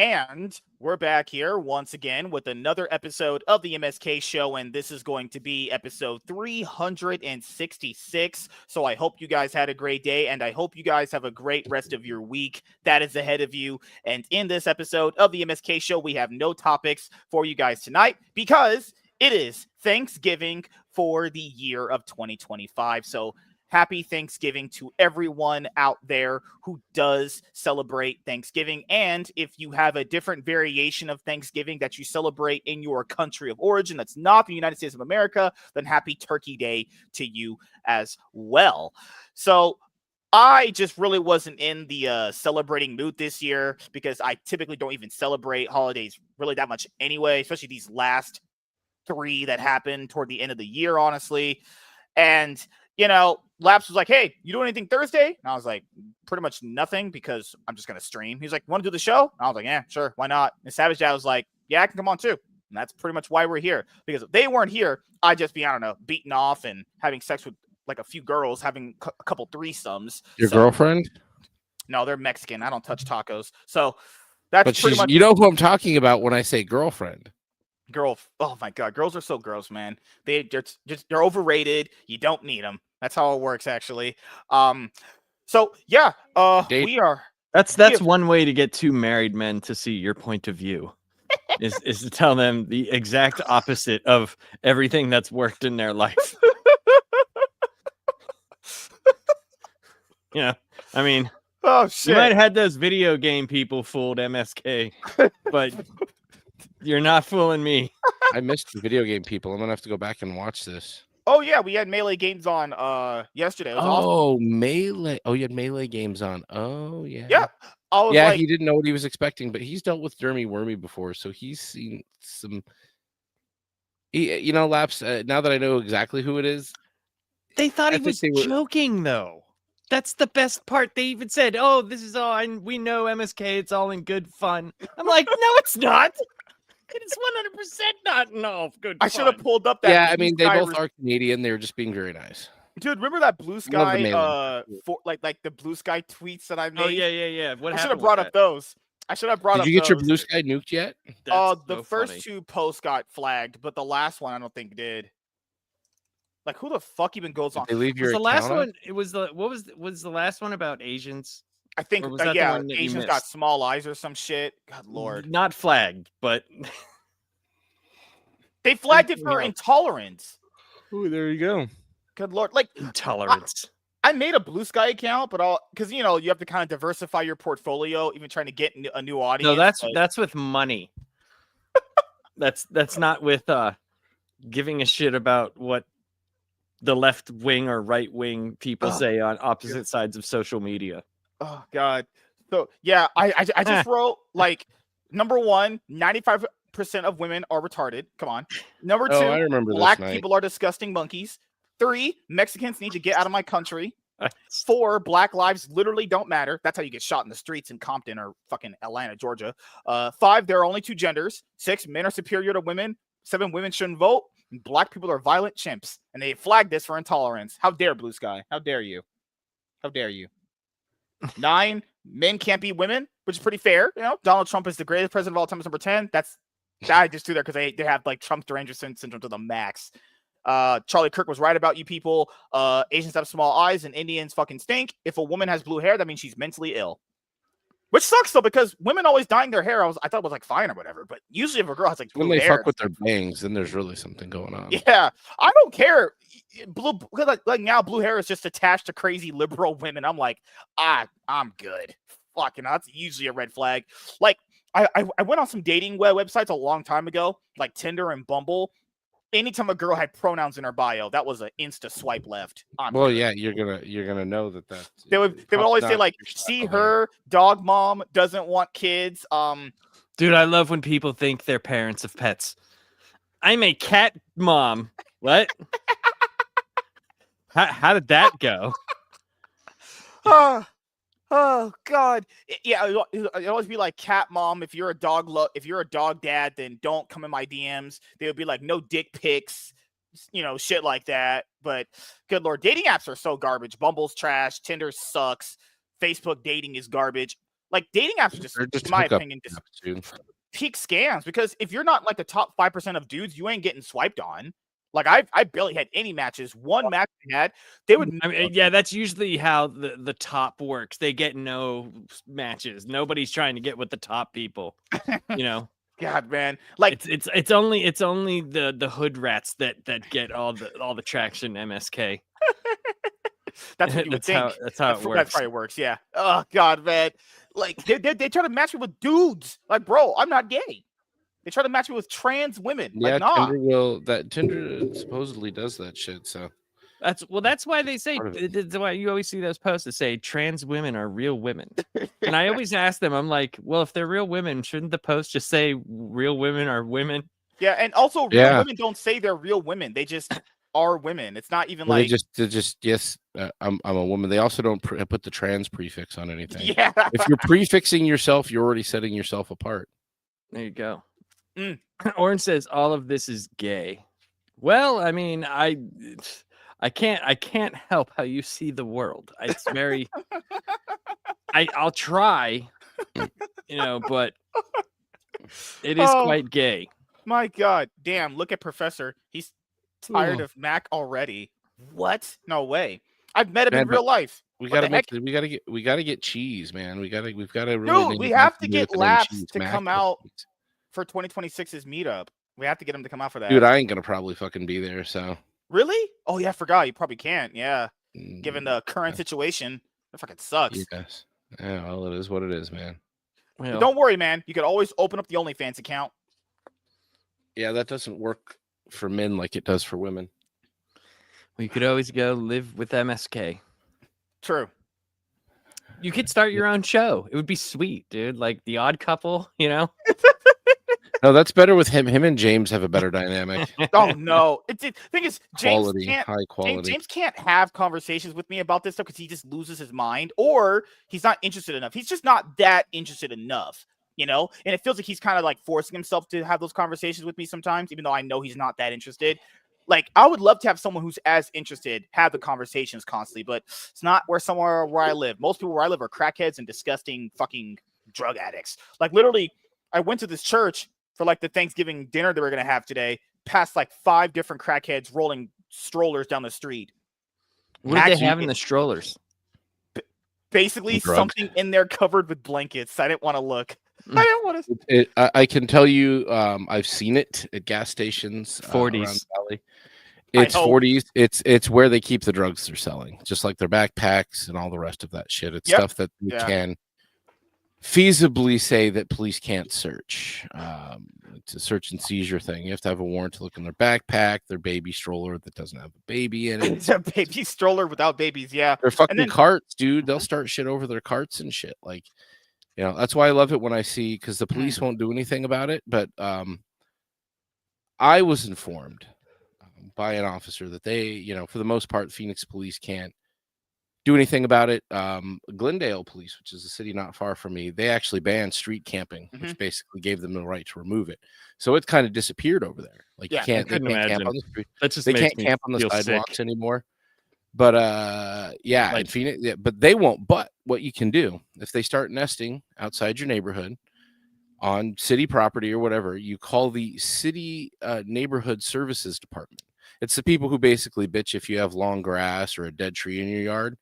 And we're back here once again with another episode of the MSK Show, and this is going to be episode 366. So I hope you guys had a great day, and I hope you guys have a great rest of your week that is ahead of you. And in this episode of the MSK Show, we have no topics for you guys tonight because it is Thanksgiving for the year of 2025. So happy Thanksgiving to everyone out there who does celebrate Thanksgiving. And if you have a different variation of Thanksgiving that you celebrate in your country of origin that's not the United States of America, then happy Turkey Day to you as well. So I just really wasn't in the celebrating mood this year because I typically don't even celebrate holidays really that much anyway, especially these last three that happened toward the end of the year, honestly. And you know, Laps was like, hey, you doing anything Thursday? And I was like, pretty much nothing because I'm just going to stream. He's like, want to do the show? And I was like, yeah, sure. Why not? And Savage Dad was like, yeah, I can come on too. And that's pretty much why we're here. Because if they weren't here, I'd just be, I don't know, beating off and having sex with like a few girls, having a couple threesomes. Your girlfriend? No, they're Mexican. I don't touch tacos. So that's but pretty much. You know who I'm talking about when I say girlfriend. Oh my God. Girls are so gross, man. They're overrated. You don't need them. That's how it works, actually. So yeah, we are. That's one way to get two married men to see your point of view, is to tell them the exact opposite of everything that's worked in their life. You know, I mean, oh shit, you might have had those video game people fooled MSK, but you're not fooling me. I missed the video game people. I'm gonna have to go back and watch this. Oh yeah, we had Melee games on yesterday. It was awesome. Melee. Oh, you had Melee games on. Oh yeah. Yeah. He didn't know what he was expecting, but he's dealt with Dermy Wormy before, so he's seen some. Laps. Now that I know exactly who it is, they thought he was joking, though. That's the best part. They even said, "Oh, this is all. We know MSK. It's all in good fun." I'm like, no, it's not. It's 100% not good. I should have pulled up that. Yeah, I mean, they both are Canadian. They were just being very nice. Dude, remember that Blue Sky, like the Blue Sky tweets that I made? Oh yeah. I should have brought up those. Did you get your Blue Sky nuked yet? The first two posts got flagged, but the last one I don't think did. Like, who the fuck even goes on? They leave your the last one. It was was the last one about Asians? I think Asians got small eyes or some shit. God Lord. Not flagged, but they flagged it for intolerance. Ooh, there you go. Good Lord. Like intolerance. I made a Blue Sky account, but because you have to kind of diversify your portfolio, even trying to get a new audience. No, that's with money. that's not with giving a shit about what the left wing or right wing people say on opposite sides of social media. Oh God. So yeah, I just wrote like number one, 95% of women are retarded. Come on. Number two, I remember black people are disgusting monkeys. 3, Mexicans need to get out of my country. 4, black lives literally don't matter. That's how you get shot in the streets in Compton or fucking Atlanta, Georgia. 5, there are only 2 genders. 6, men are superior to women. 7, women shouldn't vote. And black people are violent chimps. And they flagged this for intolerance. How dare Blue Sky? How dare you? How dare you? 9, men can't be women, which is pretty fair. Donald Trump is the greatest president of all time. Is number 10. I just do that because they have like Trump deranged syndrome to the max. Charlie Kirk was right about you people. Asians have small eyes and Indians fucking stink. If a woman has blue hair, that means she's mentally ill. Which sucks though, because women always dyeing their hair. I thought it was like fine or whatever. But usually if a girl has like blue when they hair, fuck with their bangs, then there's really something going on. Yeah, I don't care. Blue, like now, blue hair is just attached to crazy liberal women. I'm like, I'm good. Fucking, that's usually a red flag. Like, I went on some dating websites a long time ago, like Tinder and Bumble. Anytime a girl had pronouns in her bio, that was an insta swipe left. Yeah, you're gonna know that. They would always say like, see her dog mom doesn't want kids. Dude, I love when people think they're parents of pets. I'm a cat mom. What? How did that go? Oh God. Yeah, it always be like cat mom. If you're a dog dad, then don't come in my DMs. They would be like no dick pics, shit like that. But good Lord, dating apps are so garbage. Bumble's trash, Tinder sucks, Facebook dating is garbage. Like dating apps are just, They're just in my hookup opinion, just apps, dude. peak scams. Because if you're not like the top 5% of dudes, you ain't getting swiped on. Like I barely had any matches. One match I had, they would. I mean, yeah, that's usually how the top works. They get no matches. Nobody's trying to get with the top people. You know. God, man, like it's only the hood rats that get all the traction. MSK. That's what you would think. That's how it works. That's how it works. Yeah. Oh God, man. Like they try to match me with dudes. Like, bro, I'm not gay. They try to match me with trans women. Yeah, like, nah. Tinder supposedly does that shit. So that's why they say that's why you always see those posts that say trans women are real women. And I always ask them, I'm like, well, if they're real women, shouldn't the post just say real women are women? Yeah, and also real women don't say they're real women. They just are women. It's not even like they just yes, I'm a woman. They also don't put the trans prefix on anything. Yeah. If you're prefixing yourself, you're already setting yourself apart. There you go. Orange says all of this is gay. Well, I mean, I can't help how you see the world. It's very I'll try, but it is quite gay. My God, damn! Look at Professor. He's tired of Mac already. What? No way. I've met him in real life. We gotta get cheese, man. We've got to really. Dude, we have to get Laps to come out for 2026's meetup. We have to get him to come out for that. Dude, I ain't gonna probably fucking be there. So. Really? Oh yeah, I forgot. You probably can't. Yeah. Given the current situation, it fucking sucks. Yes. Yeah. Well, it is what it is, man. Well, don't worry, man. You could always open up the OnlyFans account. Yeah, that doesn't work for men like it does for women. Well, you could always go live with MSK. True. You could start your own show. It would be sweet, dude. Like The Odd Couple, No, that's better with him. Him and James have a better dynamic. Oh no! The thing is, high quality. James can't have conversations with me about this stuff because he just loses his mind, or he's not interested enough. He's just not that interested enough, And it feels like he's kind of like forcing himself to have those conversations with me sometimes, even though I know he's not that interested. Like, I would love to have someone who's as interested have the conversations constantly, but it's not somewhere where I live. Most people where I live are crackheads and disgusting fucking drug addicts. Like, literally, I went to this church for like the Thanksgiving dinner that we're going to have today, past like 5 different crackheads rolling strollers down the street. What did they have in the strollers? Basically something in there covered with blankets. I didn't want to look. I didn't want to. I can tell you, I've seen it at gas stations. 40s. It's 40s. It's where they keep the drugs they're selling, just like their backpacks and all the rest of that shit. It's stuff that you can feasibly say that police can't search. It's a search and seizure thing. You have to have a warrant to look in their backpack, their baby stroller that doesn't have a baby in it. It's a baby stroller without babies. Yeah, they're fucking carts, dude. They'll start shit over their carts and shit. Like, that's why I love it when I see, because the police won't do anything about it. But I was informed by an officer that they, for the most part, Phoenix police can't do anything about it. Glendale police, which is a city not far from me, they actually banned street camping, which basically gave them the right to remove it. So it kind of disappeared over there. Like, they can't camp on the street. They can't camp on the sidewalks anymore. But in Phoenix, but they won't. But what you can do, if they start nesting outside your neighborhood on city property or whatever, you call the city neighborhood services department. It's the people who basically bitch if you have long grass or a dead tree in your yard.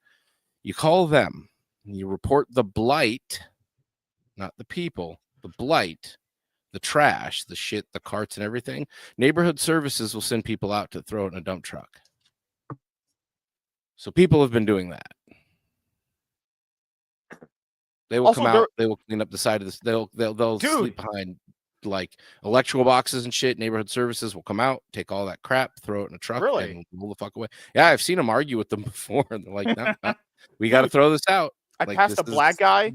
You call them and you report the blight, not the people, the blight, the trash, the shit, the carts and everything. Neighborhood services will send people out to throw it in a dump truck. So people have been doing that. They will come out. They will clean up the side of this. They'll sleep behind like electrical boxes and shit. Neighborhood services will come out, take all that crap, throw it in a truck, and roll the fuck away. Yeah, I've seen them argue with them before, and they're like, "No, we got to throw this out." I passed a black guy.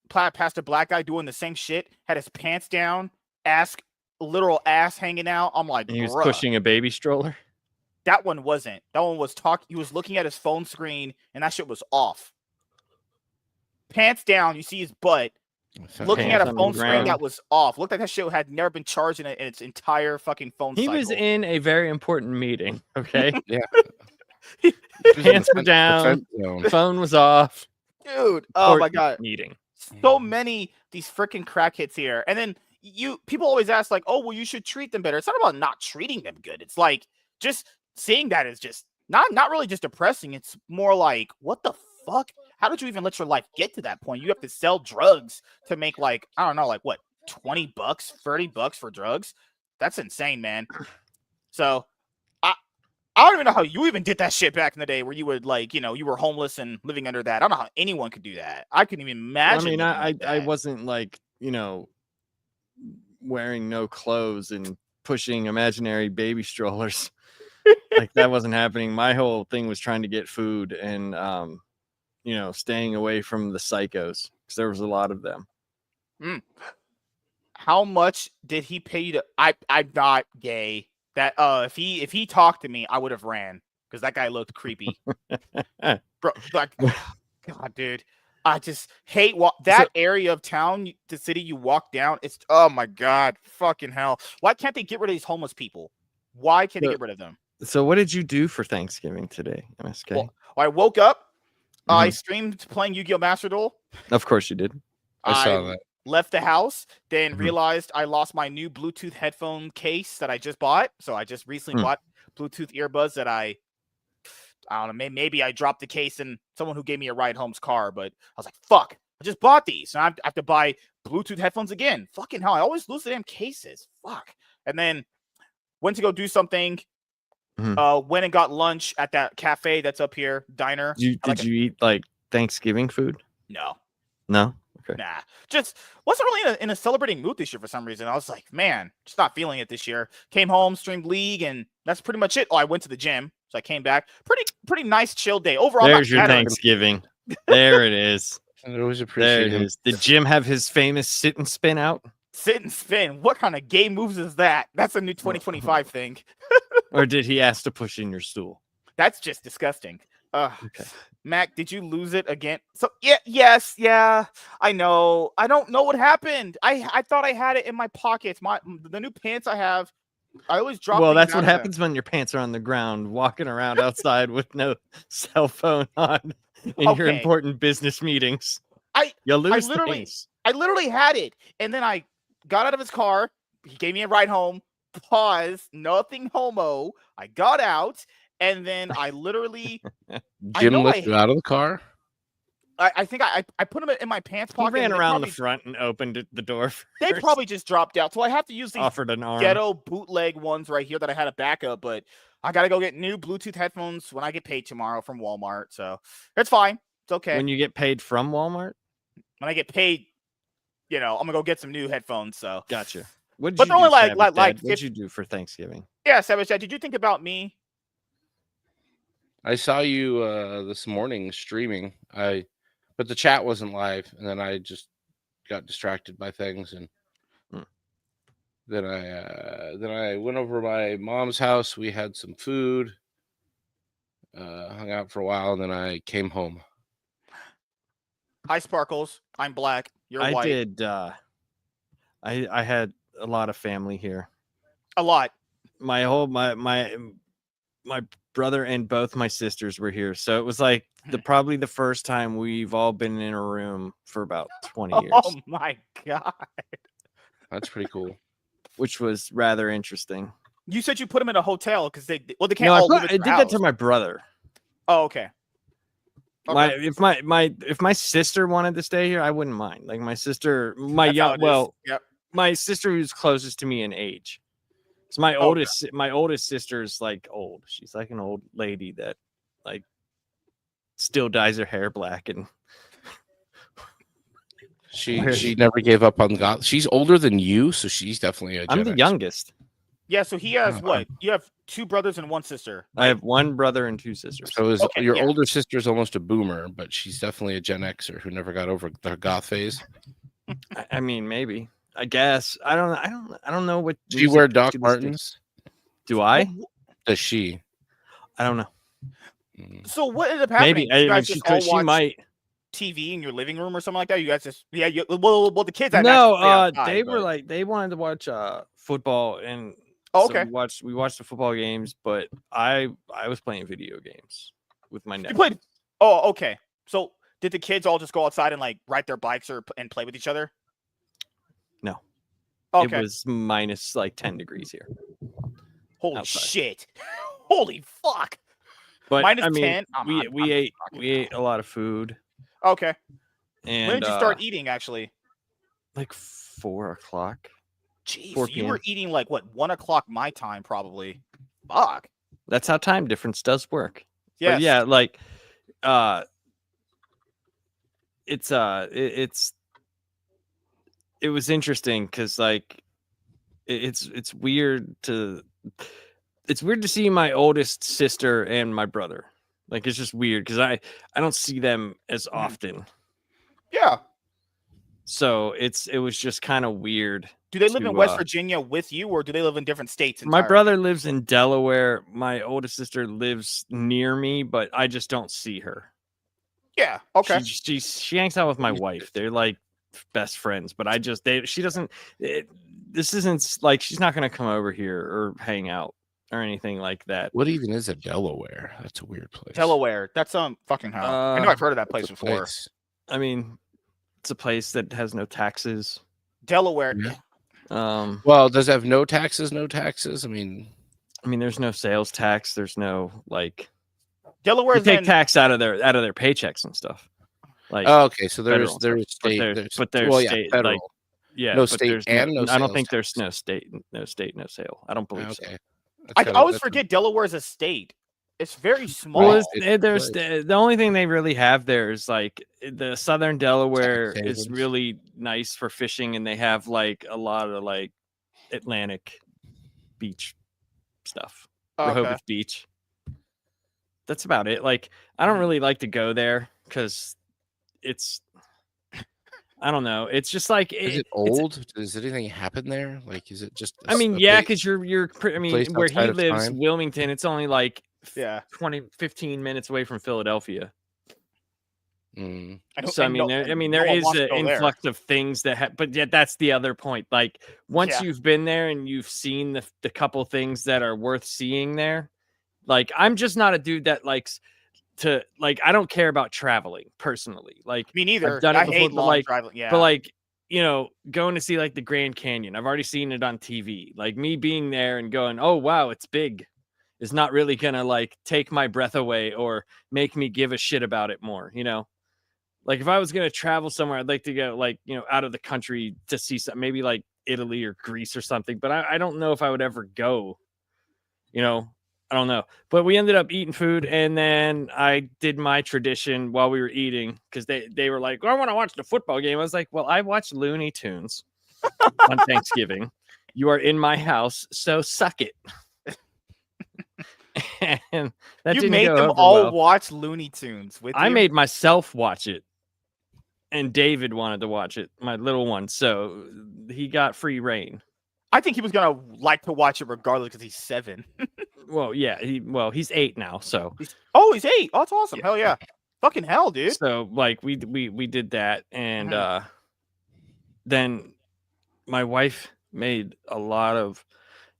Passed a black guy doing the same shit. Had his pants down, literal ass hanging out. I'm like, he was pushing a baby stroller. That one wasn't. That one was talking. He was looking at his phone screen, and that shit was off. Pants down, you see his butt. Looking at a phone screen that was off. Looked like that shit had never been charged in its entire fucking phone cycle. He was in a very important meeting, okay? Yeah. Pants were down. Phone was off. Dude, oh my God. Meeting. so many these freaking crack hits here. And then people always ask like, oh, well, you should treat them better. It's not about not treating them good. It's like just seeing that is just not really just depressing. It's more like, what the fuck? How did you even let your life get to that point? You have to sell drugs to make like, I don't know, like what, $20, $30 for drugs? That's insane, man. So I don't even know how you even did that shit back in the day where you would like, you were homeless and living under that. I don't know how anyone could do that. I couldn't even imagine. I mean, I wasn't like, wearing no clothes and pushing imaginary baby strollers. Like that wasn't happening. My whole thing was trying to get food and, staying away from the psychos because there was a lot of them. How much did he pay you to? I'm not gay. That if he talked to me, I would have ran because that guy looked creepy. Bro, like, God, dude, I just hate that area of town, the city you walk down. It's oh my God, fucking hell. Why can't they get rid of these homeless people? Why can't they get rid of them? So what did you do for Thanksgiving today, MSK? Well, I woke up. I streamed playing Yu-Gi-Oh! Master Duel. Of course you did. I saw that. Left the house, then realized I lost my new Bluetooth headphone case that I just bought. So I just recently bought Bluetooth earbuds that I don't know, maybe I dropped the case in someone who gave me a ride home's car, but I was like, fuck, I just bought these. And I have to buy Bluetooth headphones again. Fucking hell, I always lose the damn cases. Fuck. And then went to go do something. Went and got lunch at that cafe that's up here, diner. Did you eat like Thanksgiving food? No. Okay. Nah, just wasn't really in a celebrating mood this year for some reason. I was like, man, just not feeling it this year. Came home, streamed League, and that's pretty much it. Oh, I went to the gym, so I came back. Pretty nice, chill day overall. There's your Thanksgiving. There it is. I always appreciate it. Did Jim have his famous sit and spin out? Sit and spin. What kind of game moves is that? That's a new 2025 thing. Or did he ask to push in your stool? That's just disgusting. Okay. Mac, did you lose it again? So yeah. I know. I don't know what happened. I thought I had it in my pockets. The new pants I have, I always drop. Well, that's what happens when your pants are on the ground, walking around outside with no cell phone on in your important business meetings. You'll lose things. I literally had it, and then I got out of his car. He gave me a ride home. Pause. Nothing homo. I got out. And then I literally Jim lifted out of the car. I think I put them in my pants pocket. He ran around the front and opened the door first. They probably just dropped out. So I have to use these offered an arm. Ghetto bootleg ones right here that I had a backup, but I gotta go get new Bluetooth headphones when I get paid tomorrow from Walmart. So it's fine. It's okay. When you get paid from Walmart? When I get paid, I'm gonna go get some new headphones. So gotcha. What did you do for Thanksgiving? Yeah, Savage Dad, did you think about me? I saw you this morning streaming. But the chat wasn't live, and then I just got distracted by things, and then I went over to my mom's house. We had some food, hung out for a while, and then I came home. Hi, Sparkles. I'm black. You're white. I did. I had a lot of family here. A lot. My brother and both my sisters were here, so it was like probably the first time we've all been in a room for about 20 years. Oh my God, that's pretty cool. Which was rather interesting. You said you put them in a hotel because they can't. No, I did that to my brother. Oh, okay. If my sister wanted to stay here, I wouldn't mind. Like my sister, my sister who's closest to me in age. So my oldest sister is like old. She's like an old lady that like still dyes her hair black, and she never gave up on God. She's older than you, so she's definitely a Gen I'm the X. youngest. Yeah, so he has what? You have 2 brothers and 1 sister. Right? I have 1 brother and 2 sisters. So your older sister's almost a boomer, but she's definitely a Gen Xer who never got over the goth phase. I mean, maybe. I guess I don't know what. Do you wear Doc Martens? Do I? Does she? I don't know. So what ended up happening? Maybe she might. TV in your living room or something like that. You guys just well the kids. They wanted to watch football, and okay. So we watched the football games, but I was playing video games with my nephew. You played. Oh, okay. So Did the kids all just go outside and like ride their bikes and play with each other? No. Okay. It was minus like 10 degrees here. Holy outside. shit. Holy fuck. But minus I mean, 10. we ate a lot of food. Okay. And when did you start eating actually? Like 4 o'clock. Jeez, 4 so you were eating like what, 1 o'clock my time probably. Fuck. That's how time difference does work. Yes. But yeah, like it was interesting because like it's weird to see my oldest sister and my brother. Like it's just weird because I don't see them as often. Yeah. So it was just kind of weird. Do they live in West Virginia with you, or do they live in different states entirely? My brother lives in Delaware. My oldest sister lives near me, but I just don't see her. Yeah. Okay. She hangs out with my wife. They're like best friends, but she doesn't. This isn't like she's not going to come over here or hang out or anything like that. What even is a Delaware? That's a weird place. Delaware. That's fucking hell. I know I've heard of that place before. Place. I mean, it's a place that has no taxes. Delaware. Yeah. Well, does it have no taxes? No taxes. I mean, there's no sales tax. There's no like. Delaware take tax out of their paychecks and stuff. Like, okay, so there's state, but there's state, federal. like, yeah, no state and no. I don't think there's no state, no sale. I don't believe so. I always forget Delaware is a state. It's very small. Well, there's the only thing they really have there is like the southern Delaware is really nice for fishing, and they have like a lot of like Atlantic beach stuff, Rehoboth Beach. That's about it. Like I don't really like to go there because it's, I don't know. It's just like is it old? Does anything happen there? Like, is it just? Because you're. I mean, where he lives, Wilmington, it's only like 15 minutes away from Philadelphia. So I mean, there is an influx of things but yet that's the other point. Like once you've been there and you've seen the couple things that are worth seeing there, like I'm just not a dude that likes to like. I don't care about traveling personally. Like me neither. I've done it before, hate long traveling. Yeah, but like going to see like the Grand Canyon, I've already seen it on TV. Like me being there and going, oh wow, it's big, is not really gonna like take my breath away or make me give a shit about it more. Like if I was gonna travel somewhere, I'd like to go like out of the country to see something, maybe like Italy or Greece or something. But I don't know if I would ever go. I don't know. But we ended up eating food, and then I did my tradition while we were eating because they were like, I want to watch the football game. I was like, well, I watched Looney Tunes on Thanksgiving. You are in my house, so suck it. And that you didn't made go them over all well. watch Looney Tunes with you? I made myself watch it, and David wanted to watch it, my little one, so he got free reign. I think he was gonna like to watch it regardless because he's 7. Well, yeah, he's 8 now, so he's 8. Oh, that's awesome. Hell yeah. Fucking hell, dude. So like we did that, and then my wife made a lot of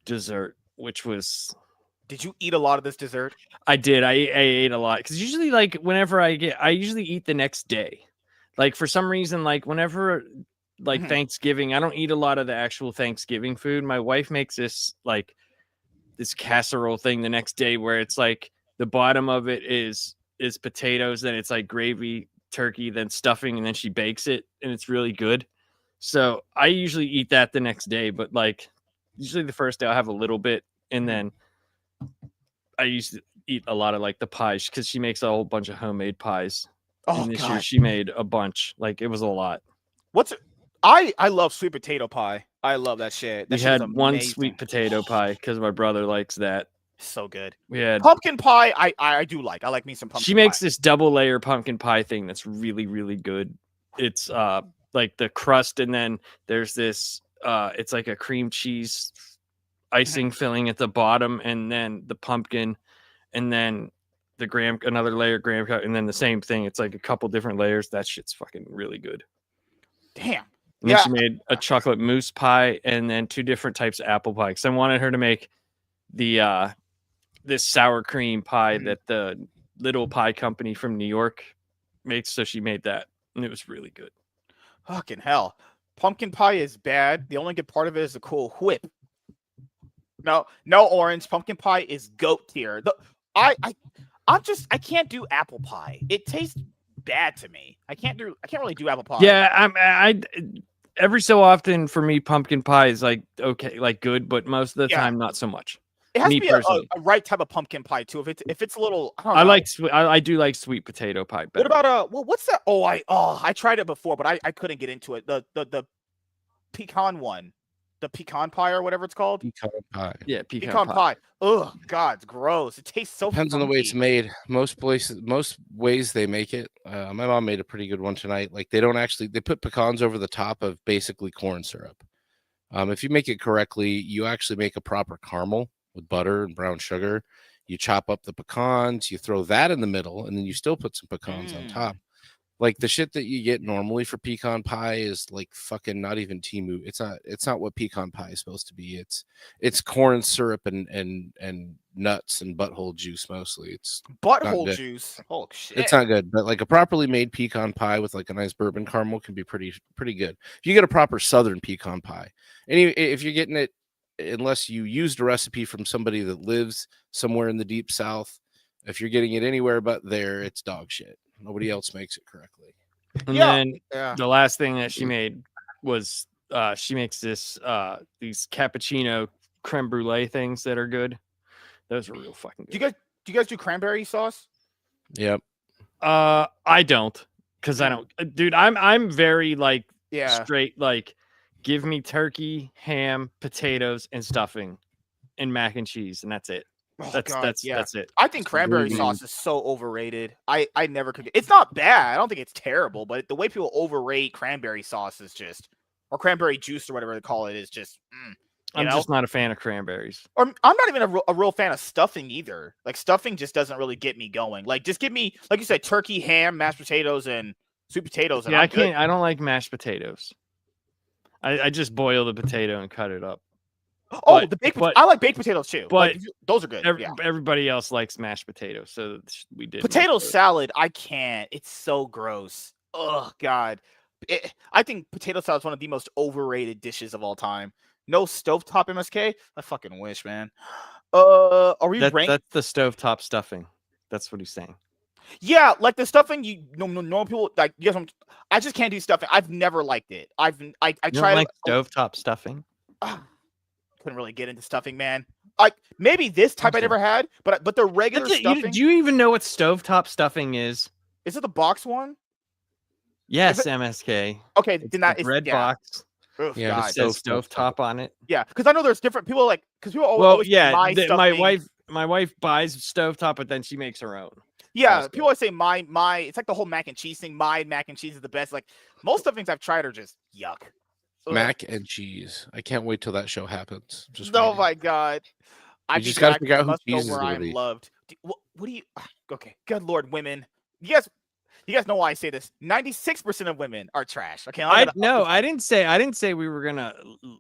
dessert, which was. Did you eat a lot of this dessert? I did. I ate a lot because usually, like, whenever I usually eat the next day. Like for some reason, like whenever, like Thanksgiving, I don't eat a lot of the actual Thanksgiving food. My wife makes this like this casserole thing the next day where it's like the bottom of it is potatoes, then it's like gravy, turkey, then stuffing, and then she bakes it, and it's really good. So I usually eat that the next day, but like usually the first day I'll have a little bit, and then I used to eat a lot of like the pies because she makes a whole bunch of homemade pies. And this year she made a bunch. Like it was a lot. I love sweet potato pie. I love that shit. We had one sweet potato pie because my brother likes that. So good. We had pumpkin pie. I do like. I like me some pumpkin pie. She makes this double layer pumpkin pie thing that's really, really good. It's like the crust, and then there's this it's like a cream cheese icing filling at the bottom, and then the pumpkin, and then the another layer graham cut, and then the same thing. It's like a couple different layers. That shit's fucking really good. Damn. And then she made a chocolate mousse pie, and then 2 different types of apple pie. Because I wanted her to make the this sour cream pie that the little pie company from New York she made that, and it was really good. Fucking hell. Pumpkin pie is bad. The only good part of it is a cool whip. No orange. Pumpkin pie is goat tier. I can't do apple pie. It tastes bad to me. I can't really do apple pie. Yeah, I every so often for me, pumpkin pie is like okay, like good, but most of the time not so much. It has to be a right type of pumpkin pie too. If it's a little, I do like sweet potato pie better. What about what's that? I tried it before, but I couldn't get into it. The pecan one, the pecan pie or whatever it's called. Pecan pie. Yeah, pecan pie. Oh God, it's gross. It tastes so. Depends on the way it's made. Most ways they make it. My mom made a pretty good one tonight. Like they put pecans over the top of basically corn syrup. If you make it correctly, you actually make a proper caramel with butter and brown sugar. You chop up the pecans, you throw that in the middle, and then you still put some pecans on top. Like the shit that you get normally for pecan pie is like fucking not even Temu. It's not what pecan pie is supposed to be. It's corn syrup and nuts and butthole juice mostly. It's butthole juice. Oh shit. It's not good, but like a properly made pecan pie with like a nice bourbon caramel can be pretty good. If you get a proper southern pecan pie, and if you're getting it, unless you used a recipe from somebody that lives somewhere in the deep south, if you're getting it anywhere but there, it's dog shit. Nobody else makes it correctly. And then the last thing that she made was she makes these cappuccino creme brulee things that are good. Those are real fucking good. Do you guys do cranberry sauce? Yep. I don't, because I don't, dude. I'm very like straight, like give me turkey, ham, potatoes, and stuffing, and mac and cheese, and that's it. That's it. I think cranberry sauce is so overrated. I never could. It's not bad. I don't think it's terrible, but the way people overrate cranberry sauce is just, or cranberry juice or whatever they call it, is just. I'm just not a fan of cranberries. Or I'm not even a real fan of stuffing either. Like stuffing just doesn't really get me going. Like just give me, like you said, turkey, ham, mashed potatoes, and sweet potatoes. And I can't. I don't like mashed potatoes. I just boil the potato and cut it up. Oh, I like baked potatoes too. But like, those are good. Everybody else likes mashed potatoes, so we did. Potato salad, I can't. It's so gross. Oh God, I think potato salad is one of the most overrated dishes of all time. No stovetop MSK. I fucking wish, man. Are we ranked? That's the stovetop stuffing. That's what he's saying. Yeah, like the stuffing. No people like. Yes, I just can't do stuffing. I've never liked it. I tried like stovetop stuffing. Couldn't really get into stuffing, man. Maybe this type I never had, but the regular stuffing. Do you even know what stovetop stuffing is? Is it the box one? Yes, MSK. Okay, then that is red box. Oh, yeah, it says stovetop on it. Yeah, because I know there's different people because people always my wife buys stovetop, but then she makes her own. Yeah, people always say my. It's like the whole mac and cheese thing. My mac and cheese is the best. Like most stuffings I've tried are just yuck. Mac and cheese. I can't wait till that show happens. My God. I just got to figure out who cheese is I'm loved. What do you? Okay, good Lord, women. You guys know why I say this. 96% of women are trash. Okay, I didn't say we were gonna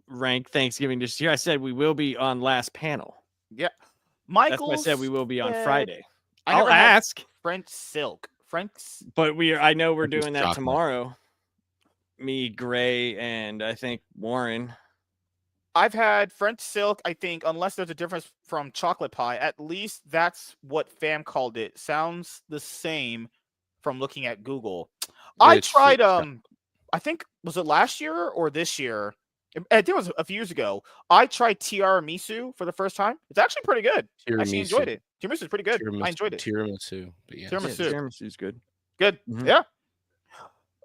rank Thanksgiving this year. I said we will be on last panel. Yeah, Michael. I said we will be on Friday. I'll ask French silk. But I know we're doing that tomorrow. Me, Gray, and I think Warren. I've had French silk, I think, unless there's a difference from chocolate pie. At least that's what fam called it. Sounds the same from looking at Google. I tried, I think, was it last year or this year? I think it was a few years ago. I tried tiramisu for the first time. It's actually pretty good. I actually enjoyed it. Tiramisu is pretty good. I enjoyed it. Tiramisu. But yeah. Tiramisu is good. Good. Mm-hmm. Yeah.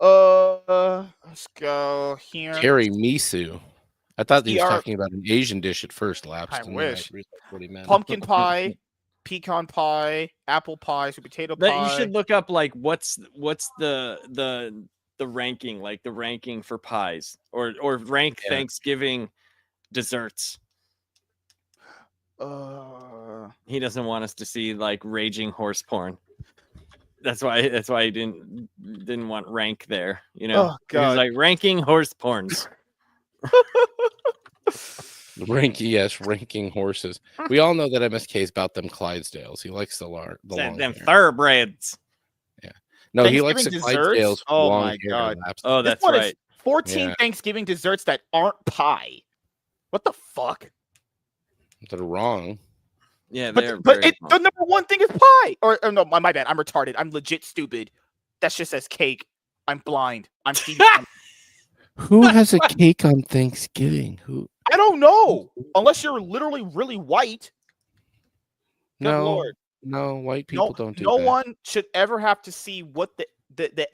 Let's go here. Tiramisu. I thought he was talking about an Asian dish at first. I wish. Pumpkin pie, pecan pie, apple pie, sweet potato pie. You should look up like what's the ranking, like the ranking for pies, or rank Thanksgiving desserts. He doesn't want us to see like raging horse porn. That's why he didn't want rank there. You know, oh, God. He's like ranking horse porns. ranking horses. We all know that MSK is about them Clydesdales. He likes the long them thoroughbreds. Yeah. No, he likes the Thanksgiving Clydesdales desserts? with Oh long my hair. God. Lapsed. Oh, This that's one right. is 14 Yeah. Thanksgiving desserts that aren't pie. What the fuck? They're wrong. Yeah, But they're but very the number one thing is pie. Or no, my bad. I'm retarded. I'm legit stupid. That just says cake. I'm blind. I'm Stevie. Who has a cake on Thanksgiving? Who? I don't know. Unless you're literally really white. Good No, Lord. no, white people don't do No that. one should ever have to see what the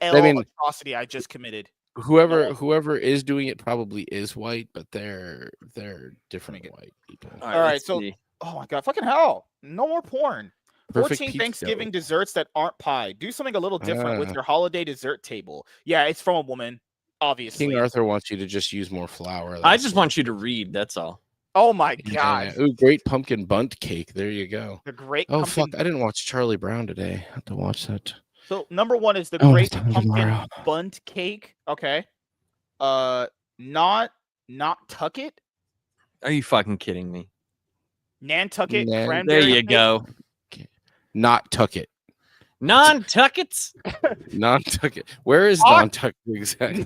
I mean, atrocity I just committed. whoever is doing it probably is white, but they're different white people. All All right, let's so see. oh my God, fucking hell. No more porn. Perfect 14 pizza Thanksgiving dough. desserts that aren't pie. Do something a little different with Ah. your holiday dessert table. Yeah, it's from a woman, obviously. King Arthur wants you to just use more flour. I just want you to read. That's all. Oh my Yeah. God. Ooh, great pumpkin bunt cake. There you go. The great Oh pumpkin. fuck! I didn't watch Charlie Brown today. I have to watch that. So number one is the Oh, great it's time pumpkin tomorrow. bunt cake. Okay. Not Tucket. Are you fucking kidding me? Nantucket Nan- cranberry. There you cake. go. Not Tucket. Non-tuckets. Non-Tucket. Where is Ah! non-Tucket exactly?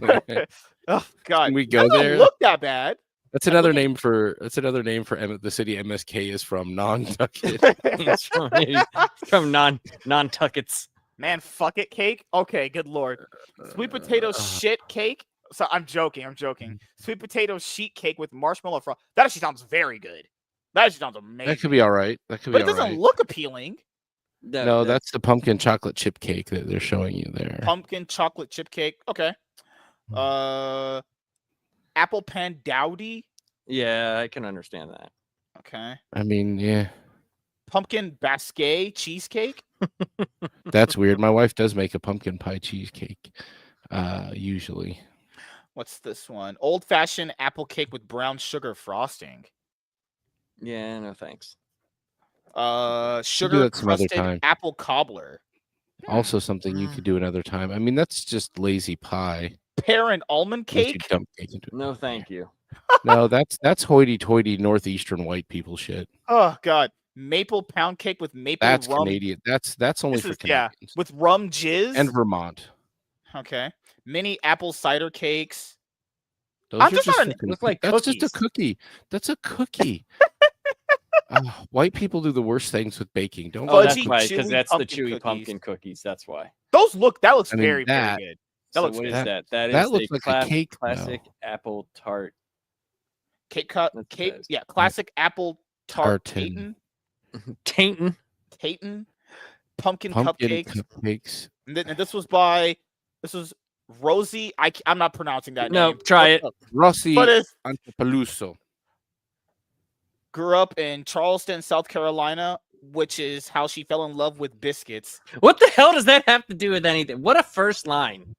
Oh God. Can we go Doesn't there? look that bad. That's another name for the city MSK is from. Non-Tucket. It's from non-tuckets. Man, fuck it cake. Okay, good Lord. Sweet potato shit cake. So I'm joking. Sweet potato sheet cake with marshmallow frosting. That actually sounds very good. That actually sounds amazing. That could be all right. That could but be it all doesn't right. look appealing. No, that's the pumpkin chocolate chip cake that they're showing you there. Pumpkin chocolate chip cake. Okay. Apple pan dowdy. Yeah, I can understand that. Okay. I mean, yeah, Pumpkin basquet cheesecake. that's weird. My wife does make a pumpkin pie cheesecake, usually. What's this one? Old fashioned apple cake with brown sugar frosting. Yeah, no thanks. Sugar that some other crusted time. apple cobbler. Also, something you could do another time. I mean, that's just lazy pie. Pear and almond Unless you cake. dump cake into it. No, thank you. No, that's hoity-toity northeastern white people shit. Oh God. Maple pound cake with maple That's rum. Canadian. That's only This for is, yeah, Canadians. with rum jizz. And Vermont. Okay. Mini apple cider cakes. Those I'm are just not an- fucking- look like that's just a cookies. cookie. That's a cookie. White people do the worst things with baking. Don't. Oh, that's Fudgy, why, because chewy that's the pumpkin chewy cookies. pumpkin cookies. That's why. That looks I mean, very, that- very good. That So looks what good. is that? That that is looks a like a cake, though. classic apple tart. Cake cut That's cake. best. Yeah, classic apple tart Tartan. Tainton. Tainton. Pumpkin Pumpkin cupcakes. cupcakes. And this was Rosie. I'm not pronouncing that No, name. try What's it. up? Rossi But it's Antipaluso. grew up in Charleston, South Carolina, which is how she fell in love with biscuits. What the hell does that have to do with anything? What a first line.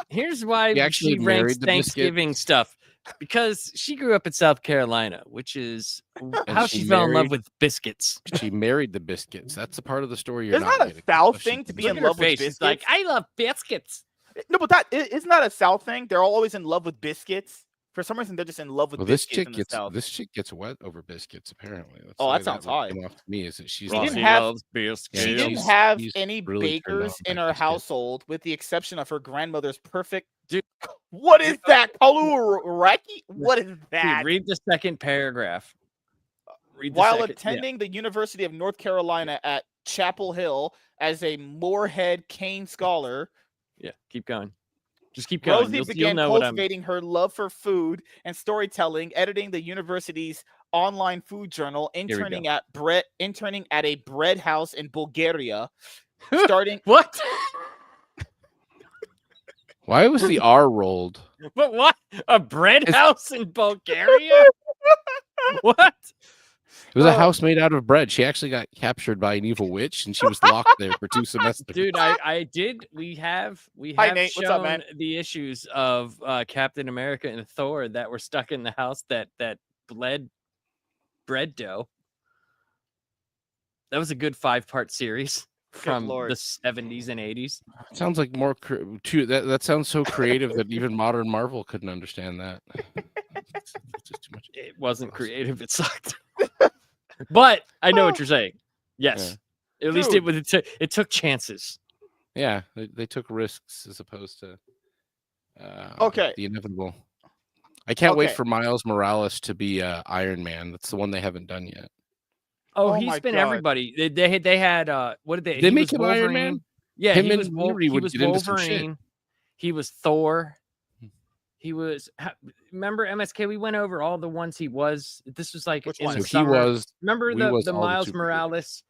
Here's why You actually she ranks married the biscuit? Thanksgiving stuff. Because she grew up in South Carolina, which is how she she fell in love married- with biscuits. She married the biscuits. That's the part of the story you're Isn't not that a getting. South Especially thing to be Look in at her love with face. She's biscuits? like, I love biscuits. No, but isn't that a South thing? They're always in love with biscuits. For some reason, they're just in love with Well, this biscuits in chick the South. gets wet over biscuits. Apparently, that's Oh, the that way sounds look hot. came off to me is that she's We like, didn't have- loves biscuits. She Yeah, didn't she's- have she's any really turned bakers on in by her biscuits. household, with the exception of her grandmother's perfect. Dude, what is that? Kaluaraki? What is that? Dude, read the second paragraph. Read the While second- attending the University of North Carolina at Chapel Hill as a Moorhead Kane scholar, Yeah, keep going. Just keep going. Rosie You'll began know what I'm. cultivating her love for food and storytelling, editing the university's online food journal, we interning at a bread house in Bulgaria, starting. What? Why was the R rolled? But what? A bread It's- house in Bulgaria? What? It was a house made out of bread. She actually got captured by an evil witch, and she was locked there for 2 semesters. Dude, I did. We have Hi, Nate. What's up, shown man? the issues of Captain America and Thor that were stuck in the house that bled bread dough. That was a good 5-part series from Lord. the 70s and 80s. Sounds like more that sounds so creative that even modern Marvel couldn't understand that. It's just too much. It wasn't creative. It sucked. But I know what you're saying. Yes. At least Dude. it took chances. Yeah, they took risks as opposed to Okay. the inevitable. I can't wait Okay. for Miles Morales to be Iron Man. That's the one they haven't done yet. Oh, Oh he's my been God. everybody. They had what did they? Did they He make was him Iron Wolverine. Man? Yeah, Him he and was Riri he would was get into some shit. Wolverine. He was Thor. He was. Remember MSK? We went over all the ones he was. This was like Which in one? the So summer. he Remember was the all the Miles superheroes. Morales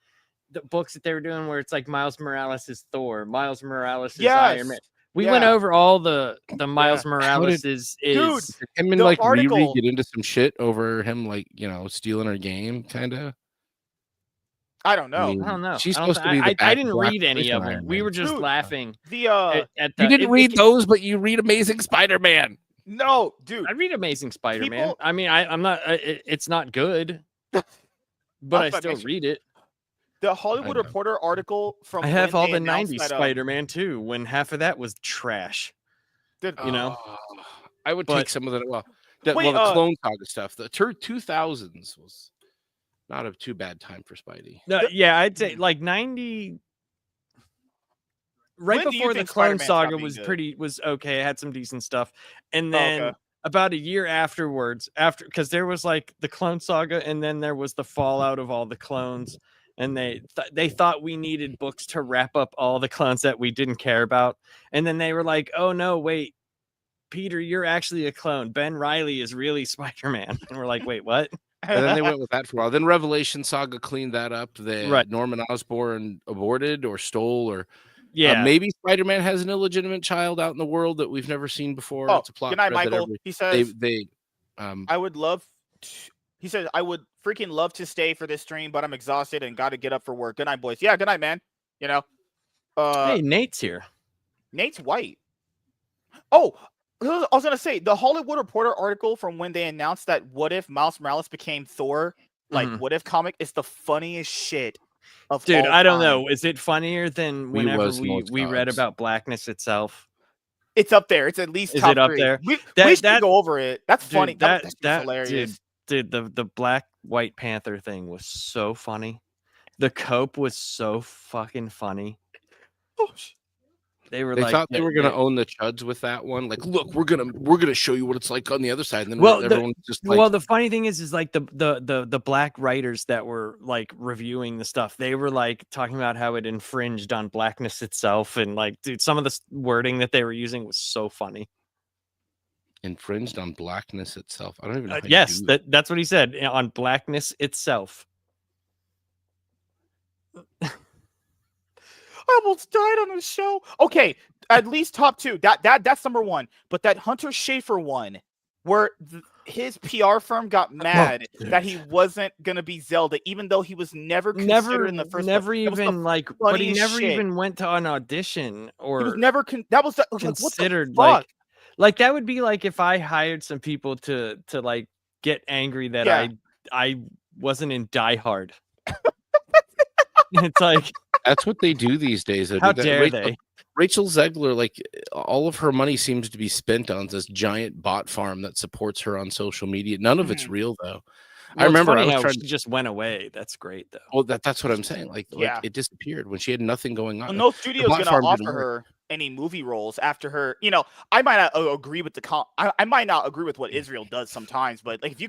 the books that they were doing where it's like Miles Morales is Thor, Miles Morales is Iron Man. Yes. We went over all the Miles Morales Dude, is him and the like Riri article- get into some shit over him, like, you know, stealing her game, kind of. I don't know. I don't know. She's I don't supposed to be the I didn't black read any person of them. Iron We Man. were just Dude, laughing The at the. You didn't read those, but you read Amazing Spider-Man. No, dude. I read Amazing Spider-Man. People- I mean, I'm not. It's not good, but I still read it. The Hollywood Reporter article from I have when all they the announced '90s that, Spider-Man too. When half of that was trash. You know, I would But- take some of that. Well, Wait, the Clone Saga stuff. The 2000s was not a too bad time for Spidey. no, yeah, I'd say like 90. Right When do you before the think Clone Spider-Man stopped Saga being was okay. It had some decent stuff, and Oh, then okay. about a year afterwards, because there was like the Clone Saga, and then there was the fallout of all the clones, and they thought we needed books to wrap up all the clones that we didn't care about, and then they were like, "Oh no, wait, Peter, you're actually a clone. Ben Reilly is really Spider-Man," and we're like, "Wait, what?" And then they went with that for a while. Then Revelation Saga cleaned that up. Right. Norman Osborn aborted or stole, or Yeah, maybe Spider-Man has an illegitimate child out in the world that we've never seen before. Oh, It's a plot good night, thread that Michael. He says, I I would freaking love to stay for this stream, but I'm exhausted and got to get up for work. Good night, boys. Yeah, good night, man. You know, hey, Nate's here. Nate's white. Oh, I was gonna say the Hollywood Reporter article from when they announced that what if Miles Morales became Thor, like Mhm. what if comic, is the funniest shit of Dude, all I don't time. know. Is it funnier than whenever was we North read Cogs. about blackness itself? It's up there. It's at least Is top it up 3. there? We That- should go over it. That's Dude, funny. That's just that hilarious. dude, the Black White Panther thing was so funny. The cope was so fucking funny. Oh, They were They like, thought they were going to own the chuds with that one. Like, look, we're gonna show you what it's like on the other side. And then Well, everyone's just like, well, the funny thing is like the black writers that were like reviewing the stuff, they were like talking about how it infringed on blackness itself, and like, dude, some of the wording that they were using was so funny. infringed on blackness itself. I don't even know. How you Yes, do that. that's what he said, on blackness itself. I almost died on the show. Okay, at least top 2. That's number 1. But that Hunter Schafer one, where his PR firm got mad that he wasn't gonna be Zelda, even though he was never considered in the first. Never place. That was the even like, but he funniest never shit. even went to an audition or He was never that was the, considered. like, what the fuck? Like that would be like if I hired some people to like get angry that Yeah. I wasn't in Die Hard. It's like, That's what they do these days. how dare they? Rachel Zegler, like, all of her money seems to be spent on this giant bot farm that supports her on social media. None of it's real, though. I Well, it's remember funny I was how trying she just went away. That's great though. Well, that's what I'm saying. Like, Yeah. it disappeared when she had nothing going on. No studio's bot gonna farm offer didn't work. her any movie roles after her. You know, I might not agree with I might not agree with what Israel does sometimes, but like if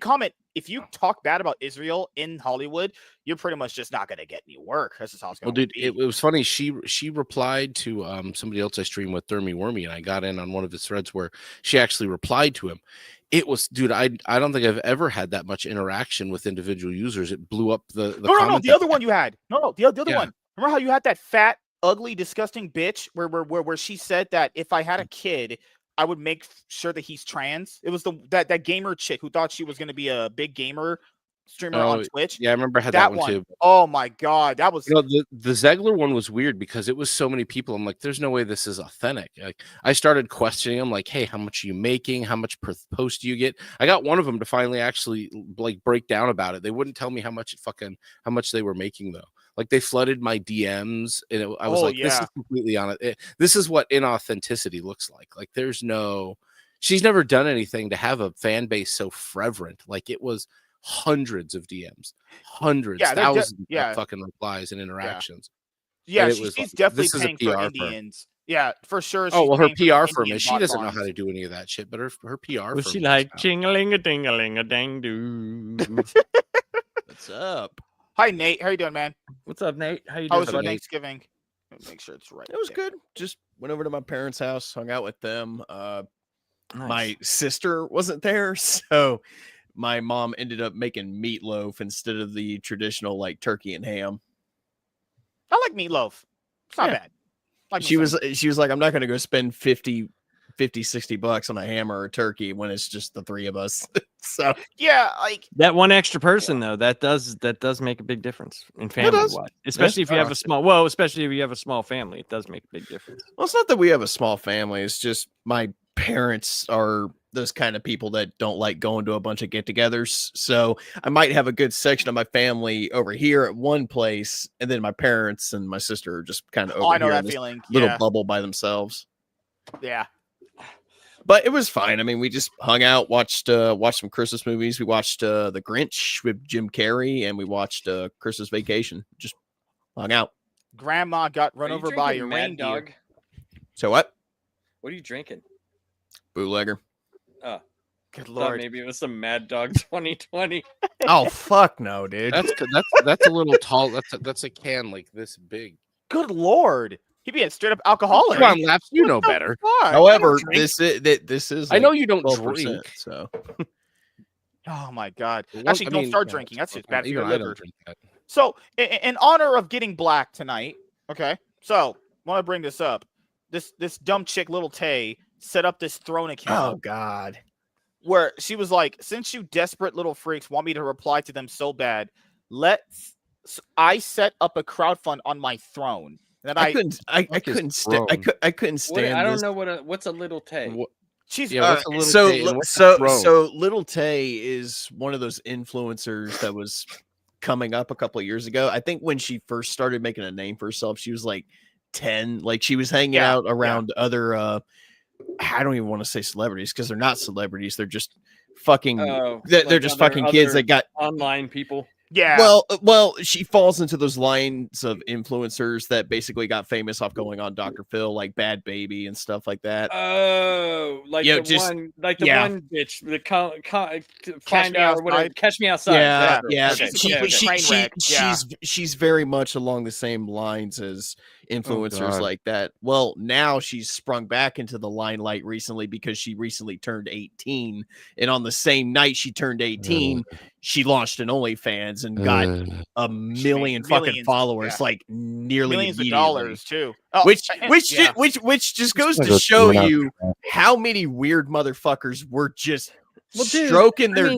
you talk bad about Israel in Hollywood, you're pretty much just not gonna get any work. That's just how it's gonna Well, dude, be. it was funny. She replied to somebody else I stream with, Thermy Wormy, and I got in on one of his threads where she actually replied to him. It was, dude, I don't think I've ever had that much interaction with individual users. It blew up the No, the other one you had. No, the other Yeah. one. Remember how you had that fat, ugly, disgusting bitch where she said that if I had a kid, I would make sure that he's trans. It was that gamer chick who thought she was gonna be a big gamer streamer on Twitch. Yeah, I remember I had that one too. Oh my god, that was the Zegler one was weird because it was so many people. I'm like, there's no way this is authentic. Like, I started questioning them, like, hey, how much are you making? How much per post do you get? I got one of them to finally actually like break down about it. They wouldn't tell me how much they were making though. Like, they flooded my DMs, and I was this is completely on it. This is what inauthenticity looks like. Like, she's never done anything to have a fan base so fervent. Like, it was hundreds of DMs, thousands of fucking replies and interactions. Yeah, And it she's was like, definitely this is a paying for PR firm. Indians. Yeah, for sure. Oh, she's well, her paying for the PR firm Indian is she bot doesn't know how farms. to do any of that shit, but her PR Was firm she knows like how. ching-a-ling-a-ding-a-ling-a-dang-doo? What's up? Hi, Nate. How you doing, man? What's up, Nate? How you How doing, was your buddy? Thanksgiving? Make sure it's right. It was there. good. Just went over to my parents' house, hung out with them. Nice. My sister wasn't there, so my mom ended up making meatloaf instead of the traditional like turkey and ham. I like meatloaf. It's not Yeah. bad. Like She was like, I'm not going to go spend 50, 60 bucks on a ham or a turkey when it's just the three of us. So yeah, like that one extra person though, that does make a big difference in family does. wise. Especially if you have a small especially if you have a small family, it does make a big difference. Well, it's not that we have a small family. It's just my parents are those kind of people that don't like going to a bunch of get-togethers. So I might have a good section of my family over here at one place, and then my parents and my sister are just kind of over I know here in that this feeling. little Yeah, bubble by themselves. yeah. But it was fine. I mean, we just hung out, watched some Christmas movies. We watched The Grinch with Jim Carrey, and we watched Christmas Vacation. Just hung out. Grandma got run over by a reindeer. Dog? So what? What are you drinking? Bootlegger. Oh, Good Lord. lord. Maybe it was some Mad Dog 2020. Oh fuck no, dude. That's a little tall. That's a can like this big. Good lord. He'd be a straight up alcoholic. Come on, Laps, you know better. However, this is. I know like you don't 12%, drink. so Oh my god. Well, Actually, I don't mean, start yeah, drinking. That's just okay, bad for even your I liver. don't drink that. So, in honor of getting black tonight, okay. So, want to bring this up. This dumb chick, Little Tay, set up this throne oh account god. where she was like, "Since you desperate little freaks want me to reply to them so bad, I set up a crowdfund on my throne." And I couldn't stand I don't this. know what's a Little Tay. She's Yeah, what's a Little Tay and what's a throne? So Little Tay is one of those influencers that was coming up a couple of years ago. I think when she first started making a name for herself, she was like 10. Like she was hanging out around other I don't even want to say celebrities because they're not celebrities. They're just fucking they're just fucking kids that got online people. yeah. Well, she falls into those lines of influencers that basically got famous off going on Dr. Phil, like Bad Baby and stuff like that. Oh, like Yeah, the just- one bitch, the Catch Me or whatever. Outside. Catch Me Outside. Yeah. Okay. She's very much along the same lines as influencers God. like that. Well, now she's sprung back into the limelight recently because she recently turned 18, and on the same night she turned 18, she launched an OnlyFans and got a million fucking millions, followers, yeah. like nearly Millions of immediately. dollars too. Oh, Which yeah. just goes to show you how many weird motherfuckers were just stroking their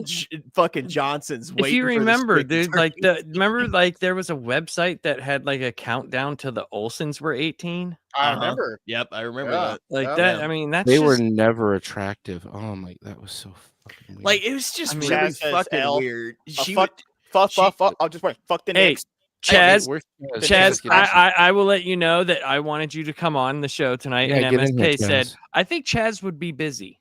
fucking Johnsons. If you remember, dude, like remember there was a website that had like a countdown to the Olsens were 18. I remember. Yep, I remember Yeah. that. Like Yeah. that. I mean, that's They just, were never attractive. Oh my, that was so fucking weird. Like it was just I mean, really Chaz says fucking L. weird. Fuck. I'll just wait. Fuck the Hey, Knicks. Chaz. Where's Chaz, Get in. I will let you know that I wanted you to come on the show tonight, Yeah, and get in here, MSK said Chaz. I think Chaz would be busy.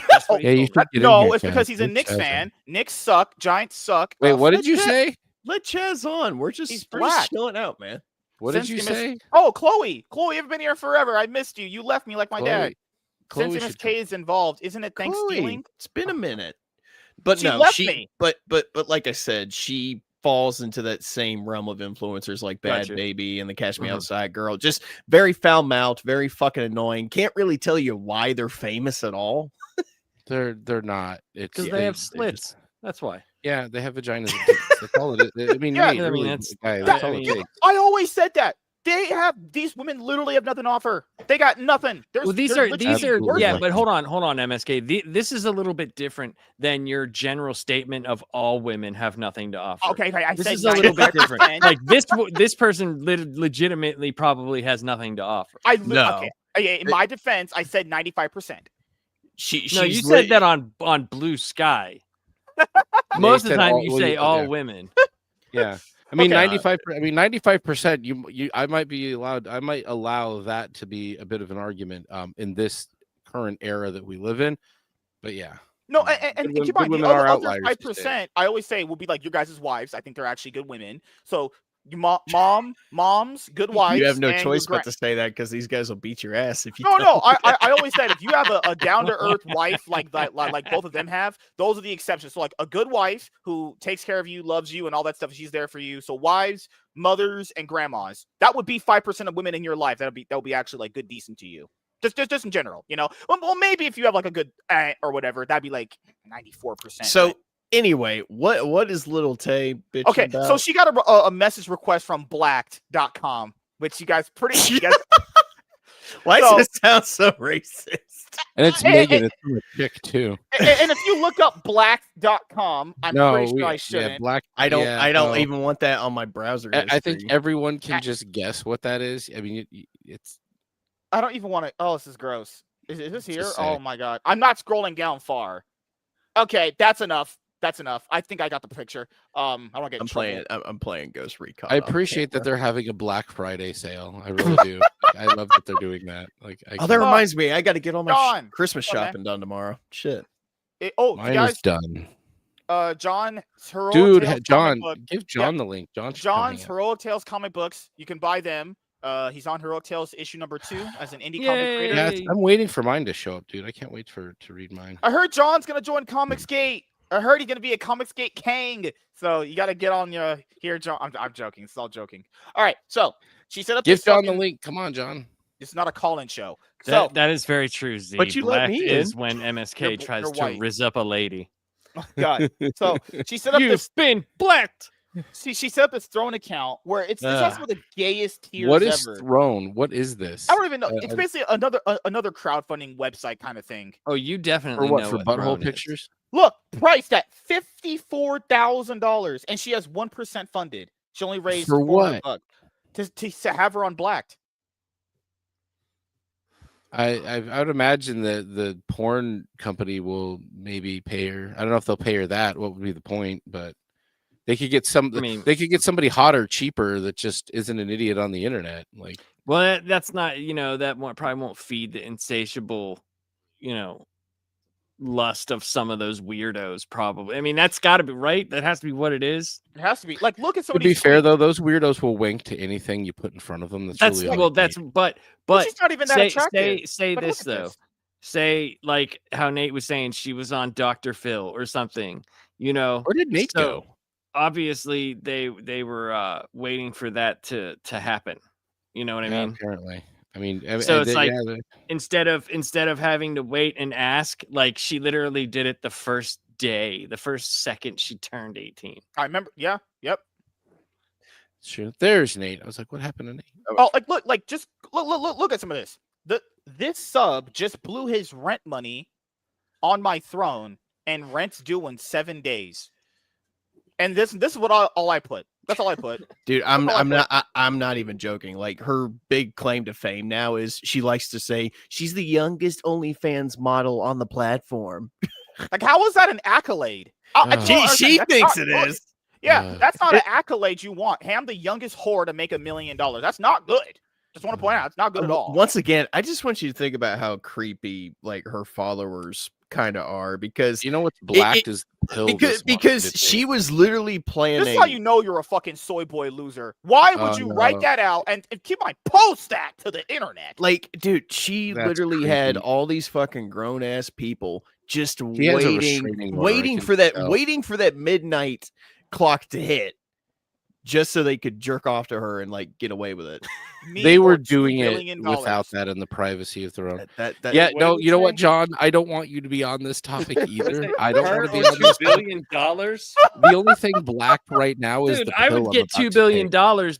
That's what he Yeah, you told me. should get in No, here, it's because Chaz. he's a Get Knicks Chaz fan. in. Knicks suck. Giants suck. Wait, what did you Chaz- say? Let Chaz on. We're He's just black. chilling out, man. What Since did you you missed- say? Oh, Chloe, you've been here forever. I missed you. You left me like my dad. Chloe Since should MSK is involved, isn't it thanks Chloe, stealing? it's been a minute. But She no, left me. But like I said, she falls into that same realm of influencers like Bad Gotcha. Baby and the Catch Me Mhm. Outside girl. Just very foul mouthed, very fucking annoying. Can't really tell you why they're famous at all. They're not. It's Because they have slits. That's why. Yeah, they have vaginas. And dicks. That's all it is. I mean, Yeah, Nate, I mean, really, that's- guy, that- that's I all mean- it takes. I always said that. These women literally have nothing to offer. They got nothing. Well, these they're are literally worthless. yeah, but hold on, MSK. This is a little bit different than your general statement of all women have nothing to offer. Okay, I This said is a little bit different. 95%. Like this person legitimately probably has nothing to offer. No. Okay, in my defense, I said 95%. No, you said that on Blue Sky. Most of the said time, all- you well, say yeah, all yeah. women. Yeah, I mean, Okay. 95. I mean, 95%. You, I might be allowed. I might allow that to be a bit of an argument. In this current era that we live in, but yeah. No, and Good keep women in mind, the are other outliers these days. 5%, I always say will be like your guys' wives. I think they're actually good women. So moms, good wives. You have no and choice your but to say that because these guys will beat your ass if you. No. I always said if you have a down to earth wife like both of them have, those are the exceptions. So like a good wife who takes care of you, loves you, and all that stuff. She's there for you. So wives, mothers, and grandmas. That would be 5% of women in your life. That would be actually like good, decent to you. Just in general, you know. Well, maybe if you have like a good aunt or whatever, that'd be like 94%. So. Right? Anyway, what is Little Tay bitching Okay, about? so she got a message request from blacked.com, which you guys Why does it sound so racist? And it's Megan, it's from a chick too. And if you look up blacked.com, I'm pretty sure I shouldn't. Yeah, black. I don't even want that on my browser. I think everyone can just guess what that is. I mean, it's. I don't even want to. Oh, this is gross. Is this here? Oh my god, I'm not scrolling down far. Okay, that's enough. That's enough. I think I got the picture. I don't get. I'm playing Ghost Recon. I appreciate that they're having a Black Friday sale. I really do. I love that they're doing that. Like, that reminds me. I got to get all my Christmas shopping done tomorrow. Shit. Mine is done. John's Heroic Dude, Tales John, give John the link. John's Heroic Tales comic books. You can buy them. He's on Heroic Tales issue number 2 as an indie comic creator. Yeah, I'm waiting for mine to show up, dude. I can't wait to read mine. I heard John's gonna join Comicsgate. I heard he's gonna be a Comicsgate Kang. So you gotta get on your here, John. I'm joking. It's all joking. All right. So she set up. Give John the link. Come on, John. It's not a call-in show. So that is very true, Z. But you let me is when MSK tries to rizz up a lady. Oh, God. So she set up You've been blacked. See, she set up this Throne account where it's also the gayest tiers What is ever. Throne? What is this? I don't even know. It's basically another crowdfunding website kind of thing. Oh, you definitely for what? know For what butthole Throne pictures? Is. Look, priced at $54,000, and she has 1% funded. She only raised for what? To have her on Blacked. I would imagine that the porn company will maybe pay her. I don't know if they'll pay her that. What would be the point? But they could get they could get somebody hotter, cheaper that just isn't an idiot on the internet. Like, well, that's not, that probably won't feed the insatiable, lust of some of those weirdos. Probably. I mean, that's got to be right. That has to be what it is. It has to be. Like, look at somebody. To be fair, though, those weirdos will wink to anything you put in front of them. That's really but she's not even that attractive. Say this though. Say like how Nate was saying she was on Dr. Phil or something. Where did Nate go? Obviously, they were waiting for that to happen. You know what I mean? Apparently. I mean, so it's like instead of having to wait and ask, like she literally did it the first second she turned 18. I remember. Yeah. Yep. Sure. There's Nate. I was like, what happened to Nate? Oh, just look at some of this. This sub just blew his rent money on my Throne, and rent's due in 7 days. And this is what all I put. That's all I put. Dude, I'm not even joking. Like, her big claim to fame now is she likes to say she's the youngest OnlyFans model on the platform. Like, how is that an accolade? She thinks it is. Yeah, that's not an accolade you want. Hey, I'm the youngest whore to make $1 million. That's not good. Just want to point out, it's not good at all. Once again, I just want you to think about how creepy like her followers kind of are, because what's blacked is because she was literally planning. This is how you know you're a fucking soy boy loser. Why would you write that out and keep my post that to the internet? Like, dude, she literally had all these fucking grown ass people just waiting for that midnight clock to hit, just so they could jerk off to her and like get away with it. They were doing it without that in the privacy of their own. You know what, John? I don't want you to be on this topic either. I don't want to be on this $2 billion. The only thing blacked right now is I would get $2 billion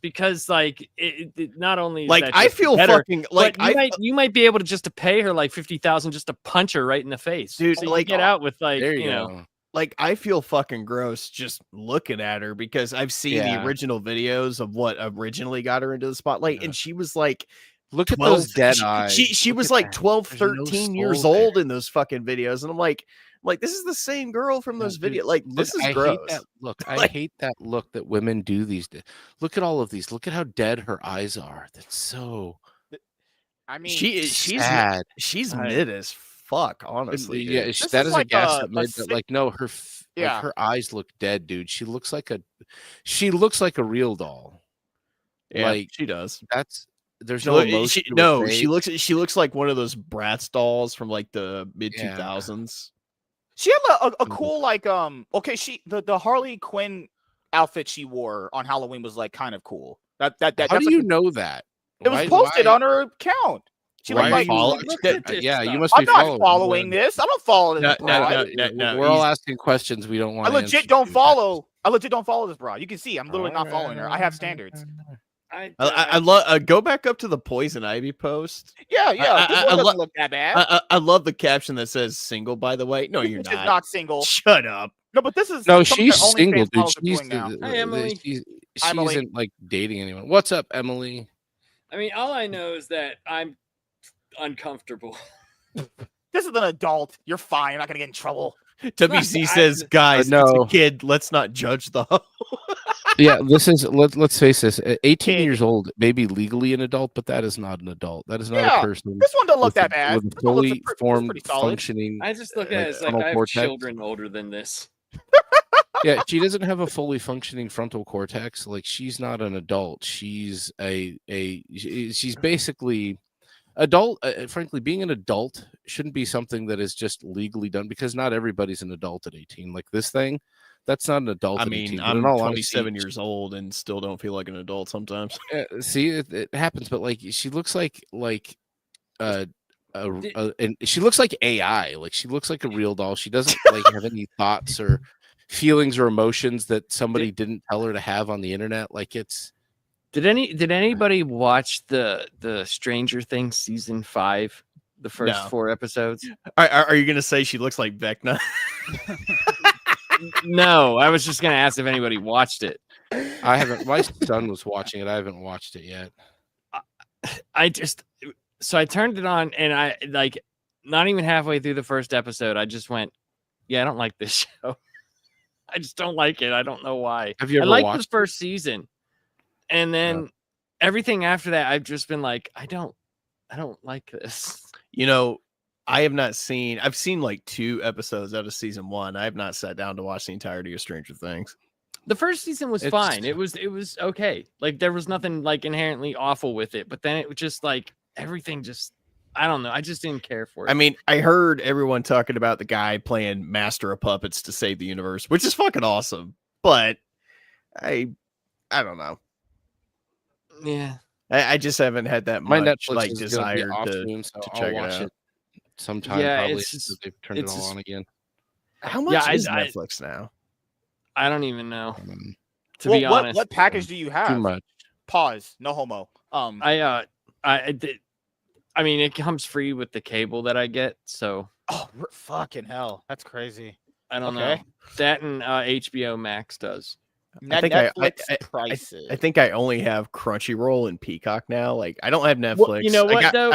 because like it not only like I feel better, fucking like you might be able to pay her like $50,000 just to punch her right in the face, dude. So like get out with like Like, I feel fucking gross just looking at her, because I've seen the original videos of what originally got her into the spotlight. And she was like, look at those dead eyes. She was like 12, 13 years old in those fucking videos. And I'm like, this is the same girl from those videos. Like, this is gross. Hate that look. I hate that look that women do these days. Look at all of these. Look at how dead her eyes are. That's so. I mean, she's sad. She's mid as fuck, honestly. Yeah, that is like a gas that made that. Like, no, her eyes look dead, dude. She looks like a real doll. Yeah, like she does. There's She no look, emotion. she, no, she looks like one of those Bratz dolls from like the mid 2000s. She had a cool like okay, the Harley Quinn outfit she wore on Halloween was like kind of cool. How That's do like you know that? it was posted on her account. She Why looked are like you yeah, you must be I'm not following this. I don't follow this. No, we're all asking questions we don't want. I legit don't follow. I legit don't follow this broad. You can see I'm literally not following her. I have standards. I love go back up to the Poison Ivy post. Yeah. This one doesn't look that bad. I love the caption that says single, by the way. No, you're She's not single. Shut up. No, but this is she's single, dude. Hi, Emily. She isn't like dating anyone. What's up, Emily? I mean, all I know is that I'm uncomfortable. This is an adult. You're fine. You're not gonna get in trouble. WC says, guys, no. it's a kid. Let's not judge the Yeah, this is let's face this. 18 years old, maybe legally an adult, but that is not an adult. That is not a person. This one doesn't look that bad. With fully formed, functioning. I just look at it as like I have children older than this. Yeah, she doesn't have a fully functioning frontal cortex. Like she's not an adult. She's she's basically adult. Frankly, being an adult shouldn't be something that is just legally done because not everybody's an adult at 18. Like this thing, that's not an adult. I at mean, 18. I'm 27 years old and still don't feel like an adult sometimes. See, it happens, but like she looks like and she looks like AI. Like she looks like a real doll. She doesn't like have any thoughts or feelings or emotions that somebody didn't tell her to have on the internet. Like it's. Did anybody watch the Stranger Things season 5, the first 4 episodes? Are you gonna say she looks like Vecna? No, I was just gonna ask if anybody watched it. I haven't. My son was watching it. I haven't watched it yet. So I turned it on and I like not even halfway through the first episode, I just went, yeah, I don't like this show. I just don't like it. I don't know why. Have you ever watched watched the first season? And then everything after that, I've just been like, I don't like this. You know, I've seen like 2 episodes out of season 1. I have not sat down to watch the entirety of Stranger Things. The first season was fine. It was okay. Like there was nothing like inherently awful with it, but then it was just like everything just, I don't know. I just didn't care for it. I mean, I heard everyone talking about the guy playing Master of Puppets to save the universe, which is fucking awesome. But I don't know. Yeah, I just haven't had that my much Netflix like is desire soon, so to I'll check watch it out. it sometime. Yeah, probably it's just, they've turned it all on again. How much is Netflix now? I don't even know. To be honest, what package do you have? Too much. Pause. No homo. I mean, it comes free with the cable that I get, so. Oh, fucking hell! That's crazy. I don't know. That and HBO Max does. Netflix prices. I think I only have Crunchyroll and Peacock now. Like I don't have Netflix. Well, you know what though?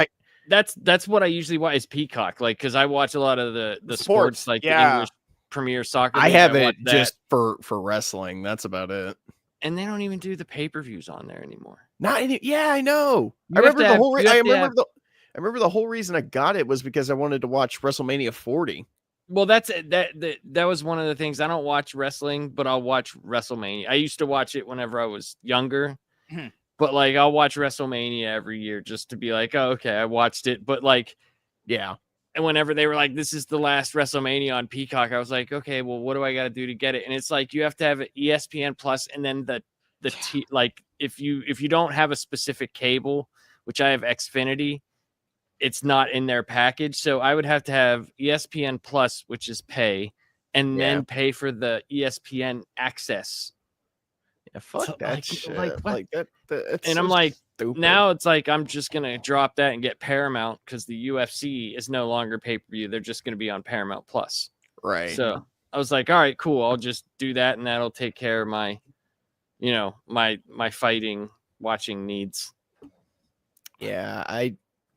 That's what I usually watch is Peacock. Like because I watch a lot of the sports like the English Premier Soccer. I have it just for wrestling. That's about it. And they don't even do the pay-per-views on there anymore. Yeah, I know. I remember the whole reason I got it was because I wanted to watch WrestleMania 40. Well, that was one of the things. I don't watch wrestling, but I'll watch WrestleMania. I used to watch it whenever I was younger, but like I'll watch WrestleMania every year just to be like, oh, okay, I watched it. But like, yeah. And whenever they were like, this is the last WrestleMania on Peacock, I was like, okay, well, what do I got to do to get it? And it's like you have to have an ESPN Plus, and then like if you don't have a specific cable, which I have Xfinity, it's not in their package. So I would have to have ESPN Plus, which is pay, and then pay for the ESPN access. Yeah, fuck that shit. Like that, and I'm like, stupid. Now it's like I'm just gonna drop that and get Paramount because the UFC is no longer pay-per-view. They're just gonna be on Paramount Plus. Right. So I was like, all right, cool. I'll just do that, and that'll take care of my, my fighting watching needs. Yeah,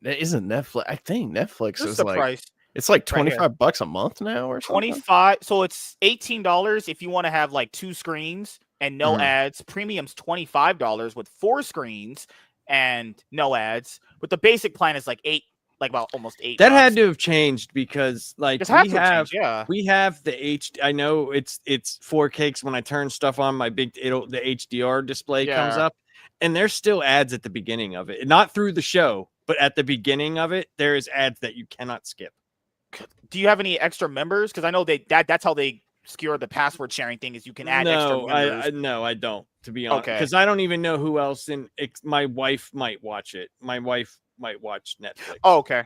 isn't Netflix. I think Netflix is like price. It's like $25 a month now or something. 25. So it's $18 if you want to have like 2 screens and no ads. Premium's $25 with 4 screens and no ads. But the basic plan is like about almost $8. That had to have changed because like we have the HD. I know it's 4K when I turn stuff on my the HDR display comes up, And there's still ads at the beginning of it, not through the show, but at the beginning of it, there is ads that you cannot skip. Do you have any extra members? Because I know that's how they skewer the password sharing thing, is you can add extra members. No, I don't, to be honest. Okay. Because I don't even know who else my wife might watch it. My wife might watch Netflix. Oh, okay.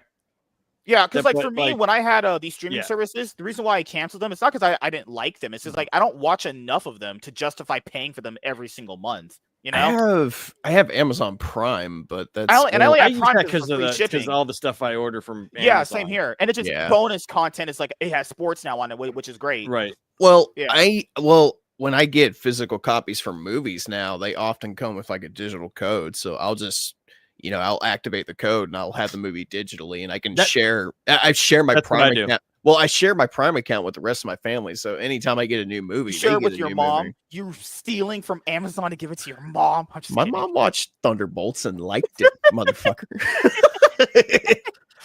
Yeah, because That- like for but, me, like- when I had these streaming Yeah. services, the reason why I canceled them, it's not because I didn't like them. It's just like I don't watch enough of them to justify paying for them every single month. You know, I have Amazon Prime, but that's I only I have use Prime that because because shipping. all the stuff I order from Amazon. Yeah, same here. And it's just Yeah. bonus content. It's like it has sports now on it, which is great. Right. well, Yeah. When I get physical copies from movies now, they often come with like a digital code. So I'll just, I'll activate the code and I'll have the movie digitally, and I can share. I share my That's what I Prime do. account. Well, I share my Prime account with the rest of my family. So anytime I get a new movie, You share they it get with a your new mom. movie. You're stealing from Amazon to give it to your mom. I'm just My kidding. mom watched Thunderbolts and liked it, motherfucker.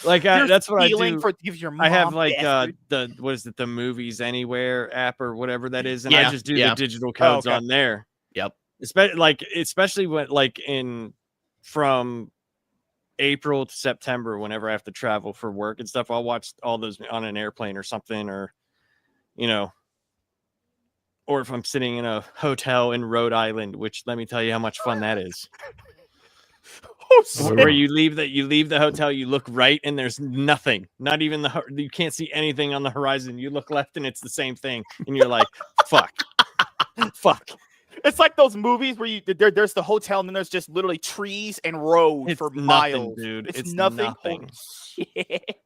Like You're that's what I stealing do. for to give your mom. I have like bastard. the Movies Anywhere app or whatever that is, and Yeah, I just do yeah. the digital codes okay. on there. Yep. Especially when from April to September, whenever I have to travel for work and stuff, I'll watch all those on an airplane or something, or or if I'm sitting in a hotel in Rhode Island, which let me tell you how much fun that is. Oh, shit. Where you leave the hotel, you look right and there's nothing, not even you can't see anything on the horizon. You look left and it's the same thing, and you're like, fuck. It's like those movies where there's the hotel and then there's just literally trees and road It's for nothing, miles, dude. It's It's nothing. nothing. Holy shit.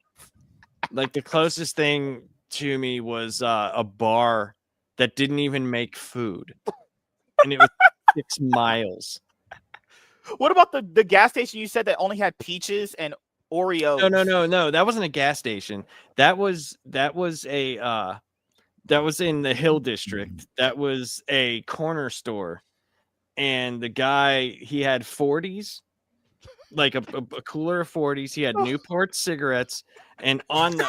Like the closest thing to me was a bar that didn't even make food, and it was 6 miles. What about the gas station you said that only had peaches and Oreos? No. That wasn't a gas station. That was a that was in the Hill District. That was a corner store, and the guy, he had 40s, like a cooler of 40s. He had Newport cigarettes, and on the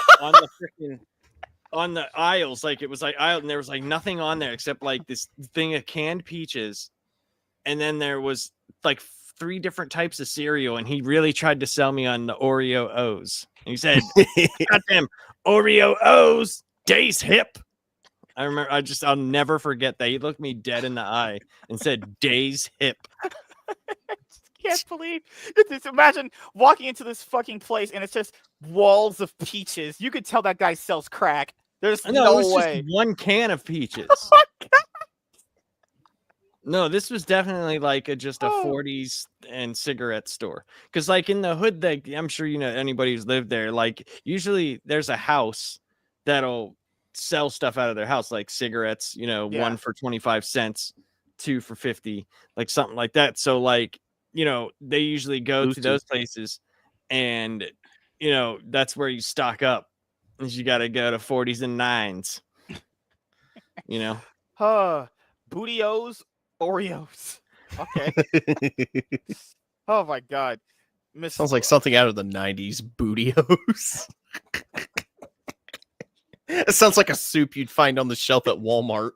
aisles, like it was like aisle, and there was like nothing on there except like this thing of canned peaches, and then there was like 3 different types of cereal, and he really tried to sell me on the Oreo O's. And he said, "Goddamn Oreo O's, Days Hip." I remember. I'll never forget that. He looked me dead in the eye and said, "Days Hip." Can't believe. Just imagine walking into this fucking place and it's just walls of peaches. You could tell that guy sells crack. There's no it was way. just one can of peaches. No, this was definitely like just a 40s and cigarette store. Because like in the hood, I'm sure anybody who's lived there, like usually there's a house that'll sell stuff out of their house, like cigarettes, one for 25 cents, 2 for 50, like something like that. So like, they usually go to those places, and that's where you stock up. Is you got to go to 40s and 9s. Booty-O's, Oreos. Okay. Oh my god. Sounds like something out of the 90s. Booty-O's. It sounds like a soup you'd find on the shelf at Walmart.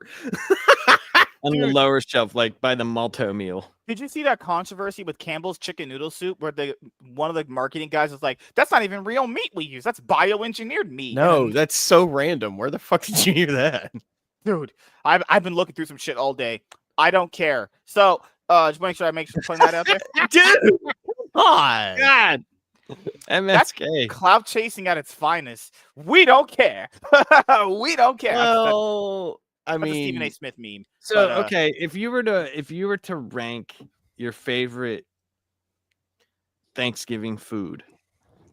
On the lower shelf, like by the Malto meal. Did you see that controversy with Campbell's chicken noodle soup where one of the marketing guys was like, "That's not even real meat we use. That's bioengineered meat." No, that's so random. Where the fuck did you hear that? Dude, I've been looking through some shit all day. I don't care. So, just make sure I put that out there. Dude, God. MSK. Cloud chasing at its finest. We don't care. We don't care. Well, that's a Stephen A. Smith meme. So but, okay, if you were to rank your favorite Thanksgiving food,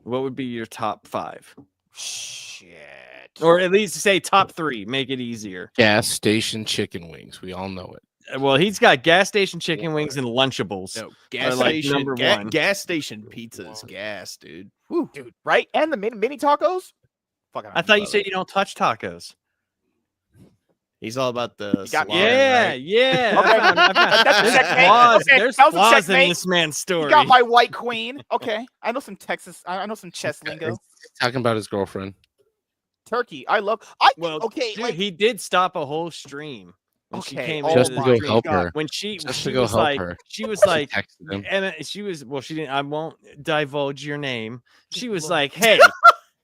what would be your top 5? Shit. Or at least say top 3. Make it easier. Gas station chicken wings. We all know it. Well, he's got gas station chicken wings and Lunchables. No, gas like station number one. Gas station pizza is gas, dude. Woo, dude, right? And the mini tacos? Fucking I thought you said you don't touch tacos. He's all about the got me. Yeah, right? yeah. Okay. There's checkmate. flaws. Okay, There's that was a flaws in checkmate. this man's story. You got my white queen. Okay. I know some I know some chess lingo. Talking about his girlfriend. Turkey. Okay, dude, like, he did stop a whole stream When she Okay, came oh into Just the to go stream. help her. When she Just to go was help like, her. she was She like, texted him. Emma, she was, well, she didn't, I won't divulge your name. She was like, hey,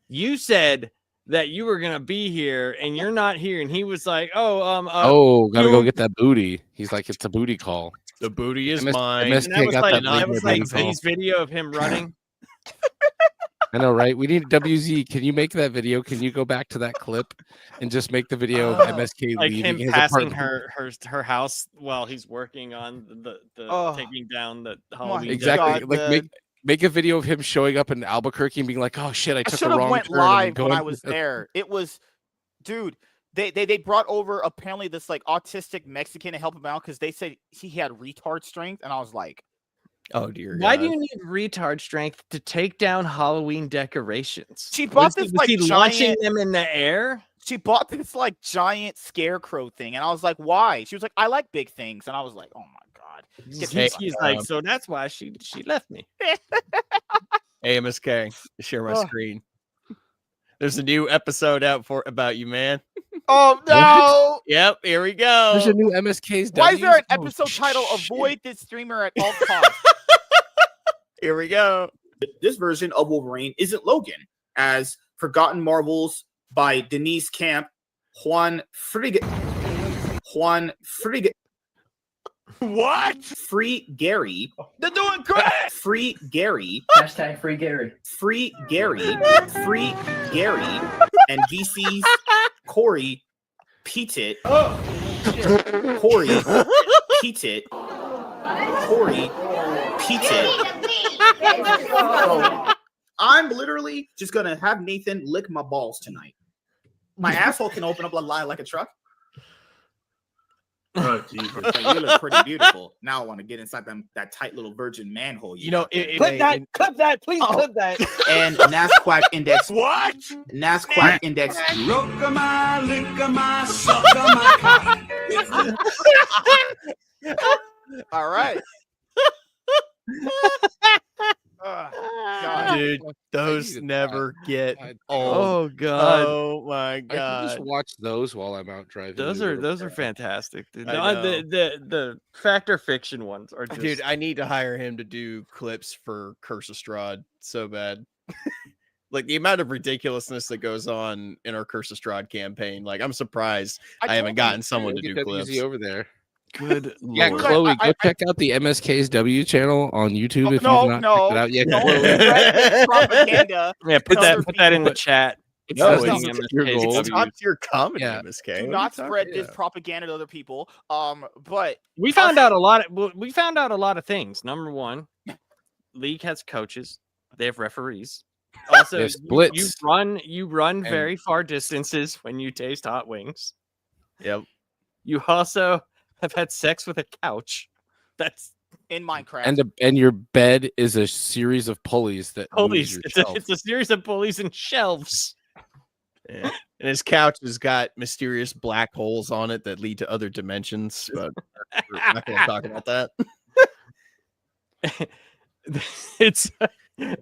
you said that you were gonna be here and you're not here. And he was like, Gotta go get that booty. He's like, it's a booty call. The booty is MS mine. MS and that was got like, that that was like booty call. Z's video of him running. I know, right? We need WZ. Can you make that video? Can you go back to that clip and just make the video of MSK Like leaving him his passing apartment? her house while he's working on the taking down the Halloween. Exactly. God, Like make a video of him showing up in Albuquerque and being like, "Oh shit, I I took should a have wrong went turn." live when I was there. It was, dude. They brought over apparently this like autistic Mexican to help him out because they said he had retard strength, and I was like, Oh dear God. Why do you need retard strength to take down Halloween decorations? She bought this, was like, he launching giant- them in the air? she bought this like giant scarecrow thing, and I was like, why? She was like, I like big things, and I was like, oh my god. Get Hey, the fuck He's out. like, so that's why she left me. Hey, MSK, share my Oh. screen. There's a new episode out about you, man. Oh no! Yep, here we go. There's a new MSK's. Why is there an W's? Oh, episode title shit. "Avoid this streamer at all costs"? Here we go. This version of Wolverine isn't Logan, as Forgotten Marvels by Denise Camp, Juan Frigate. What? Free Gary. They're doing great. Free Gary. Hashtag free Gary. Free Gary. Free Gary. And VC's Corey Petit. Corey Petit. Corey Petit. I'm literally just gonna have Nathan lick my balls tonight. My asshole can open up like a truck. Oh, Jesus. So you look pretty beautiful. Now I want to get inside that tight little virgin manhole. You know, Clip that, please clip that. And NASQuack index. What? NASQuack index. All right. God. dude, those need to never get God. old. Oh god. Oh my I can just god. watch those while I'm out driving. Those are fantastic. Dude. I No, know. the fact or fiction ones are just Dude, I need to hire him to do clips for Curse of Strahd so bad. Like the amount of ridiculousness that goes on in our Curse of Strahd campaign. Like I'm surprised I haven't gotten someone to do Get clips. WZ over there. good. Yeah, lord. Chloe, I- go check out the MSK's W channel on YouTube if No, you've not no, checked it out yet. no, Chloe. Reddit propaganda. Yeah, put Other that in the people- chat. No, Supporting it's MSK's your goal. It's top tier comedy, Yeah. MSK. Do What are you not talking spread this about? propaganda to other people. But We found out a lot. We found out a lot of things. Number one, league has coaches. They have referees. Also, They have you splits. you run And- very far distances when you taste hot wings. Yep. You also have had sex with a couch. That's in Minecraft, And your bed is a series of pulleys that moves pulleys. your It's a, shelf. it's a series of pulleys and shelves. Yeah. And his couch has got mysterious black holes on it that lead to other dimensions, but we're not going to talk about that. It's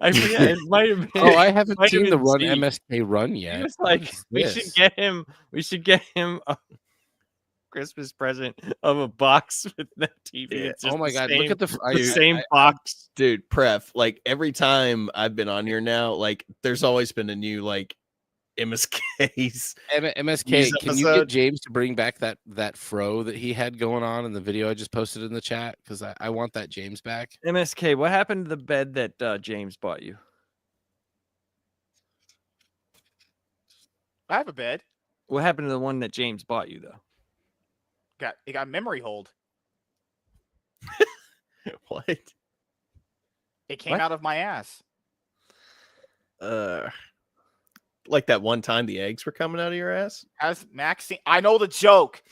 I forget. It might have been. Oh, I haven't might have seen the been run Steve. MSK run He yet. was like, What is we this? should get him. We should get him a Christmas present of a box with the TV. Yeah. It's just Oh my the god! same, Look at the the same box. Dude, Pref, like every time I've been on here now, like there's always been a new like MSK's. MSK. News Can you episode. get James to bring back that fro that he had going on in the video I just posted in the chat? Because I want that James back. MSK, what happened to the bed that James bought you? I have a bed. What happened to the one that James bought you though? It got memory hold. What? It came What? out of my ass. Like that one time the eggs were coming out of your ass? Has Maxine? I know the joke.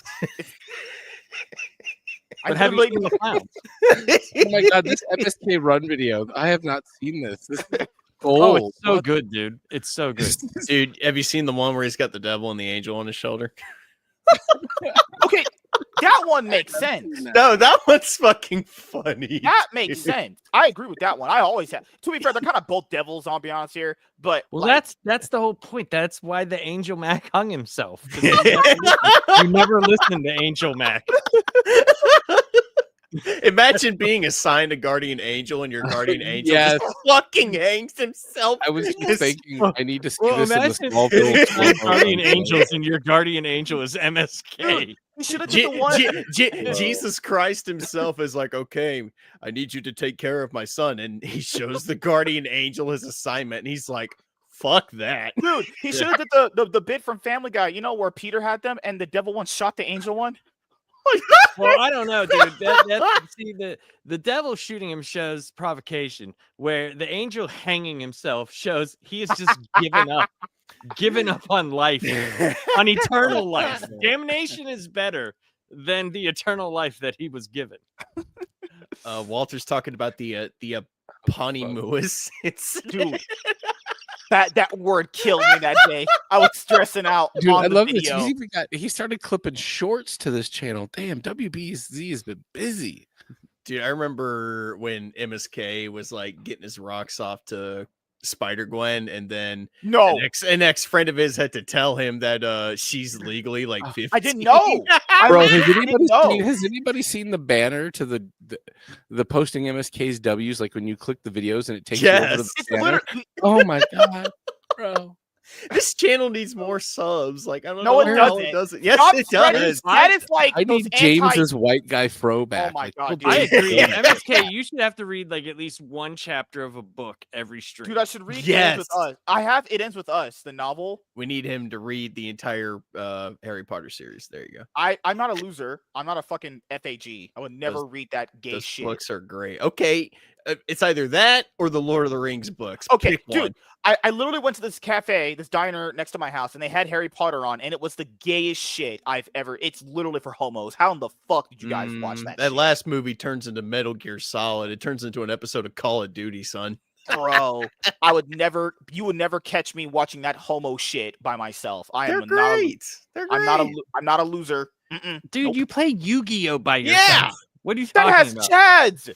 I But have you literally- seen the clowns? Oh my god! This MSK run video. I have not seen this. This is Oh, gold. it's so good, dude. It's so good. Dude, have you seen the one where he's got the devil and the angel on his shoulder? Okay, That one makes sense. No, that one's fucking funny. That makes sense. I agree with that one. I always have. To be fair, they're kind of both devils, I'll be honest here. But Well, like, that's the whole point. That's why the Angel Mac hung himself. You never listened to Angel Mac. Imagine being assigned a guardian angel and your guardian angel Yes. just fucking hangs himself. I was just thinking, I need to see Well, this in the imagine Smallville. guardian angels, and your guardian angel is MSK. we should have did the one. Jesus Christ himself is like, okay, I need you to take care of my son. And he shows the guardian angel his assignment. And he's like, fuck that. Dude, he should have did the bit from Family Guy, you know, where Peter had them and the devil one shot the angel one. Well, I don't know, dude. See, the devil shooting him shows provocation, where the angel hanging himself shows he is just given up on life, on eternal life. Damnation is better than the eternal life that he was given. Walter's talking about the Ponymuis. It's Dude, that word killed me that day. I was stressing out. Dude, on I the love video. this. He started clipping shorts to this channel. Damn, WBZ has been busy. Dude, I remember when MSK was like getting his rocks off to Spider-Gwen, and then No, an ex friend of his had to tell him that she's legally like 15. I didn't know. Bro, know. has anybody seen the banner to the posting MSK's W's? Like when you click the videos and it takes you over to the It's banner? literally Oh my god, bro! This channel needs more subs. Like, I don't No, know it how doesn't. it does it. Yes, Stop it spreading- does. That is like I those need James's white guy throwback. Oh my Like, God, don't I do agree. that. MSK, you should have to read like at least one chapter of a book every stream. Dude, I should read It Yes. Ends With Us. I have It Ends With Us, the novel. We need him to read the entire Harry Potter series. There you go. I'm not a loser. I'm not a fucking FAG. I would never read that gay Those shit. books are great. Okay, it's either that or the Lord of the Rings books. Okay, Pick dude, one. I literally went to this cafe, this diner next to my house, and they had Harry Potter on, and it was the gayest shit I've ever. It's literally for homos. How in the fuck did you guys watch that? That shit? last movie turns into Metal Gear Solid. It turns into an episode of Call of Duty, son. Bro, you would never catch me watching that homo shit by myself. They're Not great. They're great. I'm not a loser. Mm-mm. Dude, Nope. you play Yu-Gi-Oh by yourself. Yeah. What are you That talking has about? Chads.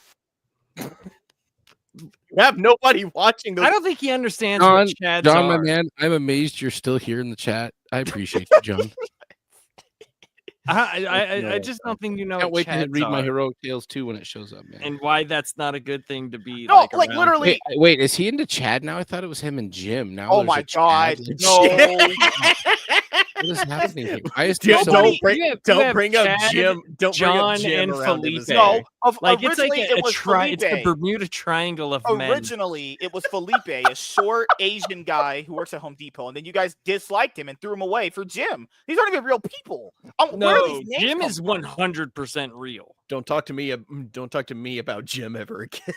You have nobody watching those. I don't think he understands John, what Chads John, are. my man, I'm amazed you're still here in the chat. I appreciate you, John. I just don't think you know Can't what wait to Chads read my are, heroic tales too when it shows up, man. and why that's not a good thing to be. No, like like around. literally. Wait, is he into Chad now? I thought it was him and Jim. Now, Oh there's my a Chad. God, Like, no. what is happening here? Why is Dude, there so Nobody- many- you don't have bring up Chad, Jim. Don't John, bring up Jim and around Felipe. MSK. No, Like it's like originally a it was it's the Felipe. Bermuda Triangle of men. Originally, it was Felipe, a short Asian guy who works at Home Depot, and then you guys disliked him and threw him away for Jim. These aren't even real people. Where are No, these names Jim come is from? 100% real. Don't talk to me. Don't talk to me about Jim ever again.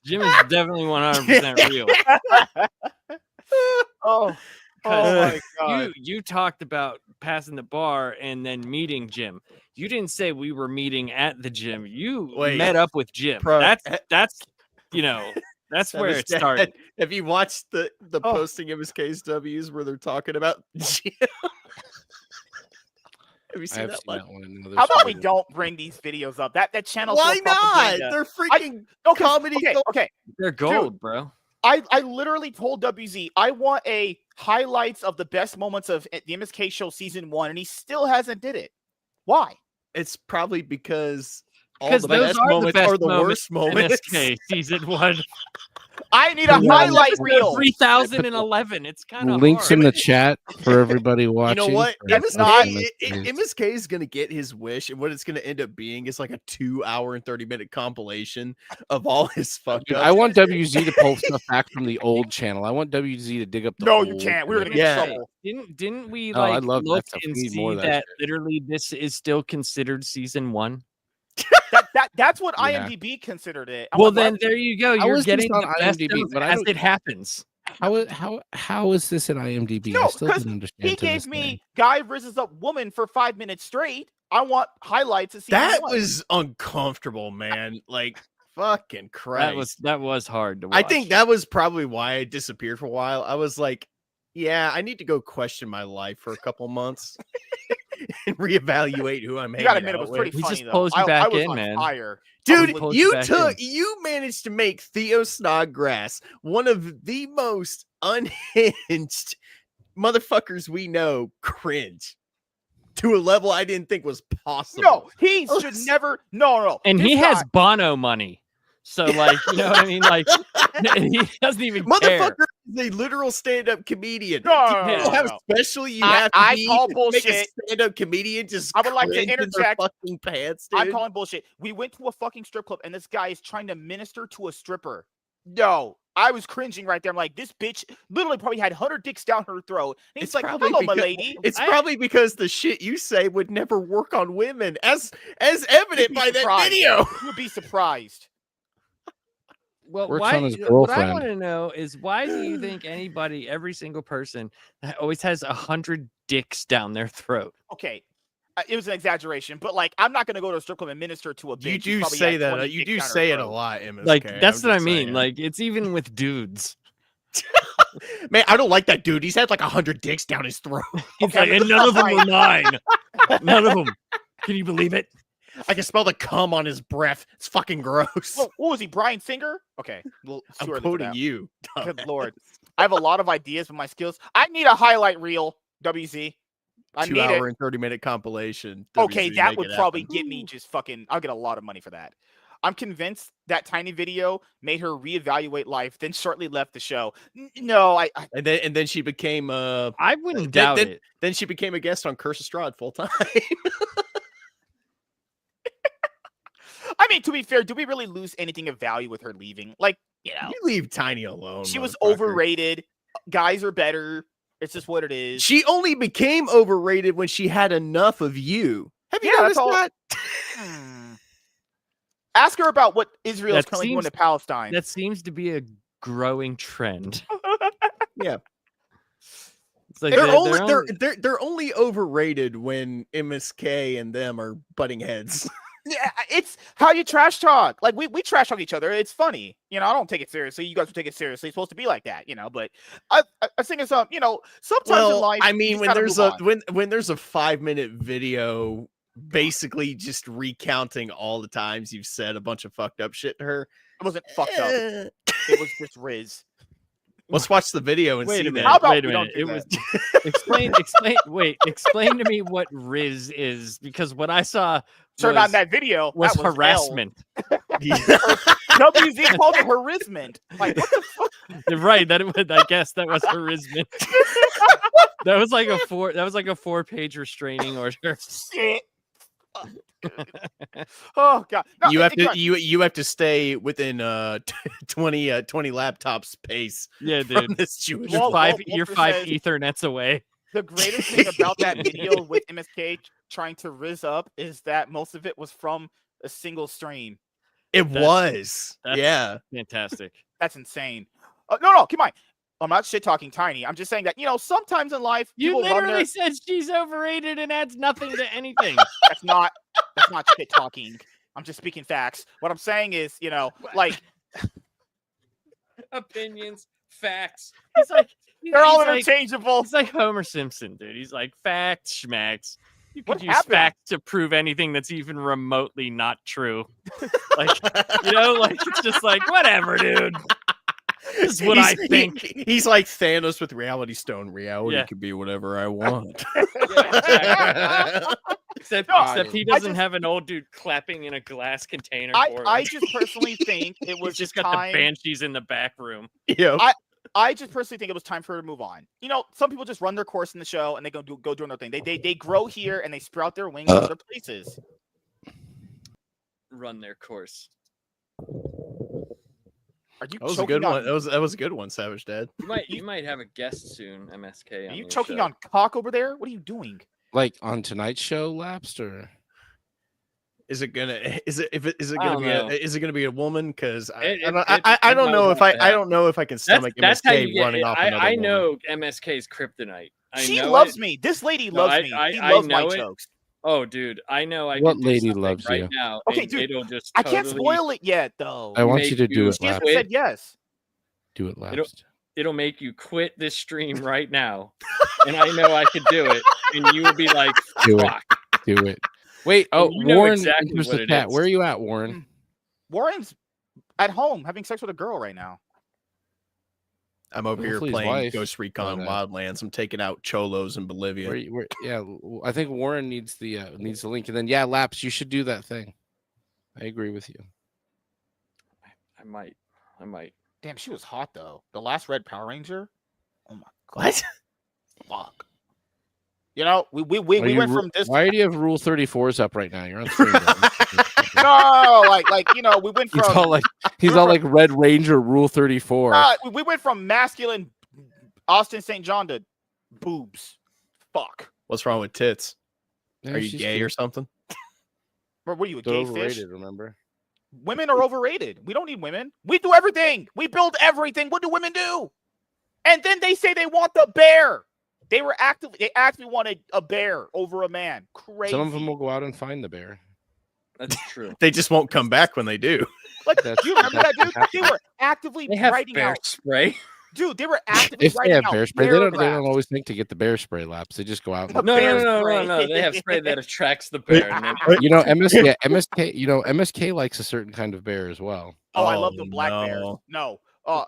Jim is definitely 100% real. Oh, my God. You talked about passing the bar and then meeting Jim. You didn't say we were meeting at the gym. You Wait. met up with Jim. Bro, That's that's where it Dad, started. Have you watched the Oh. posting of his case W's where they're talking about Jim? Have you I seen have that seen one? that one. in another How about we story. don't bring these videos up? That channel. Why not? They're freaking comedy. Okay. They're gold, bro. I literally told WZ I want a highlights of the best moments of the MSK Show season 1, and he still hasn't did it. Why? It's probably because all Because the those best are the moments best are the moments worst moments. MSK season 1. I need a Yeah, highlight that's reel. 3011. It's kind of Links hard. in the chat for everybody You watching. know what? for That's MSK not- MSK is going to get his wish, and what it's going to end up being is like a 2-hour and 30-minute compilation of all his fucked Dude, up. I want WZ to pull stuff back from the old channel. I want WZ to dig up the No, old you can't. We're gonna videos. get Yeah. in trouble. Didn't we Oh, I like love that look stuff. and We need more see of that that shit. literally this is still considered season 1? That's what Yeah. IMDb considered it. I'm Well, like, why then would- there you go. How You're is this getting on the best IMDb? of But I as don't- it happens. How is this in IMDb? I No, still 'cause didn't understand. he to this gave day. me guy rises up woman for 5 minutes straight. I want highlights of season That 1. was uncomfortable, man. Like fucking Christ. That was hard to watch. I think that was probably why I disappeared for a while. I was like, Yeah, I need to go question my life for a couple months and reevaluate who I'm You got to hanging admit, it out was with. pretty He funny just though. pulls you I back was in, on man. fire. Dude, pulled you back in. you managed to make Theo Snodgrass one of the most unhinged motherfuckers we know cringe to a level I didn't think was possible. No, he should never. No. And This he has guy- Bono money. So, like, you know what I mean? Like, he doesn't even care. Motherfucker is a literal stand-up comedian. No, Do you know how no. special you I- have to I be call to bullshit. make a stand-up comedian just I would like to cringe in their interject. fucking pants, dude. I'm calling bullshit. We went to a fucking strip club and this guy is trying to minister to a stripper. No, I was cringing right there. I'm like, this bitch literally probably had 100 dicks down her throat. And he's It's like, probably hello, because- milady. It's probably because the shit you say would never work on women, as evident be by that surprised. video. You would be surprised. Well, Works why? on his What I girlfriend. want to know is why do you think anybody, every single person, always has 100 dicks down their throat? Okay. It was an exaggeration, but like, I'm not going to go to a strip club and minister to a bitch. You who do probably say had that. 20 You dicks do down her say it a throat. lot, MSK. Like, that's I'm what I just mean. saying. Like, it's even with dudes. Man, I don't like that dude. He's had like 100 dicks down his throat. He's Okay, like, and none of them were mine. None of them. Can you believe it? I can smell the cum on his breath. It's fucking gross. What was he, Brian Singer? Okay. Well, I'm too early for quoting that. you. Good lord. I have a lot of ideas, but my skills. I need a highlight reel, WZ. I need 2 it. hour and 30-minute compilation. Okay, WZ, that make would it probably happen. get me just fucking. I'll get a lot of money for that. I'm convinced that tiny video made her reevaluate life, then shortly left the show. No, I And then she became I wouldn't then- doubt then- it. then she became a guest on Curse Estrada full time. I mean, to be fair, do we really lose anything of value with her leaving? Like, you know, You leave Tiny alone. she was motherfucker. overrated. Guys are better. It's just what it is. She only became overrated when she had enough of you. Have you Yeah, that's noticed all- that? Ask her about what Israel is That currently doing seems- to Palestine. That seems to be a growing trend. Yeah. It's like They're only overrated when MSK and them are butting heads. Yeah, it's how you trash talk. Like we trash talk each other. It's funny, you know. I don't take it seriously. You guys will take it seriously. It's supposed to be like that, you know. But I think it's you know, sometimes in life. I you mean, just when gotta there's move a on. when there's a 5-minute video, basically just recounting all the times you've said a bunch of fucked up shit to her. It wasn't fucked up. eh. It was just Riz. Let's watch the video and Wait see a minute. that. How about Wait a we don't minute. do It that? was explain to me what Riz is, because what I saw Turned was, on that video. was that was harassment. WZ called it harassment. Like what the fuck? Right. I guess that was harassment. That was like a 4-page restraining order. Shit. Oh god. No, You have it's to fine. you have to stay within 20 laptops pace Yeah, from dude. this Jewish. Walt- You're Walter 5 says- Ethernets away. The greatest thing about that video with MSK trying to riz up is that most of it was from a single stream. It was. that's- Yeah. Fantastic. That's insane. No, come on. I'm not shit talking Tiny. I'm just saying that, you know, sometimes in life, You people run literally their, said she's overrated and adds nothing to anything. that's not shit talking. I'm just speaking facts. What I'm saying is, you know, like Opinions, facts. He's like they're all he's like- interchangeable. He's like Homer Simpson, dude. He's like facts, schmacks. You What could use happened? facts to prove anything that's even remotely not true. Like, you know, like it's just like whatever, dude. This is what I think. He's like Thanos with Reality Stone. Reality Yeah. could be whatever I want. Except, No, except he I doesn't just- have an old dude clapping in a glass container for I him. just personally think it was He's just just got time. the banshees in the back room. Yeah. I just personally think it was time for her to move on. You know, some people just run their course in the show and they go doing their thing. They grow here and they sprout their wings in other places. Run their course. Are you That was a choking good on? one. That was a good one, Savage Dad. You might have a guest soon, MSK. Are on you your choking show. on cock over there? What are you doing? Like on tonight's show, Lapster. Is it gonna I gonna be a woman? Because I It- don't it I don't know if depends on I don't know if I can stomach That's how MSK you get. running off another I woman. know MSK's kryptonite. She know loves it. me. This lady No, loves me. I She loves my know it. jokes. Oh, dude, I know. I What could do lady something loves right you? now. Okay, and dude, it'll just. I can't totally- spoil it yet, though. I want make you to do you it, She hasn't Lapster. said yes. Do it, Lapster. it'll make you quit this stream right now, and I know I could do it, and you will be like, Do it. "Fuck." Do it. Wait. Oh, you know Warren. exactly Here's what the it chat. is. Where are you at, Warren? Warren's at home having sex with a girl right now. I'm over here Hopefully his playing wife, Ghost Recon but, Wildlands. I'm taking out cholos in Bolivia. Yeah, I think Warren needs the link, and then Laps, you should do that thing. I agree with you. I might. Damn, she was hot though. The last Red Power Ranger. Oh my god. What? Fuck. You know, we went from this. Why do you have Rule 34s up right now? You're on stream. No, like you know, we went from he's all like Red Ranger Rule 34. We went from masculine Austin St. John to boobs. Fuck. What's wrong with tits? Yeah, Are you she's gay cute. or something? What are you, a They're gay fish? overrated, remember? Women are overrated. We don't need women. We do everything. We build everything. What do women do? And then they say they want the bear. They actually wanted a bear over a man. Crazy. Some of them will go out and find the bear. That's true. They just won't come back when they do. Like, That's- you remember that, dude? that's They were actively They have writing bear out. spray. Dude, they were actively If they writing have out bear spray, they don't paragraphs. always think to get the bear spray Laps. They just go out. The And, bear No. spray. They have spray that attracts the bear. And then, MSK. MSK likes a certain kind of bear as well. Oh, I love the black bears. no. No.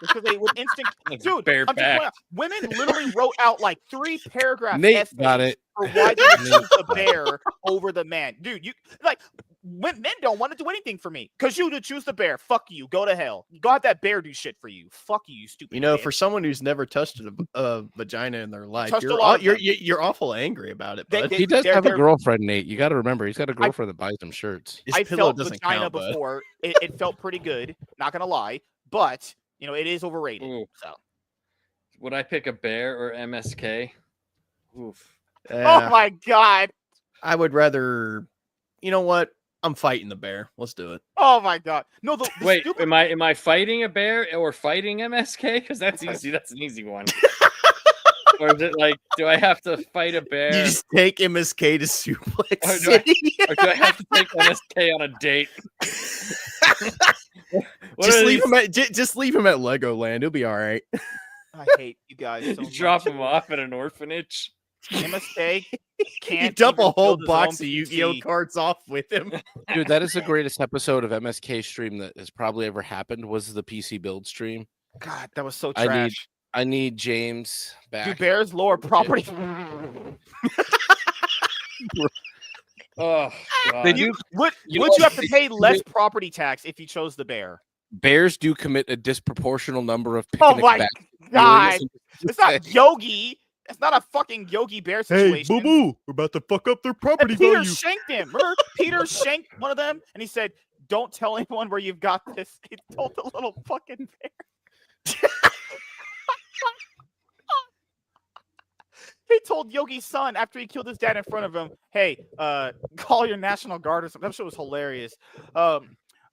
Because they would instinct. Dude, bear I'm just back. pointing out, women literally wrote out like 3 paragraph Nate essays got it. for why they would choose the bear over the man. Dude, you like men don't want to do anything for me because you to choose the bear. Fuck you. Go to hell. Go have that bear do shit for you. Fuck you, you stupid. You know, bitch. for someone who's never touched a vagina in their life, Touched a lot of them. you're awful angry about it. They- Bud. they- He does they're- have a they're- girlfriend, Nate. You got to remember, he's got a girlfriend that buys him shirts. His I pillow felt doesn't vagina count, bud. before. It felt pretty good. Not gonna lie, but you know it is overrated. Ooh. So. Would I pick a bear or MSK? Oof. Oh my god. I would rather. You know what? I'm fighting the bear. Let's do it. Oh my god. No, the Wait, stupid- am I fighting a bear or fighting MSK? Because that's easy. That's an easy one. Or is it like, do I have to fight a bear? You just take MSK to Suplex Or do I- City. Or do I have to take MSK on a date? What just are leave these- him at just leave him at Legoland. He'll be all right. I hate you guys so You much. drop him off at an orphanage. MSK can't You dump a even whole build his box own of Yu-Gi-Oh PC. cards off with him. Dude, that is the greatest episode of MSK stream that has probably ever happened. Was the PC build stream? God, that was so I need trash. I need James back. Do bears lower property? Oh, God. They do. Would You you know, have to pay less property tax if you chose the bear? Bears do commit a disproportional number of Oh picnic my back god! viewings. It's not Yogi. It's not a fucking Yogi Bear situation. Boo! We're about to fuck up their And Peter shanked him. Remember, Peter shanked one of them, and he said, "Don't tell anyone where you've got this." He told the little fucking bear. He told Yogi's son after he killed his dad in front of him, "Hey, call your National Guard or something." That shit was hilarious. All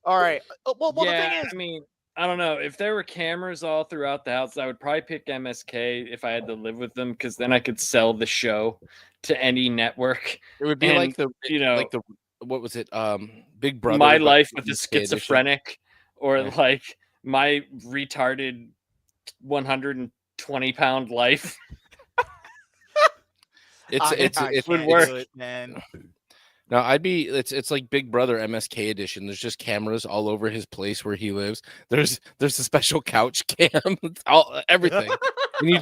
right. Well, the yeah, thing is, I mean, I don't know. If there were cameras all throughout the house, I would probably pick MSK if I had to live with them, because then I could sell the show to any network. It would be And, like the like the what was it? Big Brother. My but life with a MSK edition. schizophrenic, or Yeah. like my retarded 120-pound life. It would can't work. do it, man. No, it's like Big Brother MSK edition. There's just cameras all over his place where he lives. There's a special couch cam, everything. and you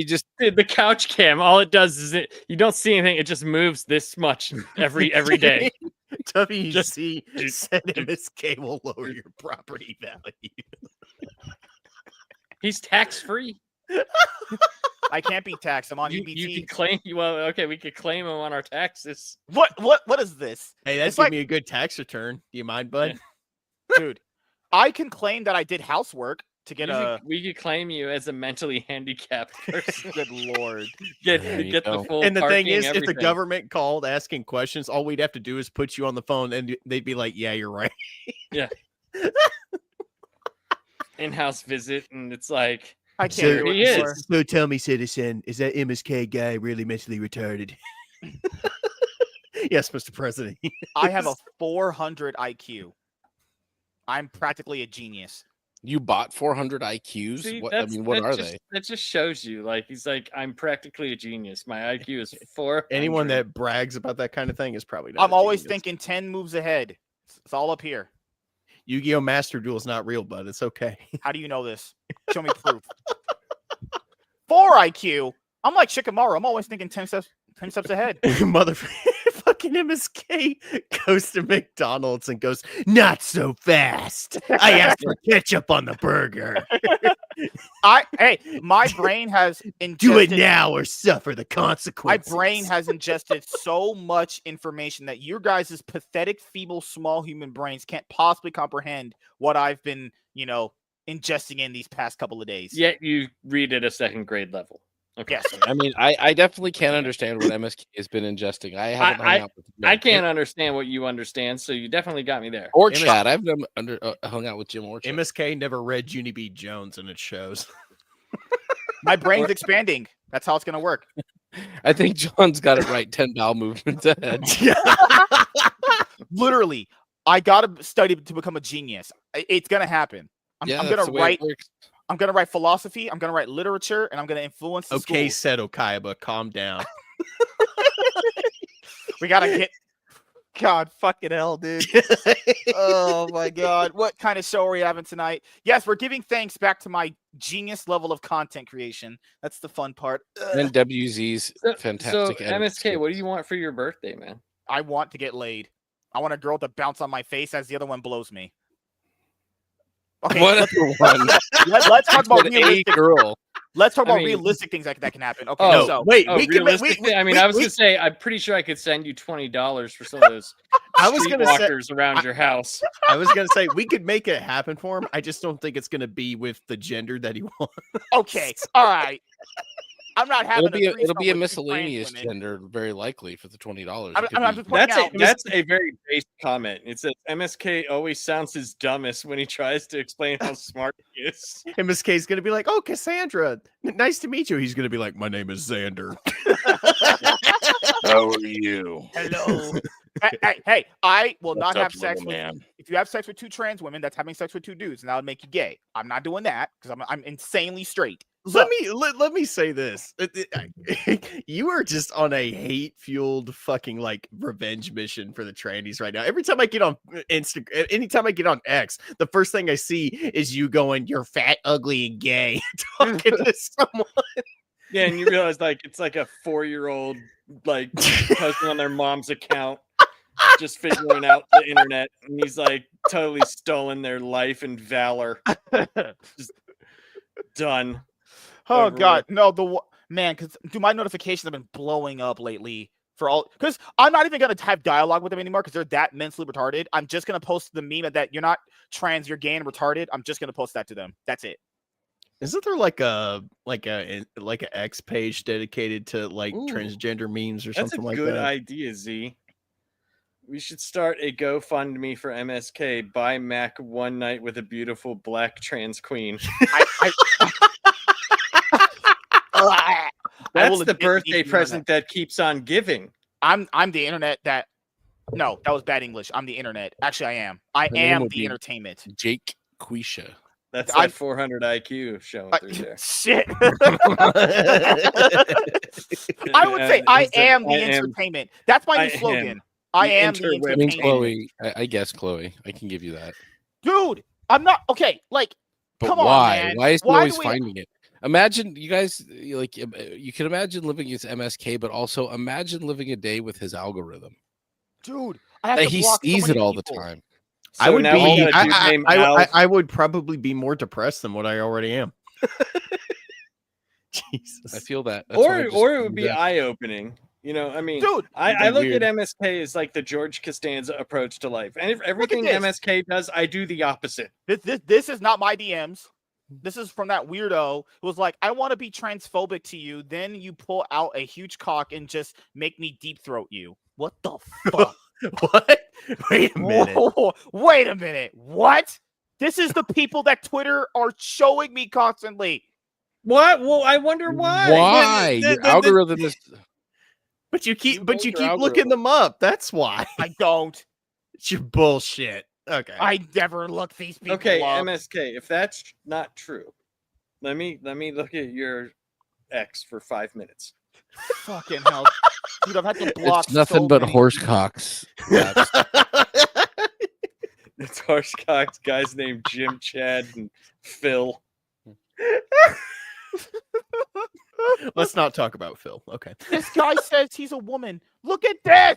just Dude, the couch cam, all it does is you don't see anything. It just moves this much every day. WC said MSK will lower your property value. He's tax free. I can't be taxed. I'm on You EBT. can claim. Well, okay, we could claim him on our taxes. What is this? Hey, that's It's give like- me a good tax return. Do you mind, bud? Dude, I can claim that I did housework to get We could claim you as a mentally handicapped person. good lord. Get There you get go. the full. And the thing parking, is, if the everything. government called asking questions, all we'd have to do is put you on the phone, and they'd be like, "Yeah, you're right." in-house visit, and it's like, I can't So- do it He is. anymore. So tell me, citizen, is that MSK guy really mentally retarded? Yes, Mr. President. I have a 400 IQ. I'm practically a genius. You bought 400 IQs? See, What are they? That just shows you, like, he's like, I'm practically a genius. My IQ is 400. Anyone that brags about that kind of thing is probably not. I'm always thinking 10 moves ahead. It's all up here. Yu-Gi-Oh! Master Duel is not real, bud. It's okay. How do you know this? Show me proof. 4 IQ. I'm like Shikamaru. I'm always thinking 10 steps ahead. Fucking MSK goes to McDonald's and goes, not so fast. I asked for ketchup on the burger. My brain has ingested, Do it now or suffer the consequences. My brain has ingested so much information that your guys' pathetic, feeble, small human brains can't possibly comprehend what I've been, ingesting in these past couple of days. Yet you read at a second grade level. Okay. Yes. I mean, I definitely can't understand what MSK has been ingesting. I haven't hung out with Jim. I can't understand what you understand, so you definitely got me there. Or Chad. I've never hung out with Jim or Chad. MSK never read Junie B. Jones, and it shows. My brain's expanding. That's how it's going to work. I think John's got it right. 10 bowel movements ahead. Literally, I got to study to become a genius. It's going to happen. I'm going to write. I'm going to write philosophy, I'm going to write literature, and I'm going to influence the schools. Said Okaiba, calm down. We got to get... God fucking hell, dude. Oh, my God. What kind of show are we having tonight? Yes, we're giving thanks back to my genius level of content creation. That's the fun part. And WZ's fantastic So, MSK, what do you want for your birthday, man? I want to get laid. I want a girl to bounce on my face as the other one blows me. Okay, let's talk about realistic girl. Let's talk about realistic things that can happen. Okay, I was gonna say, I'm pretty sure I could send you $20 for some of those walkers around your house. I was gonna say we could make it happen for him. I just don't think it's gonna be with the gender that he wants. Okay, all right. I'm not having. It'll be a miscellaneous gender, very likely, for the $20. That's a very base comment. It says MSK always sounds his dumbest when he tries to explain how smart he is. MSK is gonna be like, "Oh, Cassandra, nice to meet you." He's gonna be like, "My name is Xander." How are you? Hello. Hey, I will not have sex with. If you have sex with 2 trans women, that's having sex with 2 dudes, and that would make you gay. I'm not doing that because I'm insanely straight. So, let me say this. You are just on a hate-fueled fucking like revenge mission for the trannies right now. Every time I get on Instagram, anytime I get on X, the first thing I see is you going, "You're fat, ugly, and gay," talking to someone. Yeah, and you realize like it's like a 4-year-old like posting on their mom's account, just figuring out the internet, and he's like totally stolen their life and valor. Just done. Oh God, no! Because my notifications have been blowing up lately for all. Because I'm not even gonna have dialogue with them anymore because they're that mentally retarded. I'm just gonna post the meme that you're not trans, you're gay and retarded. I'm just gonna post that to them. That's it. Isn't there like a X page dedicated to like transgender memes or something like that? That's a good idea, Z. We should start a GoFundMe for MSK. Buy Mac one night with a beautiful black trans queen. That's the birthday present that keeps on giving. I'm the internet that. No, that was bad English. I'm the internet. Actually, I am. I am the entertainment. Jake Quisha. That's that 400 IQ showing through there. Shit. I would say I am the entertainment. That's my new slogan. I am the entertainment. Chloe, I guess Chloe. I can give you that. Dude, I'm not okay. Like, but come why? on, man. Why is he always finding it? Imagine you guys like you can imagine living as MSK, but also imagine living a day with his algorithm. Dude, he sees it all the time. So I would probably be more depressed than what I already am. Jesus. I feel that. Or it would be eye-opening. You know, I mean, dude, I look at MSK as like the George Costanza approach to life. And if everything MSK does, I do the opposite. This is not my DMs. This is from that weirdo who was like, I want to be transphobic to you. Then you pull out a huge cock and just make me deep throat you. What the fuck? What? Wait a minute. Whoa, wait a minute. What? This is the people that Twitter are showing me constantly. What? Well, I wonder why. Why? Your algorithm is... But you keep looking them up. That's why. I don't. It's your bullshit. Okay. I never look these people Okay, up. MSK. If that's not true, let me look at your ex for 5 minutes. Fucking hell. Dude, I've had to block It's nothing so but many horse people. cocks. It's Horsecock's guys named Jim, Chad, and Phil. Let's not talk about Phil. Okay. This guy says he's a woman. Look at this.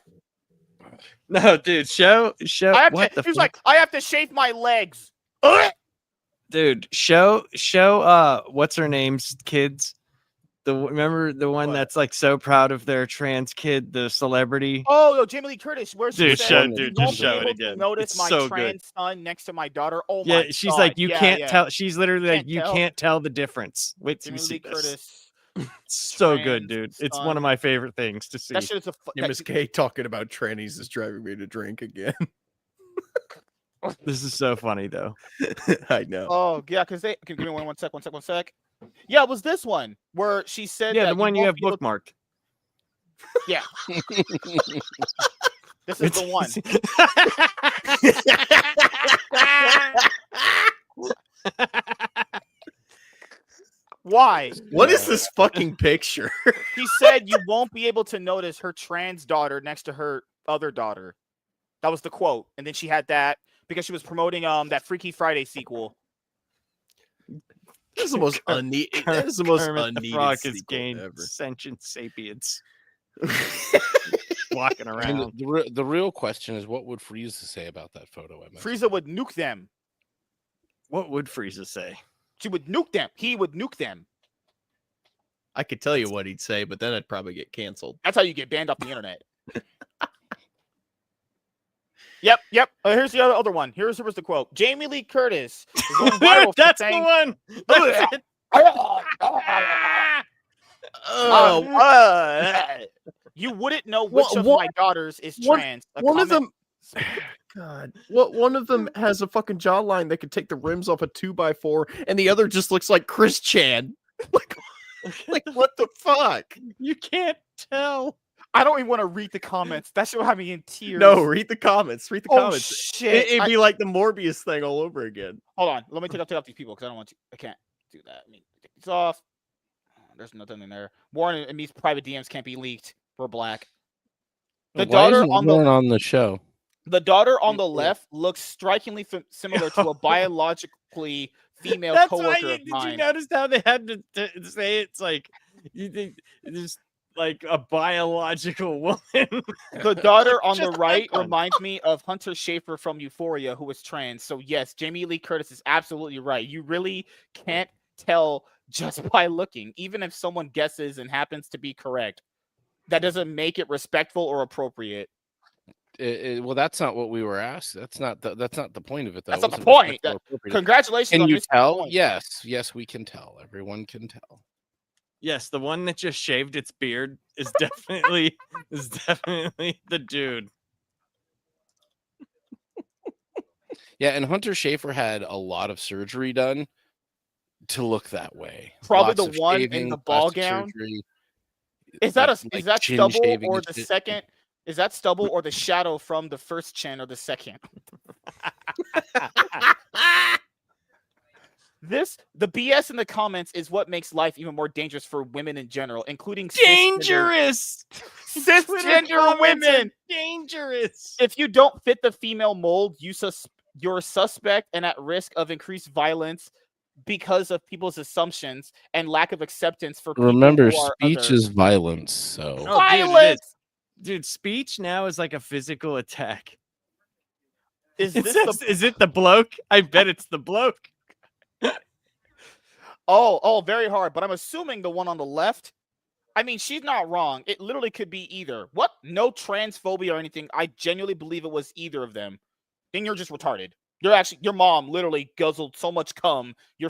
No, dude, show. What the He's fuck? like, I have to shave my legs. Dude, show. What's her name's kids? Remember the one What? that's like so proud of their trans kid, the celebrity. Oh, yo, Jamie Lee Curtis. Where's Dude, said, show, "You dude, won't just be show it able to again. Notice It's my so trans good. son next to my daughter. Oh Yeah, my she's God. like, you Yeah, can't yeah. tell. She's literally like, Can't you tell. can't tell the difference. Wait till Jamie you see Lee this. Curtis. It's so good, trans dude. It's son. one of my favorite things to see. That shit is a MSK talking about trannies is driving me to drink again. This is so funny though. I know. Oh yeah, because they give me one sec. Yeah, it was this one where she said Yeah, that the one you won't have be able- bookmarked. Yeah, this is the one. Why? What is this fucking picture? He said you won't be able to notice her trans daughter next to her other daughter. That was the quote. And then she had that because she was promoting that Freaky Friday sequel. This is the most unneeded. That is the most Kermit the unneeded Frog has sequel gained ever. sentient sapience. Walking I around. mean, the real question is, what would Frieza say about that photo? MS? Frieza would nuke them. What would Frieza say? She would nuke them. He would nuke them. I could tell you what he'd say, but then I'd probably get canceled. That's how you get banned off the internet. Yep. Here's the other one. Here's the quote. Jamie Lee Curtis is going viral for That's saying, the one. That's it. You wouldn't know which of What- my daughters is one- trans. A One of comment- them, God, one of them has a fucking jawline that could take the rims off a 2x4, and the other just looks like Chris Chan. like what the fuck? You can't tell. I don't even want to read the comments. That should have me in tears. No, read the comments. Read the Oh comments. shit! It'd be like the Morbius thing all over again. Hold on. Let me take off these people because I don't want to. I can't do that. I mean, take these off. There's nothing in there. Warren and me's private DMs can't be leaked. We're black. The Why daughter isn't on Warren on the show? the daughter on the left looks strikingly similar to a biologically female That's why. coworker of Did you mine. notice how they had to say it's like you think it's like a biological woman? The daughter on the Just right icon. reminds me of Hunter Schafer from Euphoria, who is trans. So yes, Jamie Lee Curtis is absolutely right. You really can't tell just by looking, even if someone guesses and happens to be correct. That doesn't make it respectful or appropriate. Well, that's not what we were asked. That's not the point of it, though. That's It not the wasn't point. respectful or appropriate. Congratulations Can on you missing the tell? point. Yes, we can tell. Everyone can tell. Yes, the one that just shaved its beard is definitely the dude. Yeah, and Hunter Schafer had a lot of surgery done to look that way. Probably Lots the of one in shaving, the ball plastic gown. surgery, Is that like is that chin stubble shaving or and the shit. second? Is that stubble or the shadow from the first chin or the second? The BS in the comments is what makes life even more dangerous for women in general, including Dangerous. Twitter cisgender comments are women. Dangerous. If you don't fit the female mold, you're suspect and at risk of increased violence because of people's assumptions and lack of acceptance for people Remember, who are speech other. is violence. So Oh, dude, it is. Violence. Dude, speech now is like a physical attack. Is It this says, the is it the bloke? I bet it's the bloke. Oh, very hard. But I'm assuming the one on the left. I mean, she's not wrong. It literally could be either. What? No transphobia or anything. I genuinely believe it was either of them. Then you're just retarded. Your mom literally guzzled so much cum. You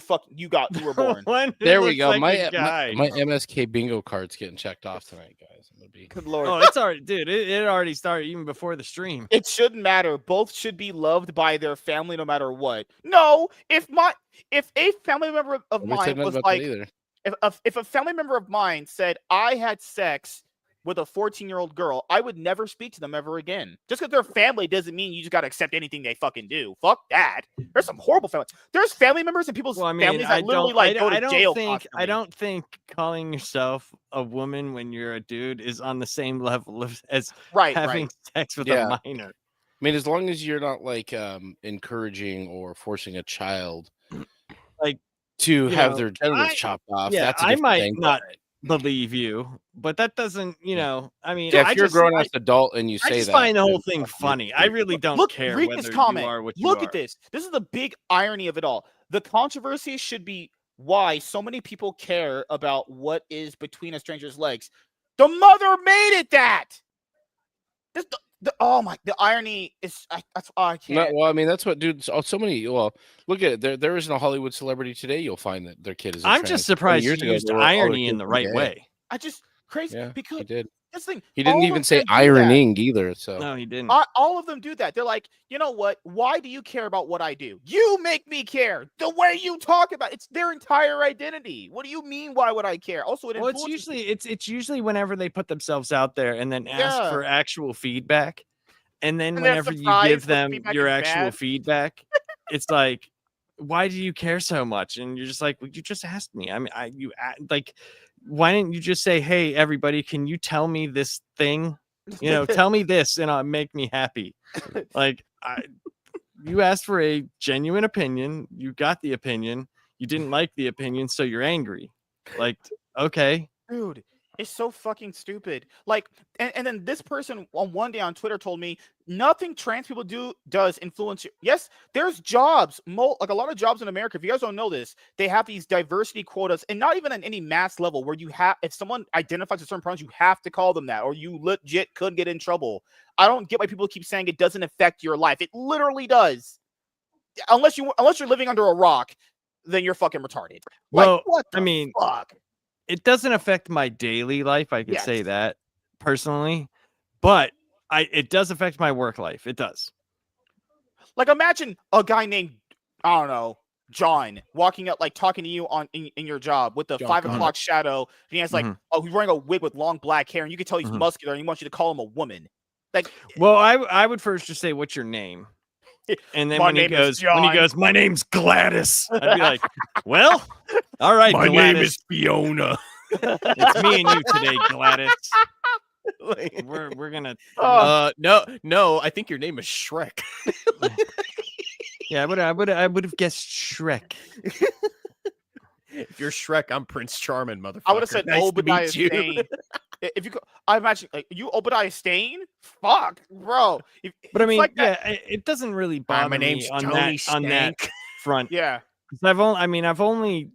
were born. One who there we looks go. like My a guy. MSK bingo card's getting checked off tonight, guys. I'm gonna be. Good lord. Oh, it's already, dude. It already started even before the stream. It shouldn't matter. Both should be loved by their family no matter what. No, if a family member of Nobody said mine nothing was about like, that either. if a family member of mine said I had sex with a 14-year-old girl, I would never speak to them ever again. Just because they're family doesn't mean you just got to accept anything they fucking do. Fuck that. There's some horrible families. There's family members and people's families that literally go to jail constantly. I don't think calling yourself a woman when you're a dude is on the same level as having sex with a minor. I mean, as long as you're not like encouraging or forcing a child like to have their genitals chopped off. Yeah, that's a I different might thing, not believe you, but that doesn't, I mean, if you're a grown-ass adult and you say that, I just find the whole thing funny. I really don't care read whether this comment. you are what you Look are. at this. This is the big irony of it all. The controversy should be why so many people care about what is between a stranger's legs. The mother made it that. The irony is that's all I can't. Well, I mean, that's what dudes. So many. Well, look at it. There isn't a Hollywood celebrity today. You'll find that their kid is. I'm just surprised you used irony in the right way. I just crazy because he did. This thing. He didn't even say ironing either. So no, he didn't. All of them do that. They're like, you know what? Why do you care about what I do? You make me care. The way you talk about it's their entire identity. What do you mean? Why would I care? Also, it's usually whenever they put themselves out there and then ask for actual feedback, and then whenever you give them your actual feedback, it's like, why do you care so much? And you're just like, well, you just asked me. I mean, why didn't you just say, hey, everybody, can you tell me this thing? Tell me this and it'll make me happy. Like, you asked for a genuine opinion. You got the opinion. You didn't like the opinion, so you're angry. Like, okay. Dude, it's so fucking stupid. Like, and then this person on one day on Twitter told me nothing trans people does influence you. Yes, there's jobs, like a lot of jobs in America. If you guys don't know this, they have these diversity quotas, and not even at any mass level where you have, if someone identifies with certain pronouns, you have to call them that, or you legit could get in trouble. I don't get why people keep saying it doesn't affect your life. It literally does. Unless you're living under a rock, then you're fucking retarded. Well, like, what the fuck? It doesn't affect my daily life. I could say that personally, but it does affect my work life. It does. Like, imagine a guy named, I don't know, John walking up, like talking to you in your job with the John 5 o'clock shadow. And he has like, he's wearing a wig with long black hair, and you can tell he's muscular, and he wants you to call him a woman. Like, well, I would first just say, "What's your name?" And then when he goes, "My name's Gladys," I'd be like, "Well, all right, my Gladys. name is Fiona. It's me and you today, Gladys. We're gonna." No, I think your name is Shrek. Yeah, I would have guessed Shrek. If you're Shrek, I'm Prince Charming, motherfucker. I would have said Obadiah Stane. If you, I imagine like you Obadiah Stane. Fuck, bro. But I mean, like it doesn't really bother my name's me on Tony that front. Yeah, I've only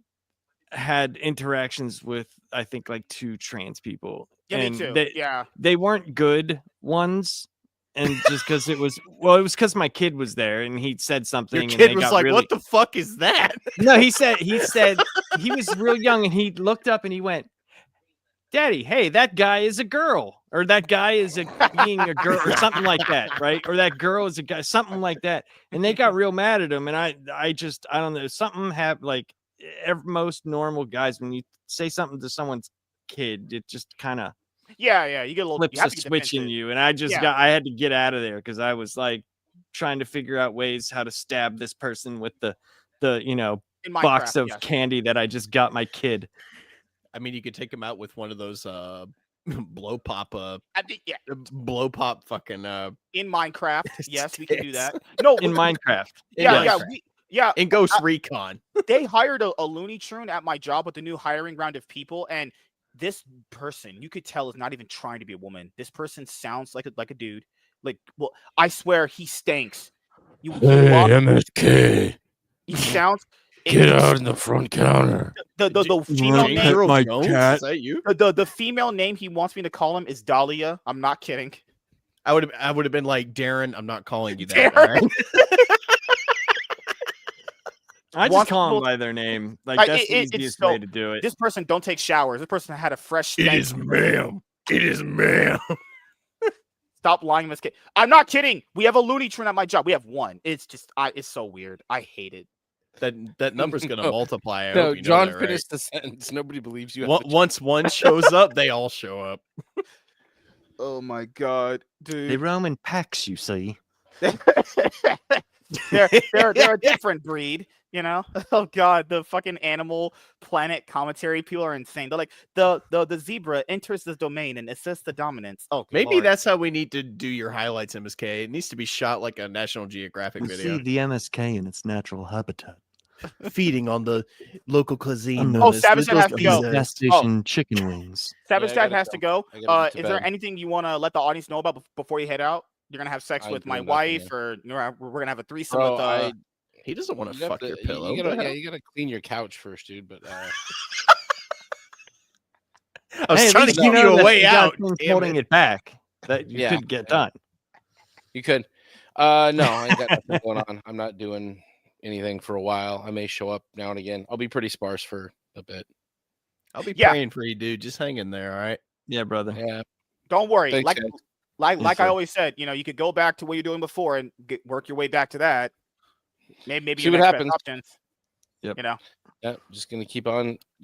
had interactions with I think like 2 trans people. Yeah, and me too. They weren't good ones. And just because it was because my kid was there and he said something. Your kid was like, "What the fuck is that?" No, he said he was real young and he looked up and he went, "Daddy, hey, that guy is a girl, or that guy is being a girl, or something like that, right? Or that girl is a guy, something like that." And they got real mad at him. And I don't know, something happened. Like most normal guys, when you say something to someone's kid, it just kind of. Yeah, you get a little flips a switch in you, and I had to get out of there because I was like trying to figure out ways how to stab this person with the box of candy that I just got my kid. I mean, you could take him out with one of those blow pop fucking in Minecraft. Yes, we can do that. No, in Minecraft. In Ghost Recon. They hired a Looney Tune at my job with the new hiring round of people, and this person, you could tell, is not even trying to be a woman. This person sounds like a dude. Like, well, I swear he stinks. Hey, MSK. He sounds. Get out in the front counter. The female name. My cat. Is that you? The female name he wants me to call him is Dahlia. I'm not kidding. I would have been like, Darren, I'm not calling you that. All right? I just call them by their name. Like that's the easiest way to do it. This person don't take showers. This person had a fresh stank. It is ma'am. Stop lying, MSK. I'm not kidding. We have a Looney Tune at my job. We have one. It's just, it's so weird. I hate it. That number's gonna multiply. No, John finished the sentence. Nobody believes you. Once one shows up, they all show up. Oh my god, They dude. roam in packs, you see. they're a different breed, you know. Oh god, the fucking Animal Planet commentary people are insane. They're like the zebra enters the domain and assists the dominance. Oh, good Maybe lord. that's how we need to do your highlights, MSK. It needs to be shot like a National Geographic You video. see the MSK in its natural habitat. Feeding on the local cuisine. Oh, Savage Dad has to go. Gas station chicken wings. Savage I Dad gotta has to go. I gotta get to Is there bed. anything you want to let the audience know about before you head out? You're gonna have sex I with my do nothing, wife, or we're gonna have a threesome Bro, with He doesn't want you to have fuck to- your you- pillow. You What the gotta, hell? you gotta clean your couch first, dude. But I was Hey, at trying to least give know you a that way you got out. things damn holding it. it back that you Yeah, could get yeah. done. you could. No, I ain't got nothing going on. I'm not doing anything for a while. I may show up now and again. I'll be pretty sparse for a bit. I'll be Yeah. praying for you, dude. Just hang in there, all right? Yeah, brother. Yeah. Don't worry. Thanks, like guys. like Yes, like I sir. always said, you could go back to what you're doing before and work your way back to that. Maybe See your what next best happens. options. Yep. Yeah, just gonna keep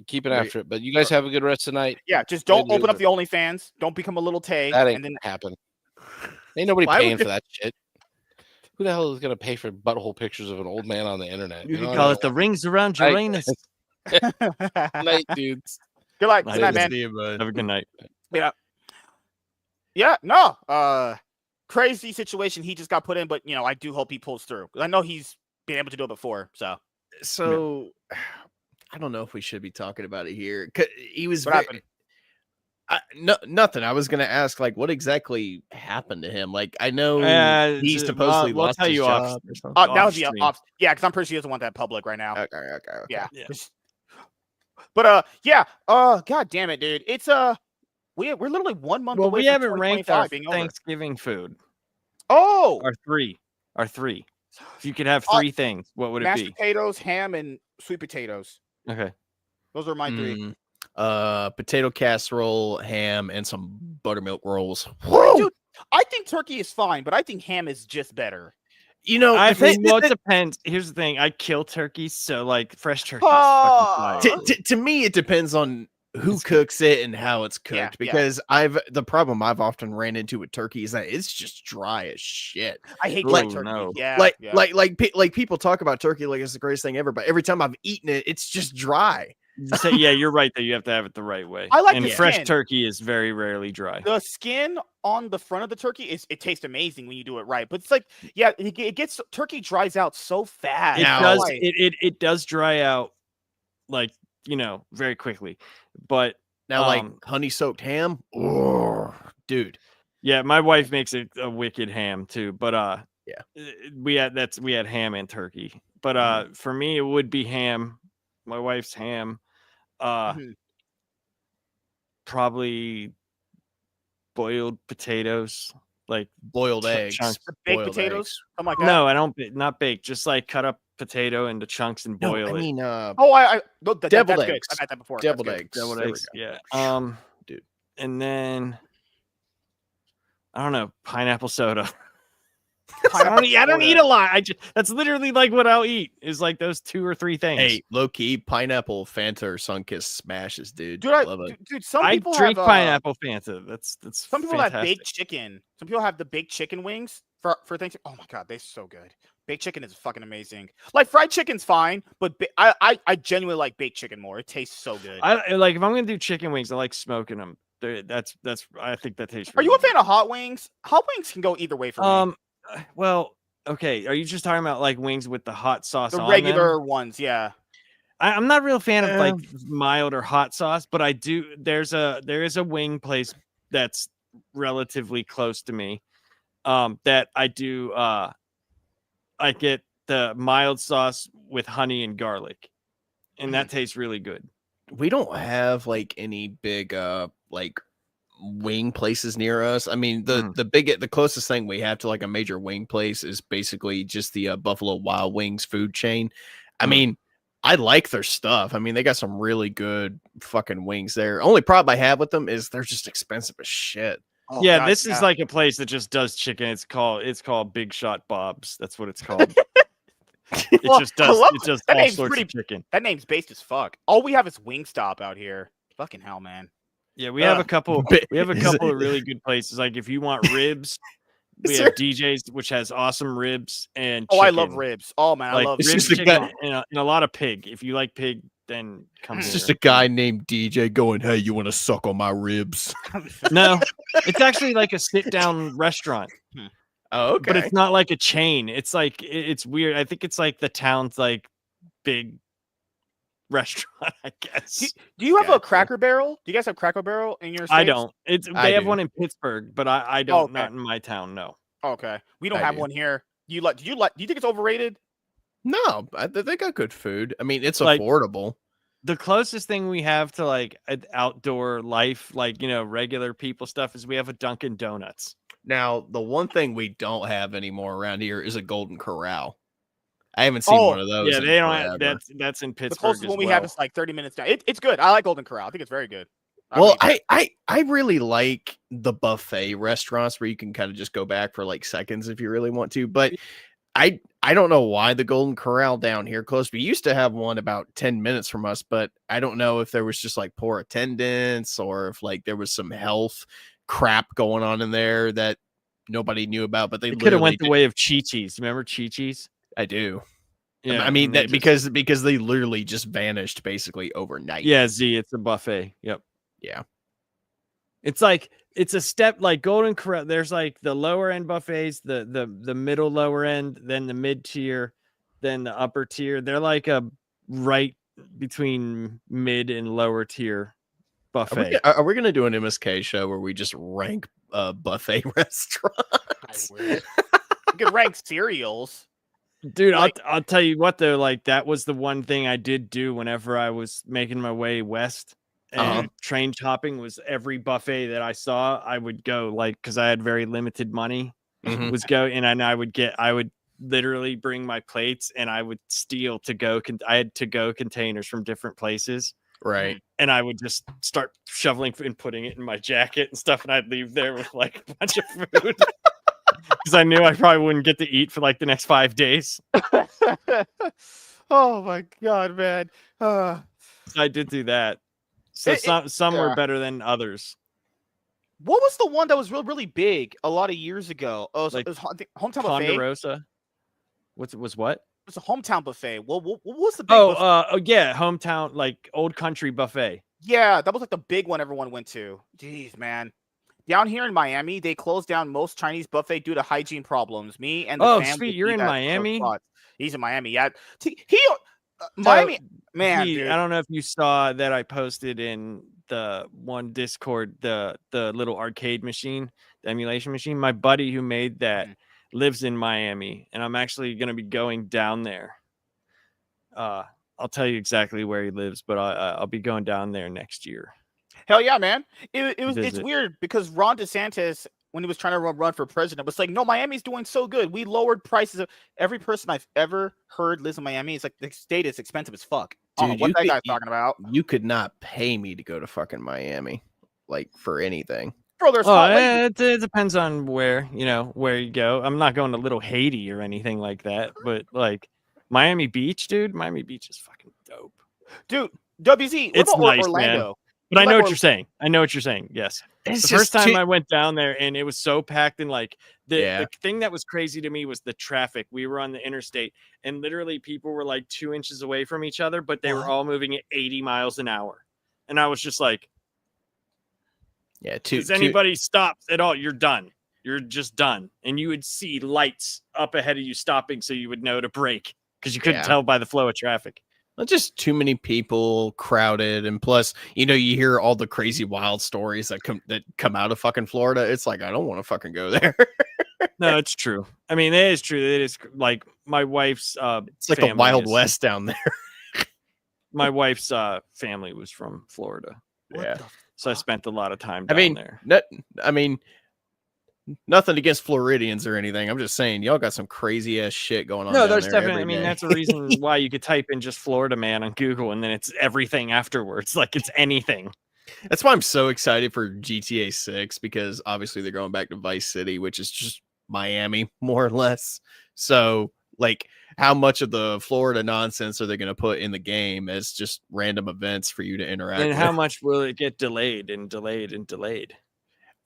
keeping Wait. after it. But you guys have a good rest of the night. Yeah, just Way don't to do open up it. the OnlyFans. Don't become a little Tay. That ain't And then gonna happen. Ain't nobody Why would paying you- for that shit. Who the hell is gonna pay for butthole pictures of an old man on the internet? You know can what call I it the mean? rings around Right. Uranus. Good night, dudes. Good luck. Night, Good night, dude. man. See you, bud. Have a good night. Yeah, no. Crazy situation he just got put in, but I do hope he pulls through. I know he's been able to do it before. So I don't know if we should be talking about it here. 'Cause he was what happened? nothing. I was gonna ask, like, what exactly happened to him? Like, I know he it's, supposedly we'll lost tell his you job off- or something. That was the stream. off. Yeah, because I'm pretty sure he doesn't want that public right now. Okay. Yeah. Yeah. But yeah. God damn it, dude. It's we're literally 1 month Well, away we from haven't ranked our 2025 being over. Thanksgiving food. Oh, Our three. If you could have Uh, three things, what would it mashed be? potatoes, ham, and sweet potatoes. Okay. Those are my three. Potato casserole, ham, and some buttermilk rolls. Dude, I think turkey is fine, but I think ham is just better. You know, I the thing- mean, well, it depends. Here's the thing: I kill turkeys, so like fresh turkey. Is Oh. fucking fire. to me, it depends on who It's cooks it and how it's cooked. Yeah. Because the problem I've often ran into with turkey is that it's just dry as shit. I hate Ooh, dry turkey. no. Yeah, like yeah. like people talk about turkey like it's the greatest thing ever, but every time I've eaten it, it's just dry. So, yeah, you're right. That you have to have it the right way. I like and the fresh skin. turkey is very rarely dry. The skin on the front of the turkey it tastes amazing when you do it right. But it's like, yeah, it gets turkey dries out so fast. It Now- does. Why? It does dry out, like very quickly. But Now, like Um, honey soaked ham, oh, dude. yeah, my wife makes a wicked ham too. But Yeah. we had ham and turkey. But for me, it would be ham. My wife's ham. Mhm. Probably boiled potatoes, like Boiled Ch- eggs, chunks. The baked boiled potatoes, eggs. something like that. no, I don't not baked, just like cut up potato into chunks and No, boil I it. mean, Oh, no, Deviled that's good. eggs. I've had that before. That's deviled good. eggs. Deviled There we eggs, go. yeah. Dude. And then I don't know, pineapple soda. I don't eat a lot. That's literally like what I'll eat is like those 2 or 3 things. Hey, low key, pineapple Fanta or Sunkist smashes, dude. Dude, Love it. dude, some I people drink have pineapple Fanta. That's some people have fantastic. baked chicken. Some people have the baked chicken wings for things. Oh my god, they're so good. Baked chicken is fucking amazing. Like fried chicken's fine, but I genuinely like baked chicken more. It tastes so good. I like if I'm gonna do chicken wings, I like smoking them. That's I think that tastes. Are you really a fan of hot wings? Hot wings can go either way for me. Well, okay. Are you just talking about like wings with the hot sauce The on regular them? ones, yeah. I'm not a real fan of like mild or hot sauce, but I do. There is a wing place that's relatively close to me. That I do. I get the mild sauce with honey and garlic, and that tastes really good. We don't have like any big like wing places near us. I mean, the closest thing we have to like a major wing place is basically just the Buffalo Wild Wings food chain. I mean, I like their stuff. I mean, they got some really good fucking wings there. Only problem I have with them is they're just expensive as shit. Oh, Yeah, God, this is like a place that just does chicken. It's called Big Shot Bob's. That's what it's called. It Well, just I does love it does that all name's sorts pretty- of chicken. that name's based as fuck. All we have is Wingstop out here. Fucking hell, man. Yeah, we have a couple. We have a couple of really good places. Like if you want ribs, we have DJ's, which has awesome ribs and chicken. I love ribs. Oh man, like, I love ribs, chicken, and a lot of pig. If you like pig, then come It's here. just a guy named DJ going, "Hey, you want to suck on my ribs?" No, it's actually like a sit-down restaurant. Oh, okay. But it's not like a chain. It's like it's weird. I think it's like the town's like big restaurant, I guess. Do you have a Cracker Barrel? Do you guys have Cracker Barrel in your states? I don't. They have one in Pittsburgh, but I don't. Okay. Not in my town. No. Okay, we don't have one here. Do you think it's overrated? No, they got good food. I mean, it's Like, affordable. The closest thing we have to like an outdoor life, like regular people stuff, is we have a Dunkin' Donuts. Now, the one thing we don't have anymore around here is a Golden Corral. I haven't seen one of those. Yeah, they don't have that's in Pittsburgh. The closest one we have is like 30 minutes down. It's good. I like Golden Corral. I think it's very good. I really like the buffet restaurants where you can kind of just go back for like seconds if you really want to. But I don't know why the Golden Corral down here close. We used to have one about 10 minutes from us, but I don't know if there was just like poor attendance or if like there was some health crap going on in there that nobody knew about. But they could have went the way of Chi-Chi's. Remember Chi-Chi's? I do. Yeah, I mean that because they literally just vanished basically overnight. Yeah, it's a buffet. Yep. Yeah. It's like it's a step like Golden Corral. There's like the lower end buffets, the middle lower end, then the mid tier, then the upper tier. They're like a right between mid and lower tier buffet. Are we gonna do an MSK show where we just rank buffet restaurants? We could rank cereals. Dude, I'll tell you what though, like that was the one thing I did do whenever I was making my way west. And train hopping was every buffet that I saw, I would go like because I had very limited money. Was go and I would literally bring my plates and I would steal I had to-go containers from different places. Right. And I would just start shoveling and putting it in my jacket and stuff, and I'd leave there with like a bunch of food. Because I knew I probably wouldn't get to eat for like the next 5 days. Oh my god, man. So I did do that. So some were better than others. What was the one that was really big a lot of years ago? Oh, it was Hometown Buffet. Ponderosa. What? It was a Hometown Buffet. What was the big yeah, Hometown, like Old Country Buffet. Yeah, that was like the big one everyone went to. Jeez, man. Down here in Miami, they closed down most Chinese buffet due to hygiene problems. Me and the family. Sweet, you're in Miami? He's in Miami. Yeah. Miami, man. Dude. I don't know if you saw that I posted in the one Discord, the little arcade machine, the emulation machine. My buddy who made that lives in Miami, and I'm actually going to be going down there. I'll tell you exactly where he lives, but I'll be going down there next year. Hell yeah, man. It's weird because Ron DeSantis, when he was trying to run for president, was like, no, Miami's doing so good. We lowered prices. Every person I've ever heard lives in Miami. It's like the state is expensive as fuck. I don't know what that guy's talking about. You could not pay me to go to fucking Miami, like for anything. Bro, there's it depends on where you go. I'm not going to Little Haiti or anything like that, but like Miami Beach, dude. Miami Beach is fucking dope. Dude, WZ, it's nice, Orlando? Man. But I know what you're saying. Yes. The first time I went down there and it was so packed, and like the thing that was crazy to me was the traffic. We were on the interstate and literally people were like 2 inches away from each other, but they were all moving at 80 miles an hour. And I was just like, does anybody stop at all? You're done. You're just done. And you would see lights up ahead of you stopping so you would know to brake because you couldn't tell by the flow of traffic. Just too many people, crowded, and plus, you hear all the crazy wild stories that come out of fucking Florida. It's like I don't want to fucking go there. No, it's true. I mean, it is true. It is like my wife's. It's like the Wild West down there. My wife's family was from Florida. So I spent a lot of time down there. Nothing against Floridians or anything. I'm just saying, y'all got some crazy ass shit going on. No, there's definitely. I mean, that's a reason why you could type in just Florida man on Google, and then it's everything afterwards. Like it's anything. That's why I'm so excited for GTA 6 because obviously they're going back to Vice City, which is just Miami more or less. So Like, how much of the Florida nonsense are they going to put in the game as just random events for you to interact And with? how much will it get delayed and delayed and delayed?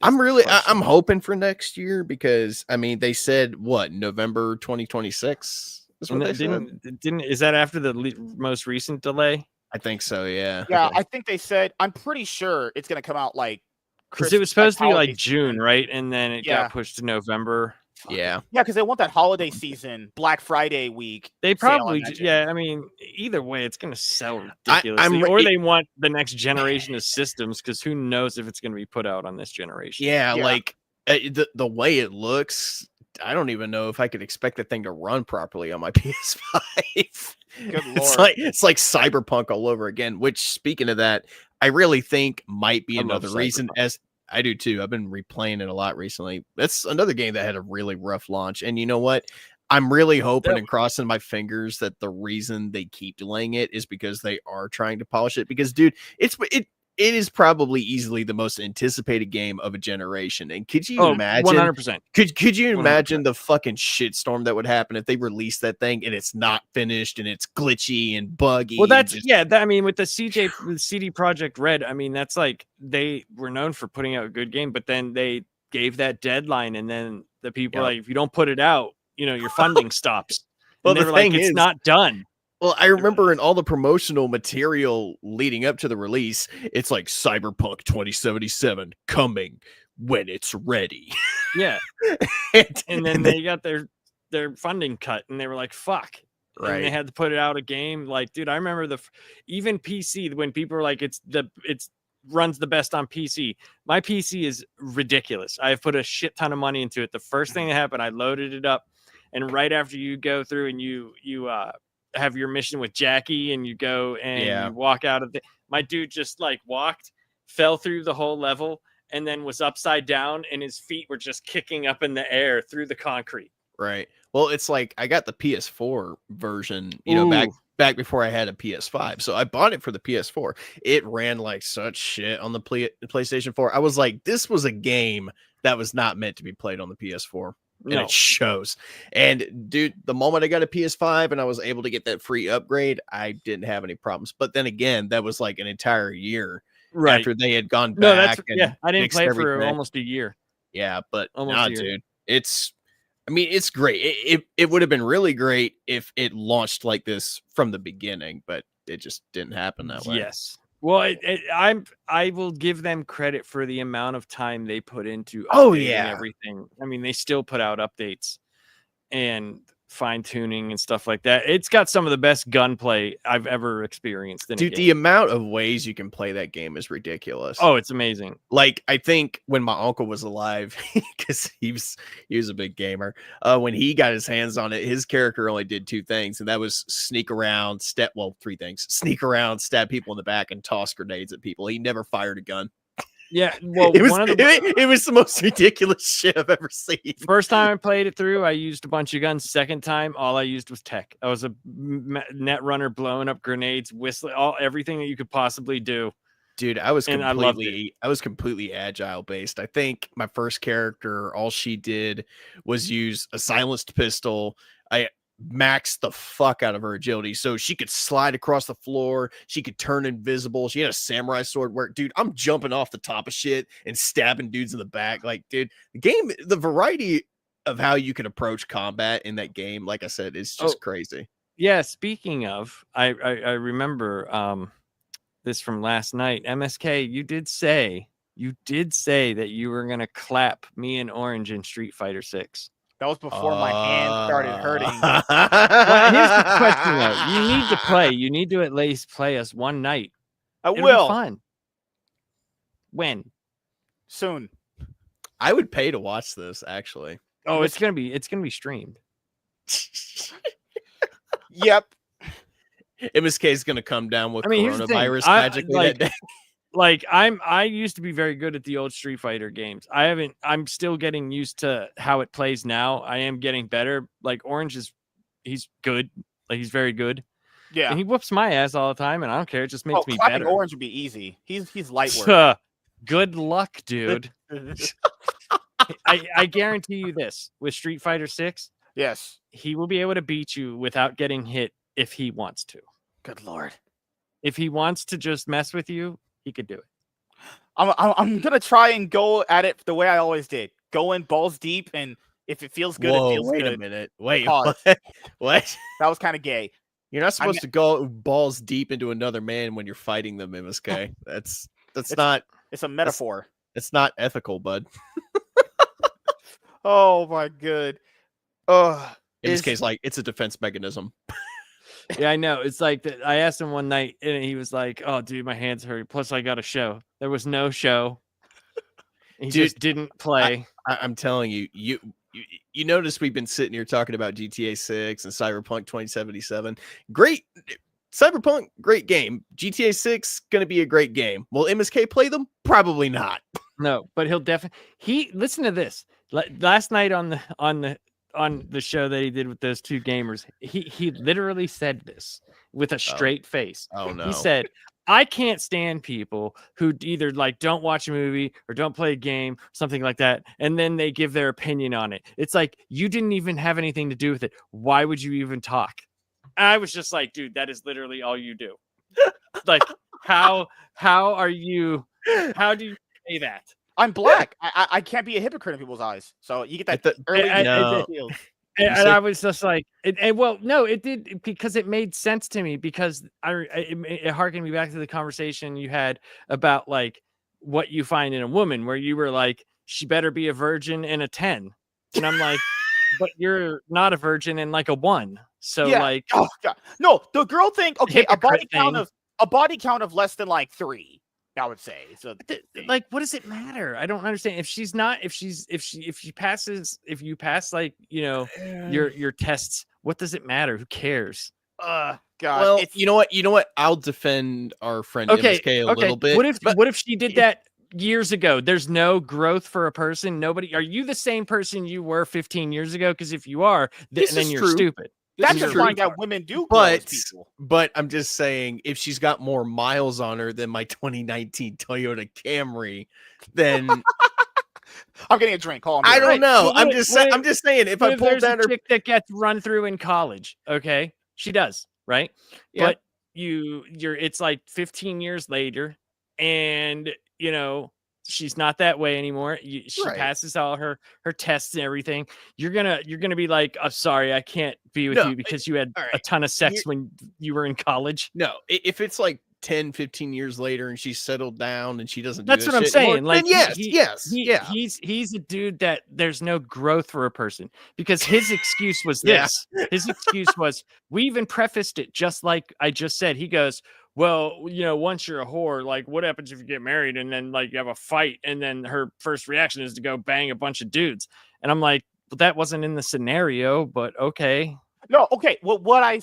I'm hoping for next year because I mean they said what November 2026 is what they said. Is that after the most recent delay? I think so. Yeah. Yeah, Okay. I think they said. I'm pretty sure it's gonna come out like Because it was supposed to be like holiday June, season. right? And then it Yeah. got pushed to November. Yeah. Yeah, because they want that holiday season, Black Friday week. They sale, I probably, imagine. yeah. I mean, either way, it's going to sell ridiculously. I'm Or they want the next generation of systems because who knows if it's going to be put out on this generation. Yeah, Yeah. like the way it looks, I don't even know if I could expect the thing to run properly on my PS5. Good It's like Cyberpunk all over again. Which, speaking of that, I really think might be I love another reason. Cyberpunk. As I do too. I've been replaying it a lot recently. That's another game that had a really rough launch. And you know what? I'm really hoping and crossing my fingers that the reason they keep delaying it is because they are trying to polish it. Because, dude, it is probably easily the most anticipated game of a generation. And could you imagine 100%. Could you 100%. imagine the fucking shitstorm that would happen if they released that thing and it's not finished and it's glitchy and buggy? Well, that's and I mean, with the CD Projekt Red, I mean, that's like they were known for putting out a good game, but then they gave that deadline, and then the people were like, if you don't put it out, you know, your funding stops. Well, And they the were like, thing it's is- not done. Well, I remember in all the promotional material leading up to the release, it's like Cyberpunk 2077 coming when it's ready. Yeah. And then they got their funding cut, and they were like, fuck. Right. And they had to put it out a game. Like, dude, I remember even PC when people were like, it's runs the best on PC. My PC is ridiculous. I've put a shit ton of money into it. The first thing that happened, I loaded it up, and right after you go through and you have your mission with Jackie and you go and you walk out of my dude just like walked, fell through the whole level, and then was upside down, and his feet were just kicking up in the air through the concrete. Right. Well, it's like I got the PS4 version, you know, back before I had a PS5. So I bought it for the PS4. It ran like such shit on the PlayStation 4. I was like, this was a game that was not meant to be played on the PS4. And it shows. And dude, the moment I got a PS5 and I was able to get that free upgrade, I didn't have any problems. But then again, that was like an entire year after they had gone back. I didn't play it for almost a year. Yeah, but almost a year. dude, it's great. It would have been really great if it launched like this from the beginning, but it just didn't happen that way. Yes. Well, I will give them credit for the amount of time they put into everything. I mean, they still put out updates and fine tuning and stuff like that. It's got some of the best gunplay I've ever experienced in a game. The amount of ways you can play that game is ridiculous. Oh, it's amazing. Like, I think when my uncle was alive, because he was a big gamer, when he got his hands on it, his character only did two things, and that was sneak around, three things: sneak around, stab people in the back, and toss grenades at people. He never fired a gun. Yeah, well, it was the most ridiculous shit I've ever seen. First time I played it through, I used a bunch of guns. Second time, all I used was tech. I was a net runner, blowing up grenades, whistling, everything that you could possibly do. Dude, I was completely agile based. I think my first character, all she did was use a silenced pistol. I maxed the fuck out of her agility, so she could slide across the floor, she could turn invisible, she had a samurai sword where, dude, I'm jumping off the top of shit and stabbing dudes in the back. Like, dude, the variety of how you can approach combat in that game, like I said, is just crazy. Yeah, speaking of, I remember this from last night. MSK, you did say that you were gonna clap me and Orange in Street Fighter 6. That was before my hand started hurting. Well, here's the question, though. You need to play. You need to at least play us one night. It'll be fun. When? Soon. I would pay to watch this, actually. Oh, it's gonna be streamed. Yep. MSK is gonna come down with here's the thing. coronavirus magically that day. Like I used to be very good at the old Street Fighter games. I'm still getting used to how it plays now. I am getting better. Like Orange he's good. Like he's very good. Yeah. And he whoops my ass all the time, and I don't care. It just makes me clapping better. Orange would be easy. He's light work. Good luck, dude. I guarantee you this with Street Fighter 6, Yes. He will be able to beat you without getting hit if he wants to. Good Lord. If he wants to just mess with you, he could do it. I'm gonna try and go at it the way I always did. Go in balls deep, and if it feels good, it feels wait good. a minute. Wait, Pause. what? That was kind of gay. You're not supposed to go balls deep into another man when you're fighting them, MSK. That's not. It's a metaphor. It's not ethical, bud. Oh my good. In this case, like it's a defense mechanism. Yeah, I know. It's like that. I asked him one night, and he was like, "Oh, dude, my hands hurt. Plus, I got a show. There was no show. He just didn't play." I'm telling you, you notice we've been sitting here talking about GTA 6 and Cyberpunk 2077. Great, Cyberpunk, great game. GTA 6 gonna be a great game. Will MSK play them? Probably not. No, but he'll definitely. Listen to this. Last night on the show that he did with those two gamers, he literally said this with a straight face. Oh no. He said, I can't stand people who either like don't watch a movie or don't play a game, something like that, and then they give their opinion on it. It's like you didn't even have anything to do with it. Why would you even talk? I was just like, dude, that is literally all you do. Like, how do you say that? I'm black. I can't be a hypocrite in people's eyes. So you get that early. And I was just like, well, no, it did because it made sense to me because it harkened me back to the conversation you had about like what you find in a woman, where you were like, she better be a virgin and a 10, and I'm like, but you're not a virgin and like a 1, so like, oh god, no, the girl thing. Okay, a body count of less than like 3. I would say. So like, what does it matter? I don't understand. If you pass like, you know, your tests, what does it matter? Who cares? God. Well, you know what? I'll defend our friend MSK a little bit. What if she did that years ago? There's no growth for a person. Nobody. Are you the same person you were 15 years ago? Because if you are, then you're stupid. That's implying that women do, but I'm just saying, if she's got more miles on her than my 2019 Toyota Camry, then I'm getting a drink. Call me. I don't know. I'm just saying, if I pull down her chick that gets run through in college, okay, she does, right? Yeah. But it's like 15 years later, and you know, she's not that way anymore. She passes all her tests and everything. You're gonna be like, I'm sorry, I can't be with you because you had a ton of sex when you were in college. No, if it's like 10, 15 years later and she's settled down and she doesn't do that's what I'm saying. Anymore, like, yes. He's a dude that there's no growth for a person, because his excuse was this. His excuse was, we even prefaced it just like I just said. He goes, well, you know, once you're a whore, like, what happens if you get married and then like you have a fight and then her first reaction is to go bang a bunch of dudes? And I'm like, well, that wasn't in the scenario, but okay. No, okay. Well, what I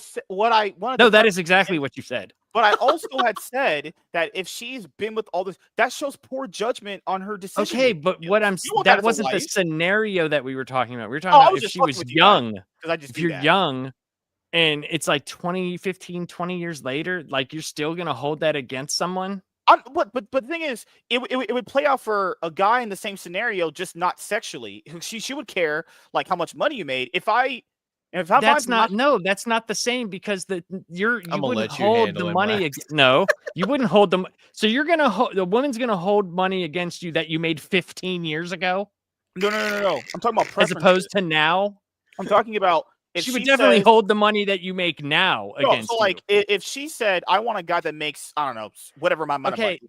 wanted. No, that is exactly what you said. But I also had said that if she's been with all this, that shows poor judgment on her decision. Okay, but that wasn't the scenario that we were talking about. We were talking about if she was young. If you're young and it's like 20 years later, like, you're still going to hold that against someone? But the thing is, it would play out for a guy in the same scenario, just not sexually. She would care like how much money you made. That's not the same, because you wouldn't hold the money. No, you wouldn't hold them. So the woman's gonna hold money against you that you made 15 years ago. No. I'm talking about as opposed to now. I'm talking about if she would definitely hold the money that you make now against. So like, if she said, I want a guy that makes, I don't know, whatever my money. Okay,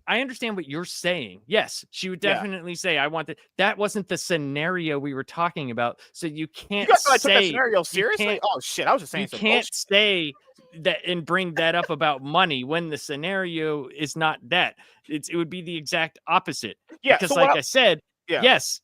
I understand what you're saying. Yes, she would definitely say, I want that. That wasn't the scenario we were talking about. So you can't say I took that scenario seriously. Oh shit, I was just saying. You can't say that and bring that up about money when the scenario is not that. It would be the exact opposite. Yeah, because I said, yes.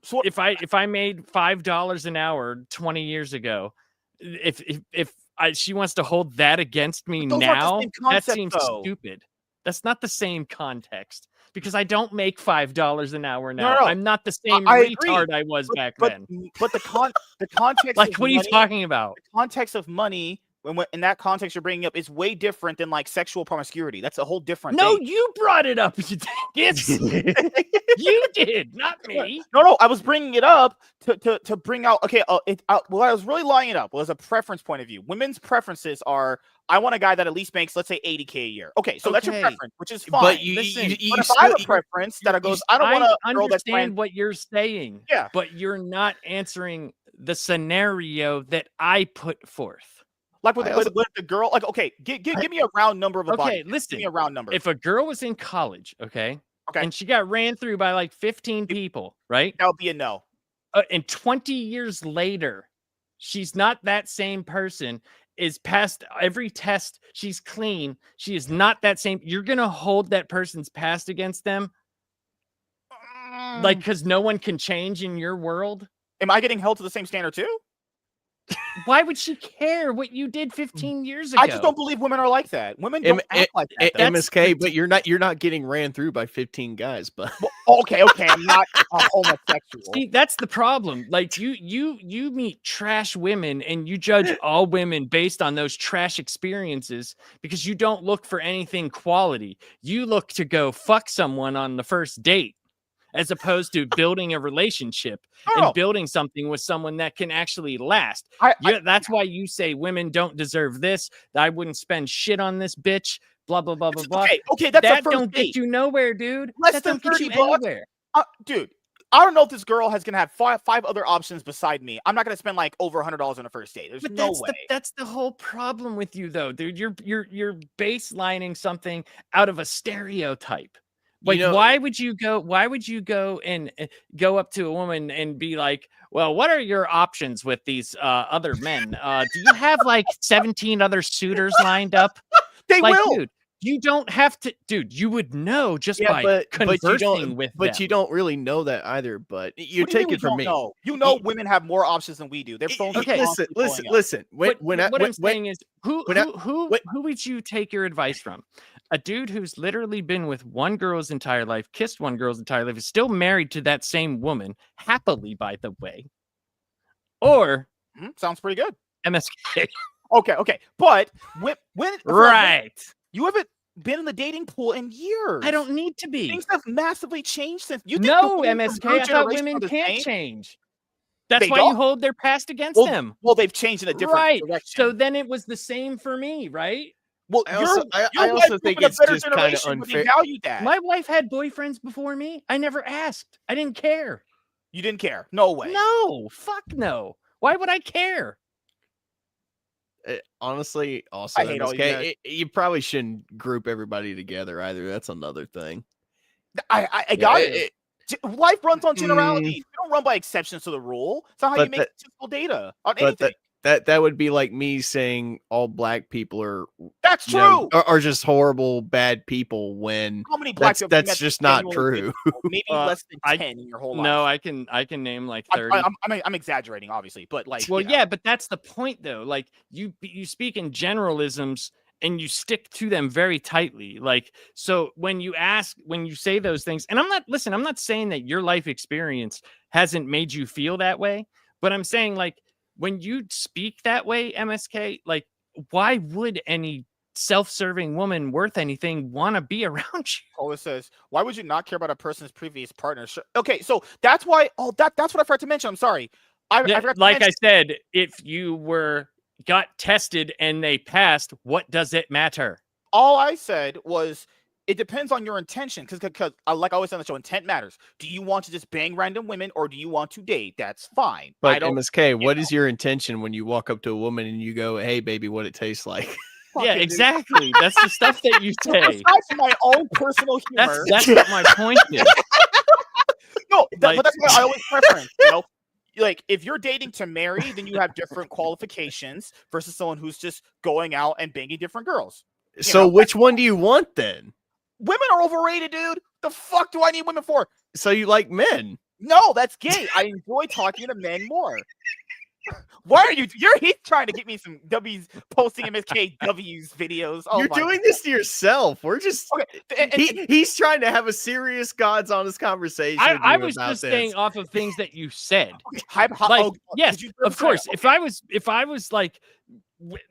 So if I made $5 an hour 20 years ago, if she wants to hold that against me now, that seems stupid. That's not the same context, because I don't make $5 an hour now. No. I'm not the same retard I was back then. But the context. Like, what are you talking about? The context of money when in that context you're bringing up is way different than like sexual promiscuity. That's a whole different No, thing. you brought it up, you dingus. You did, not me. No, I was bringing it up to bring out. Okay, what I was really lining it up was a preference point of view. Women's preferences are, I want a guy that at least makes, let's say, $80K a year. Okay, so that's your preference, which is fine. But But if I have a preference that goes, I don't want a girl that's understand what you're saying. Yeah, but you're not answering the scenario that I put forth. Like with the girl, like, okay, give me a round number of a body. Okay, listen. Give me a round number. If a girl was in college, okay, and she got ran through by like 15 people, right? That would be a no. And 20 years later, she's not that same person, is passed every test, she's clean, she is not that same. You're going to hold that person's past against them? Like, because no one can change in your world? Am I getting held to the same standard too? Why would she care what you did 15 years ago? I just don't believe women are like that. Women don't act like that. MSK, but you're not getting ran through by 15 guys. But okay, I'm not a homosexual. See, that's the problem. Like you meet trash women and you judge all women based on those trash experiences because you don't look for anything quality. You look to go fuck someone on the first date, as opposed to building a relationship and building something with someone that can actually last. That's why you say women don't deserve this. I wouldn't spend shit on this bitch. Blah, blah, blah, blah, blah. Okay, that's that the first don't date. get you nowhere, dude. Less that than don't get you 30 bucks. anywhere. Dude, I don't know if this girl has going to have five other options beside me. I'm not going to spend like over $100 on a first date. There's no way. That's the whole problem with you, though, dude. You're baselining something out of a stereotype. Like, why would you go and go up to a woman and be like, well, what are your options with these other men? Do you have like 17 other suitors lined up? They will. Dude, you don't have to, dude. You would know just by conversing with them. But you don't really know that either. But you take it from me. You know, women have more options than we do. Their phones. Okay, listen. What I'm saying is, who would you take your advice from? A dude who's literally been with one girl's entire life, kissed one girl's entire life, is still married to that same woman, happily, by the way. Or sounds pretty good. MSK. Okay. But when right, you haven't been in the dating pool in years. I don't need to be. Things have massively changed since you. No, MSK. I thought women can't change. That's why you hold their past against them. Well, they've changed in a different direction. So then it was the same for me, right? Well, I also think it's just kind of unfair. My wife had boyfriends before me. I never asked. I didn't care. You didn't care? No way. No, fuck no. Why would I care? Honestly, also, I hate MSK, you probably shouldn't group everybody together either. That's another thing. I got it. Life runs on generalities. You don't run by exceptions to the rule. It's not how you make statistical data on anything. That would be like me saying all black people are that's true are just horrible bad people when how many black that's just not true. Maybe less than 10 in your whole life. No, I can name like 30. I'm exaggerating, obviously, but like yeah, but that's the point though. Like you speak in generalisms and you stick to them very tightly. Like, so when you say those things, and I'm not saying that your life experience hasn't made you feel that way, but I'm saying like when you speak that way, MSK, like why would any self-serving woman worth anything want to be around you? Oh, it says, why would you not care about a person's previous partner? Okay, so that's why. Oh, that's what I forgot to mention. I'm sorry. I said, if you got tested and they passed, what does it matter? All I said was it depends on your intention, because like I always say on the show, intent matters. Do you want to just bang random women or do you want to date? That's fine. But MSK, what is your intention when you walk up to a woman and you go, "Hey, baby, what it tastes like"? Yeah, exactly. That's the stuff that you say. Aside from my own personal humor, that's what my point is. No, but that's what I always preference. You know, like if you're dating to marry, then you have different qualifications versus someone who's just going out and banging different girls. So which one do you want then? Women are overrated, dude. The fuck do I need women for? So you like men? No, that's gay. I enjoy talking to men more. Why are he's trying to get me some W's, posting MSK W's videos. Oh, you're doing this to yourself. We're just okay. He's trying to have a serious God's honest conversation. I was just staying off of things that you said. Yes, of course. If I was like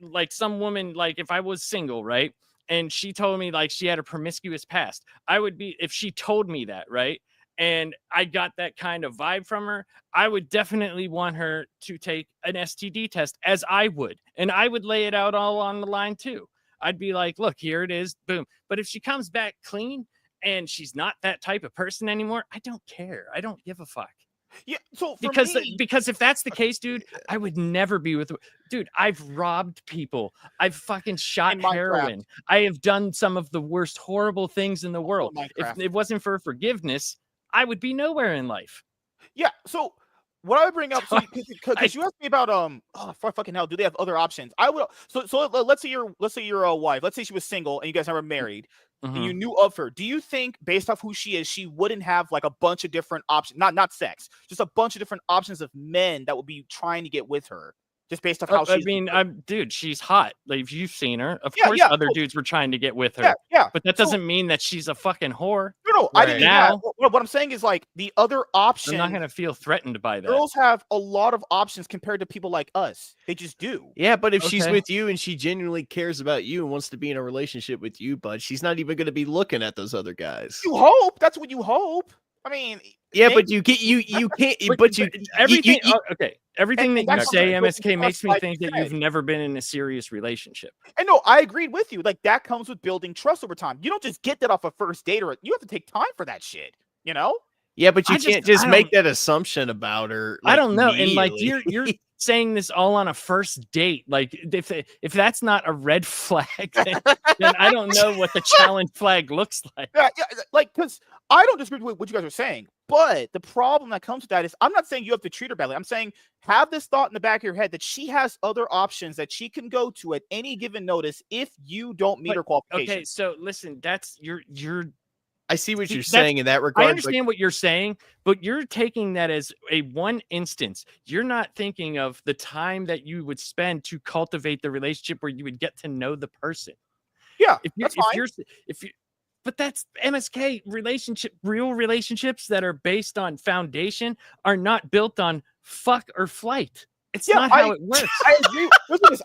like some woman, like if I was single, right? And she told me like she had a promiscuous past, I would be, if she told me that, right? And I got that kind of vibe from her, I would definitely want her to take an STD test, as I would. And I would lay it out all on the line too. I'd be like, look, here it is, boom. But if she comes back clean and she's not that type of person anymore, I don't care. I don't give a fuck. Yeah, so because if that's the case, dude, I would never be with. Dude, I've robbed people. I've fucking shot heroin. I have done some of the worst, horrible things in the world. If it wasn't for forgiveness, I would be nowhere in life. Yeah. So what I would bring up, because you asked me about oh for fucking hell, do they have other options? I would. So let's say you're a wife. Let's say she was single and you guys never married. And you knew of her. Do you think, based off who she is, she wouldn't have like a bunch of different options, not sex, just a bunch of different options of men that would be trying to get with her, just based off how she's? I mean, dude, she's hot. Like, if you've seen her, of course, other dudes were trying to get with her. Yeah. But that doesn't mean that she's a fucking whore. No, I didn't. Now, what I'm saying is like the other option. I'm not gonna feel threatened by that. Girls have a lot of options compared to people like us. They just do. Yeah, but if she's with you and she genuinely cares about you and wants to be in a relationship with you, bud, she's not even going to be looking at those other guys. You hope. That's what you hope. I mean, yeah, but you can't. Everything. Okay, everything that you say, MSK, makes me think that you've never been in a serious relationship. And no, I agreed with you. Like, that comes with building trust over time. You don't just get that off a first date, or you have to take time for that shit. You know? Yeah, but you can't just make that assumption about her. Like, I don't know. And like you're saying this all on a first date. Like, if that's not a red flag, then I don't know what the challenge flag looks like. Yeah, like, because I don't disagree with what you guys are saying, but the problem that comes with that is, I'm not saying you have to treat her badly. I'm saying have this thought in the back of your head that she has other options that she can go to at any given notice if you don't meet her qualifications. Okay, so listen, that's you're. I see what you're saying in that regard. I understand what you're saying, but you're taking that as a one instance. You're not thinking of the time that you would spend to cultivate the relationship where you would get to know the person. Yeah, that's fine. But that's MSK real relationships that are based on foundation are not built on fuck or flight. It's not how it works. I agree.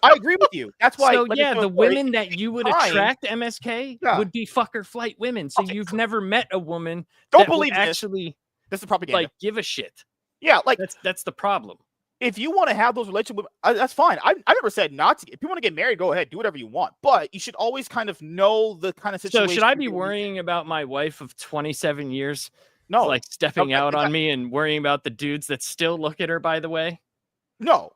I agree with you. That's why. So the women that you would attract, MSK, would be fuck or flight women. So you've never met a woman don't believe actually. This is propaganda. Like, give a shit. Yeah, like that's the problem. If you want to have those relationships, that's fine. I never said not to. If you want to get married, go ahead, do whatever you want. But you should always kind of know the kind of situation. So should I be worrying about my wife of 27 years? No, like stepping out on me and worrying about the dudes that still look at her. By the way. No,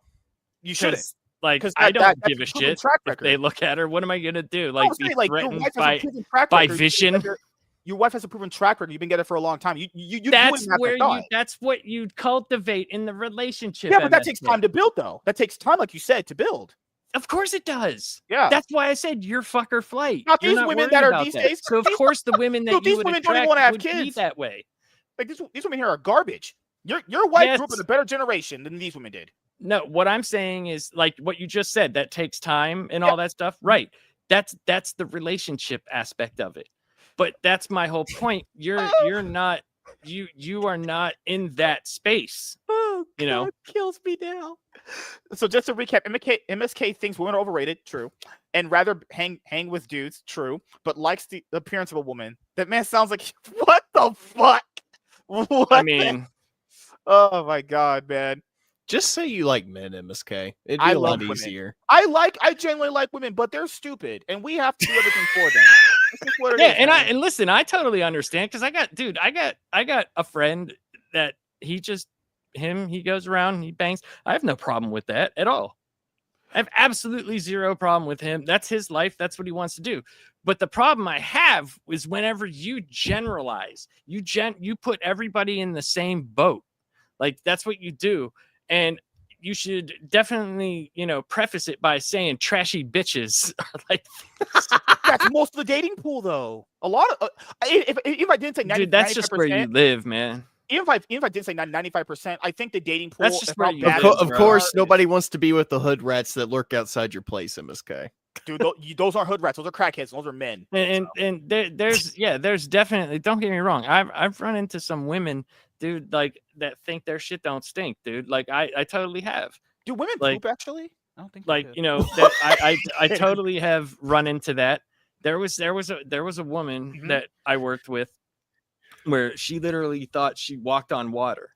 you shouldn't. Like, I don't give a shit if they look at her. What am I gonna do? Like, be threatened by vision? Your wife has a proven track record. You've been together for a long time. That's what you cultivate in the relationship. Yeah, but that takes time to build, though. That takes time, like you said, to build. Of course it does. Yeah. That's why I said you're fuck or flight. Not these women that are these days. So of course the women that you would attract would be that way. Like these women here are garbage. Your wife grew up in a better generation than these women did. No, what I'm saying is, like what you just said, that takes time and all that stuff. Right. That's the relationship aspect of it. But that's my whole point. You are not in that space. Oh, you know, it kills me now. So just to recap, MSK thinks women are overrated, true, and rather hang with dudes, true, but likes the appearance of a woman. That man sounds like what the fuck? I mean, oh my god, man. Just say you like men, MSK. It'd be a lot easier. I genuinely like women, but they're stupid, and we have to do everything for them. And listen, I totally understand because I got a friend that he goes around, he bangs. I have no problem with that at all. I have absolutely zero problem with him. That's his life. That's what he wants to do. But the problem I have is whenever you generalize, you put everybody in the same boat. Like that's what you do. And you should definitely, preface it by saying trashy bitches. Like that's most of the dating pool, though. A lot of if I didn't say 90%, dude, that's just where you live, man. Even if I didn't say 95%, I think the dating pool. That's just where you live. Of course, nobody wants to be with the hood rats that lurk outside your place, MSK. Dude, those aren't hood rats. Those are crackheads. Those are men. And there's definitely. Don't get me wrong. I've run into some women, dude, like that think their shit don't stink, dude. Like I totally have. Do women poop actually? I don't think like they you did. know that I totally have run into that. There was a woman Mhm. that I worked with where she literally thought she walked on water,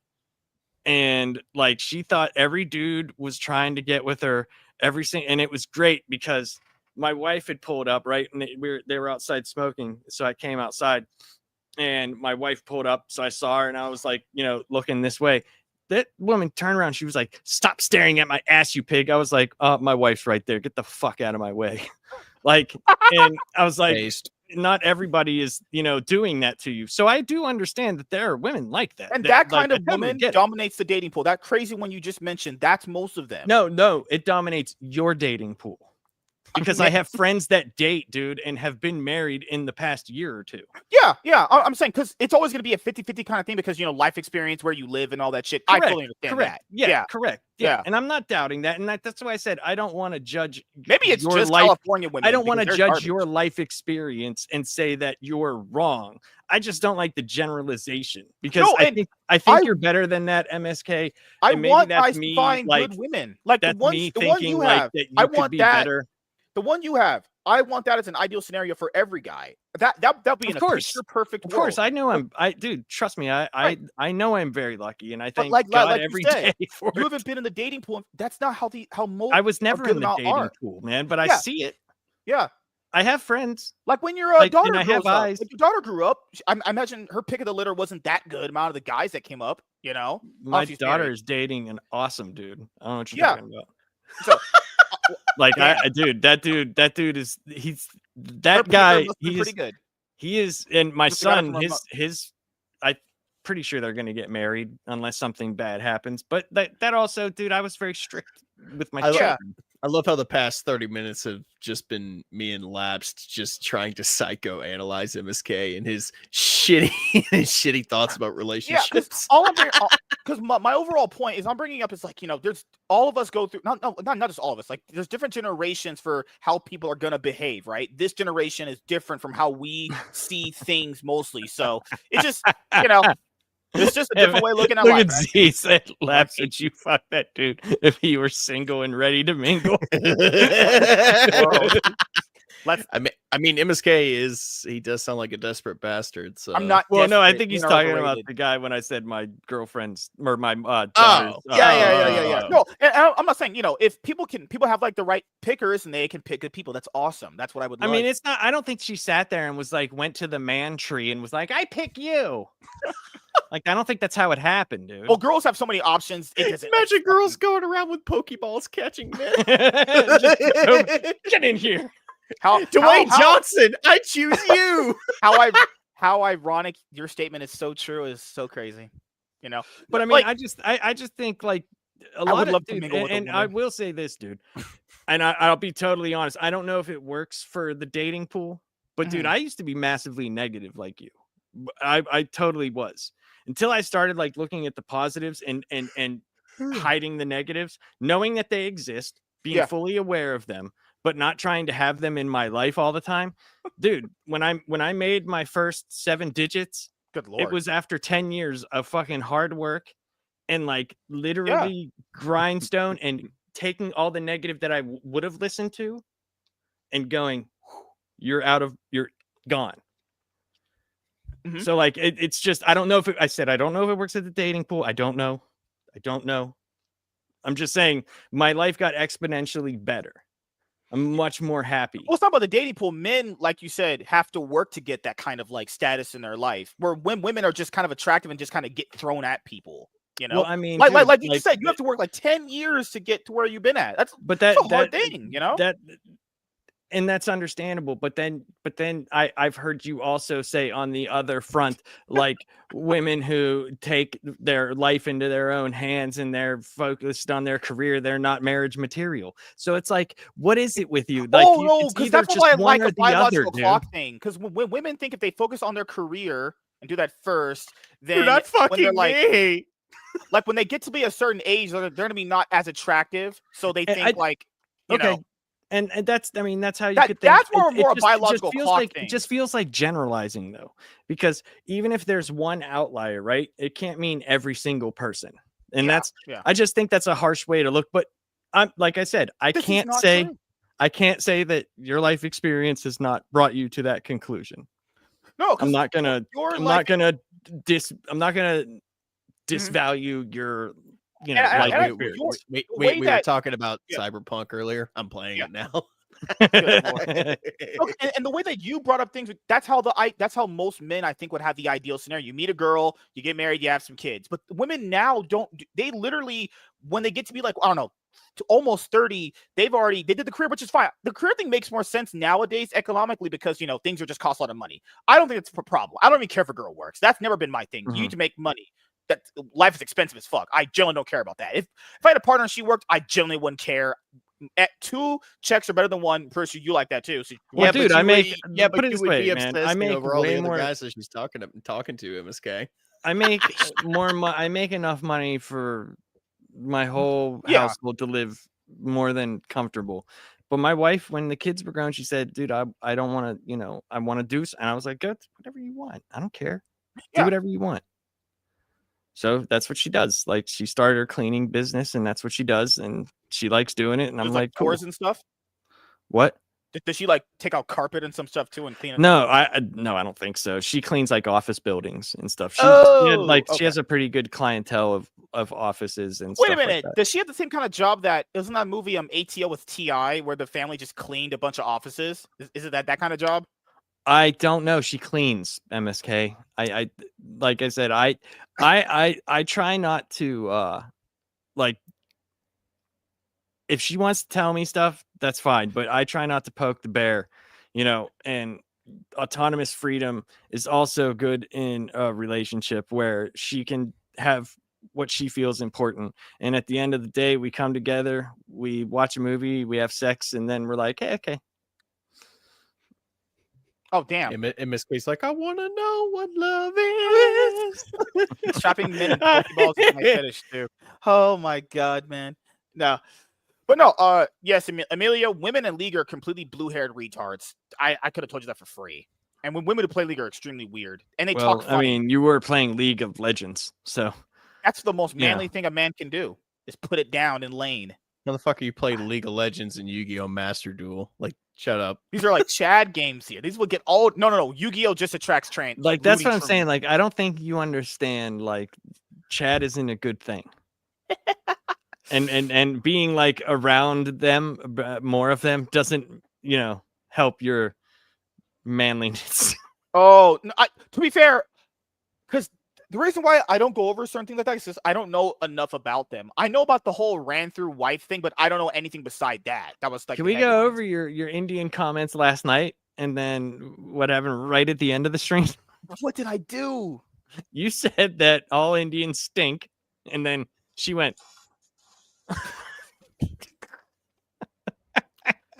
and like she thought every dude was trying to get with her and it was great because my wife had pulled up, right, and they were outside smoking, so I came outside and my wife pulled up, so I saw her and I was like, looking this way. That woman turned around, she was like, "Stop staring at my ass, you pig." I was like, my wife's right there, get the fuck out of my way. Like, and I was like, Based. not everybody is doing that to you, so I do understand that there are women like that, And that kind like, of I totally woman get it. dominates the dating pool. That crazy one you just mentioned, that's most of them. No, it dominates your dating pool. Because I have friends that date, dude, and have been married in the past year or two. Yeah. I'm saying because it's always going to be a 50-50 kind of thing because, life experience, where you live and all that shit. Correct, I totally understand that. Yeah, correct. Yeah. Yeah. And I'm not doubting that. And that's why I said I don't want to judge Maybe it's your just life. California women. I don't want to because judge they're garbage. your life experience and say that you're wrong. I just don't like the generalization because No, I think you're better than that, MSK. I and maybe want that's guys to me, find like, good women. Like that's the me one thinking you like have. that I you could want be that. better. The one you have, I want that as an ideal scenario for every guy. That'll be in a picture perfect Of world. course, I know dude, trust me, I know I'm very lucky, and I thank like God you every said, day for you it. haven't been in the dating pool. That's not how most. I was never in the amount dating are. pool, man, but I Yeah. see it. Yeah. I have friends. Like when your Like, daughter and I grows have up. eyes. When your daughter grew up, I imagine her pick of the litter wasn't that good amount of the guys that came up, My she's daughter married. is dating an awesome dude. I don't know what you're Yeah. talking about. So, Like, damn. that dude is he's Her that picker guy. must be pretty good. He is, and my Must have got it son, from her his I'm pretty sure they're gonna get married unless something bad happens. But that also, dude, I was very strict with my children. I love how the past 30 minutes have just been me and Lapsed just trying to psychoanalyze MSK and his shitty thoughts about relationships. Because my overall point is I'm bringing up is like, there's all of us go through, not just all of us, like there's different generations for how people are going to behave, right? This generation is different from how we see things mostly. So it's just, it's just a different way of looking at Look life. at Z said, "Laughs at you, fuck that dude. If he were single and ready to mingle." I mean, MSK he does sound like a desperate bastard. So I'm not. Well, no, I desperate, think he's men are talking about overrated. the guy when I said my girlfriend's or my daughter's. Yeah. No, and I'm not saying if people have like the right pickers and they can pick good people. That's awesome. That's what I would. I mean, it's not. I don't think she sat there and was like went to the man tree and was like, "I pick you." Like, I don't think that's how it happened, dude. Well, girls have so many options. It doesn't. Imagine girls going around with Pokeballs catching men. Get in here. Dwayne Johnson, I choose you. How ironic your statement is. So true. Is so crazy. But I mean, like, I just think like a lot of dude, and I will say this, dude, and I'll be totally honest. I don't know if it works for the dating pool, but dude, I used to be massively negative like you. I totally was until I started like looking at the positives and hiding the negatives, knowing that they exist, being fully aware of them, but not trying to have them in my life all the time. Dude, when I made my first 7 digits, good Lord, it was after 10 years of fucking hard work and like literally grindstone and taking all the negative that I would have listened to and going, you're gone. Mm-hmm. So like it's just I don't know if I don't know if it works at the dating pool. I don't know. I'm just saying my life got exponentially better. I'm much more happy. Well, it's not about the dating pool. Men, like you said, have to work to get that kind of like status in their life. Where when women are just kind of attractive and just kind of get thrown at people. Well, I mean, like you said, you have to work like 10 years to get to where you've been at. That's a hard thing, And that's understandable, but then I've heard you also say on the other front, like women who take their life into their own hands and they're focused on their career, they're not marriage material. So it's like, what is it with you? Like, no, because that's why I like a biological clock thing. Because when women think if they focus on their career and do that first, then you're not fucking me. Like when they get to be a certain age, they're going to be not as attractive. So they think you know. And that's how you could think. That's more a biological clock thing. It just feels like generalizing though, because even if there's one outlier, right, it can't mean every single person. And I just think that's a harsh way to look. But I'm like I said, I This is can't not say true. I can't say that your life experience has not brought you to that conclusion. No, I'm not gonna your I'm life. not gonna Mhm. disvalue your And I- life and I- experience. the We way were that- talking about Yeah. Cyberpunk earlier. I'm playing Yeah. it now. Good Lord. Look, and the way that you brought up things, that's how most men I think would have the ideal scenario. You meet a girl, you get married, you have some kids. But women now don't. They literally, when they get to be like, I don't know, to almost 30, they did the career, which is fine. The career thing makes more sense nowadays economically because things are just cost a lot of money. I don't think it's a problem. I don't even care if a girl works. That's never been my thing. You need to make money. That life is expensive as fuck. I generally don't care about that. If I had a partner and she worked, I generally wouldn't care. At 2 checks are better than 1. Person, you like that too. So Well, dude, but I you make would- yeah, put but it you this would way, be man. I obsessing make over all way the other more. guys that she's talking to, MSK. I make I make enough money for my whole Yeah. household to live more than comfortable. But my wife, when the kids were grown, she said, "Dude, I don't want to, I want to do." And I was like, "Good, whatever you want. I don't care. Do Yeah. whatever you want." So that's what she does. Like she started her cleaning business, and that's what she does, and she likes doing it. And I'm There's like, cool. floors and stuff. What? Does she like take out carpet and some stuff too and clean it? No, no, I don't think so. She cleans like office buildings and stuff. She Okay. has a pretty good clientele of offices and Wait stuff a minute. like that. Does she have the same kind of job that isn't that movie ATO with Ti where the family just cleaned a bunch of offices? Is it that kind of job? I don't know. She cleans MSK. I like I said, I try not to like if she wants to tell me stuff, that's fine. But I try not to poke the bear, and autonomous freedom is also good in a relationship where she can have what she feels important. And at the end of the day, we come together, we watch a movie, we have sex, and then we're like, hey, okay. Oh damn! MSK's like, I want to know what love is. Shopping men and Pokeballs is my fetish too. Oh my god, man. No. But no, yes, Amelia, women in League are completely blue-haired retards. I could have told you that for free. And when women who play League are extremely weird. And they talk funny. I mean, you were playing League of Legends, so that's the most manly thing a man can do, is put it down in lane. Motherfucker, you played League of Legends and Yu-Gi-Oh! Master Duel. Like, shut up. These are like Chad games here. These will get all no. Yu-Gi-Oh! Just attracts train. Like that's what I'm saying. Like, I don't think you understand. Like, Chad isn't a good thing. and being like around them, more of them, doesn't help your manliness. Oh, to be fair, because the reason why I don't go over certain things like that is just I don't know enough about them. I know about the whole ran through wife thing, but I don't know anything beside that. That was like. Can we go over your Indian comments last night and then whatever right at the end of the stream? What did I do? You said that all Indians stink, and then she went.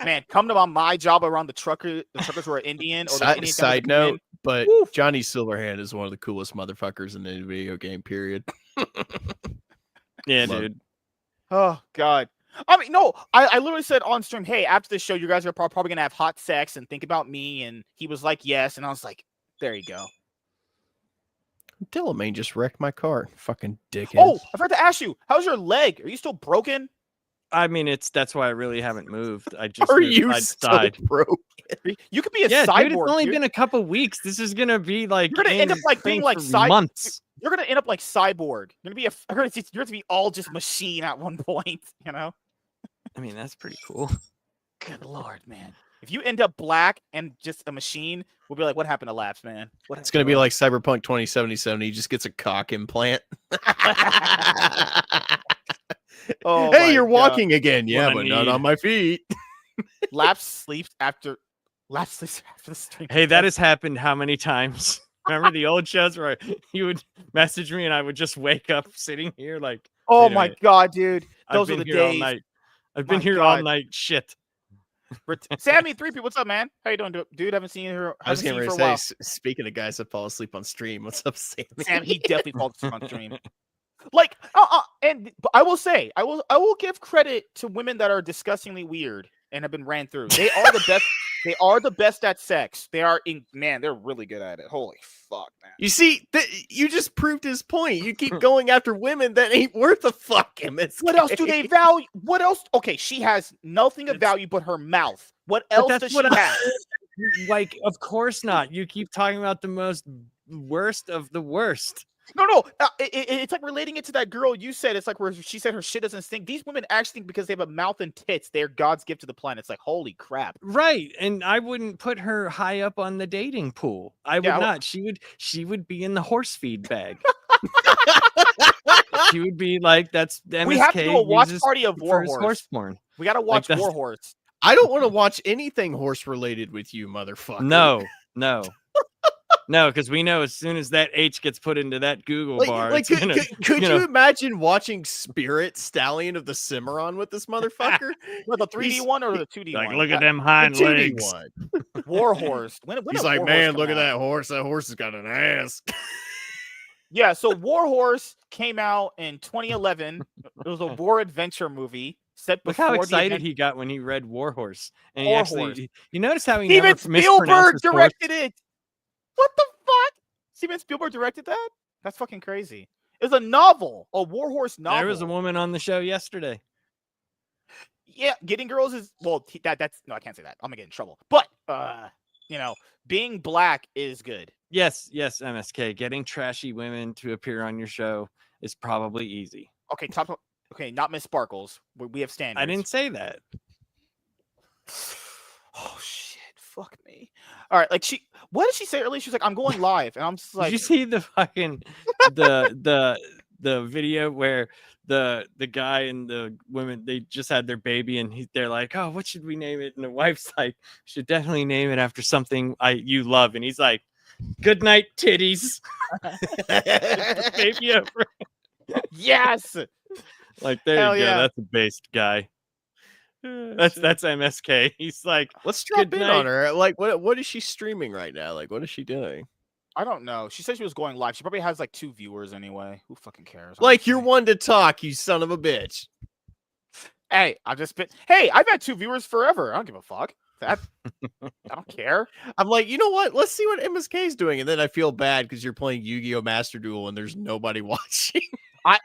Man, come to my job around the truckers who are Indian. Or the Side note, but Woof. Johnny Silverhand is one of the coolest motherfuckers in the video game, period. Yeah, Love dude. Oh, God. I mean, no, I literally said on stream, hey, after this show, you guys are probably going to have hot sex and think about me. And he was like, yes. And I was like, there you go. Delamain just wrecked my car. Fucking dickhead. Oh, I forgot to ask you, how's your leg? Are you still broken? I mean, that's why I really haven't moved. I just Are moved you side to side. broken? You could be a Yeah, cyborg. dude, it's only been a couple weeks. This is gonna be like You're gonna end up like being like months. You're gonna end up like cyborg. You're gonna be all just machine at one point. I mean, that's pretty cool. Good Lord, man. If you end up black and just a machine, we'll be like, what happened to Laps, man? It's going to be like Cyberpunk 2077. He just gets a cock implant. Oh, hey, you're walking again. Yeah, What a but not need. on my feet. Laps sleeps after the stream. Hey, that has happened how many times? Remember the old shows where you would message me and I would just wake up sitting here like, Oh wait a my minute. God, dude. Those I've are been the here all days. night. I've been My here all God. night. Shit. Sammy 3P, what's up, man? How you doing, dude? Haven't seen you I was haven't getting seen you ready for to a while. say, speaking of guys that fall asleep on stream, what's up, Sammy? Sam, he definitely falls asleep on stream. Like, and I will say, I will give credit to women that are disgustingly weird and have been ran through. They are the best. They are the best at sex. They are man, they're really good at it. Holy fuck, man. You see, you just proved his point. You keep going after women that ain't worth a fuck, MSK. What else do they value? What else? Okay, she has nothing of value but her mouth. What else does she have? Like, of course not. You keep talking about the most worst of the worst. No. It's like relating it to that girl you said. It's like where she said her shit doesn't stink. These women actually think because they have a mouth and tits, they're God's gift to the planet. It's like, holy crap. Right. And I wouldn't put her high up on the dating pool. I would not. She would be in the horse feed bag. She would be like, that's MSK. We have to do a watch party of Warhorse. Horse porn. We got to watch Warhorse. I don't want to watch anything horse related with you, motherfucker. No, because we know as soon as that H gets put into that Google bar, could you imagine watching Spirit Stallion of the Cimarron with this motherfucker? With the 3D one or the 2D like, one? look at them hind legs. Warhorse. He's like, man, look at that horse. That horse has got an ass. Yeah, so Warhorse came out in 2011. It was a war adventure movie. Look how excited he got when he read Warhorse. And you notice how he Steven never Spielberg directed it. What the fuck? Steven Spielberg directed that? That's fucking crazy. It was a novel, a Warhorse novel. There was a woman on the show yesterday. Yeah, getting girls is that's no, I can't say that. I'm gonna get in trouble. But being black is good. Yes, MSK. Getting trashy women to appear on your show is probably easy. Okay, not Miss Sparkles. We have standards. I didn't say that. Oh shit! Fuck me. All right, like what did she say earlier? She was like, "I'm going live," and I'm just like, "Did you see the fucking the video where the guy and the women, they just had their baby and they're like, oh, what should we name it? And the wife's like, should definitely name it after something you love, and he's like, good night titties." The baby over. Yes. Like, there Hell you go. yeah. That's a based guy. That's MSK. He's like, let's drop in on her. Like, what is she streaming right now? Like, what is she doing? I don't know. She said she was going live. She probably has like 2 viewers anyway. Who fucking cares? Like, you're one to talk, you son of a bitch. Hey, Hey, I've had 2 viewers forever. I don't give a fuck. I don't care. I'm like, you know what? Let's see what MSK is doing, and then I feel bad because you're playing Yu-Gi-Oh! Master Duel and there's nobody watching.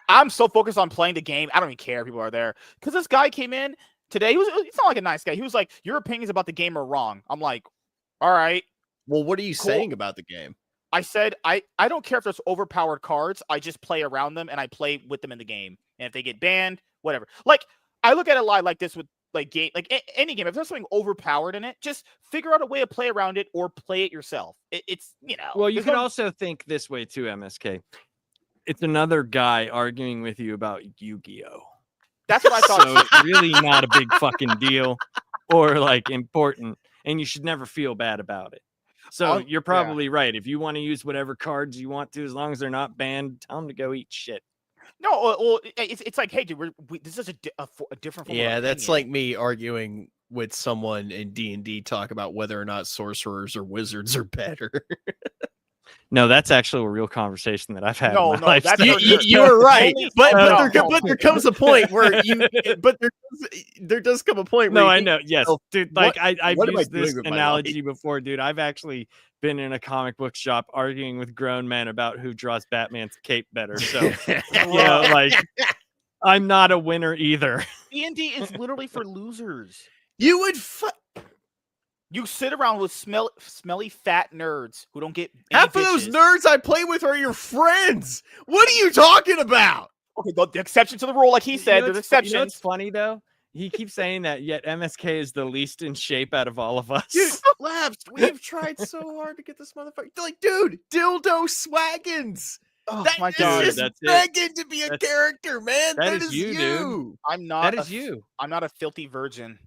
I'm so focused on playing the game. I don't even care if people are there. Because this guy came in today. He's not like a nice guy. He was like, your opinions about the game are wrong. I'm like, all right. Well, what are you saying about the game? I said, I don't care if there's overpowered cards. I just play around them and I play with them in the game. And if they get banned, whatever. Like, I look at it like this with like any game. If there's something overpowered in it, just figure out a way to play around it or play it yourself. It's. Well, you could also think this way too, MSK. It's another guy arguing with you about Yu-Gi-Oh! That's what I thought. So it's really not a big fucking deal or like important, and you should never feel bad about it. So you're probably right. If you want to use whatever cards you want to, as long as they're not banned, tell them to go eat shit. No, well, it's like, hey, dude, this is a different form. Yeah, that's like me arguing with someone in D&D talk about whether or not sorcerers or wizards are better. No, that's actually a real conversation that I've had. No, in my life. You were right, but there comes a point where there does come a point where I know, yes, dude. Like I've used this with analogy before, dude. I've actually been in a comic book shop arguing with grown men about who draws Batman's cape better. So like I'm not a winner either. D&D is literally for losers. You would. You sit around with smelly fat nerds who don't get half of those nerds I play with are your friends. What are you talking about? Okay, the exception to the rule, like he said, there's exceptions. You know what's funny though? He keeps saying that, yet MSK is the least in shape out of all of us. Dude, Labs, we've tried so hard to get this motherfucker. Like, dude, dildo swaggins. Oh my god, that's begging to be a character, man. That is you, dude. I'm not. That is you. I'm not a filthy virgin,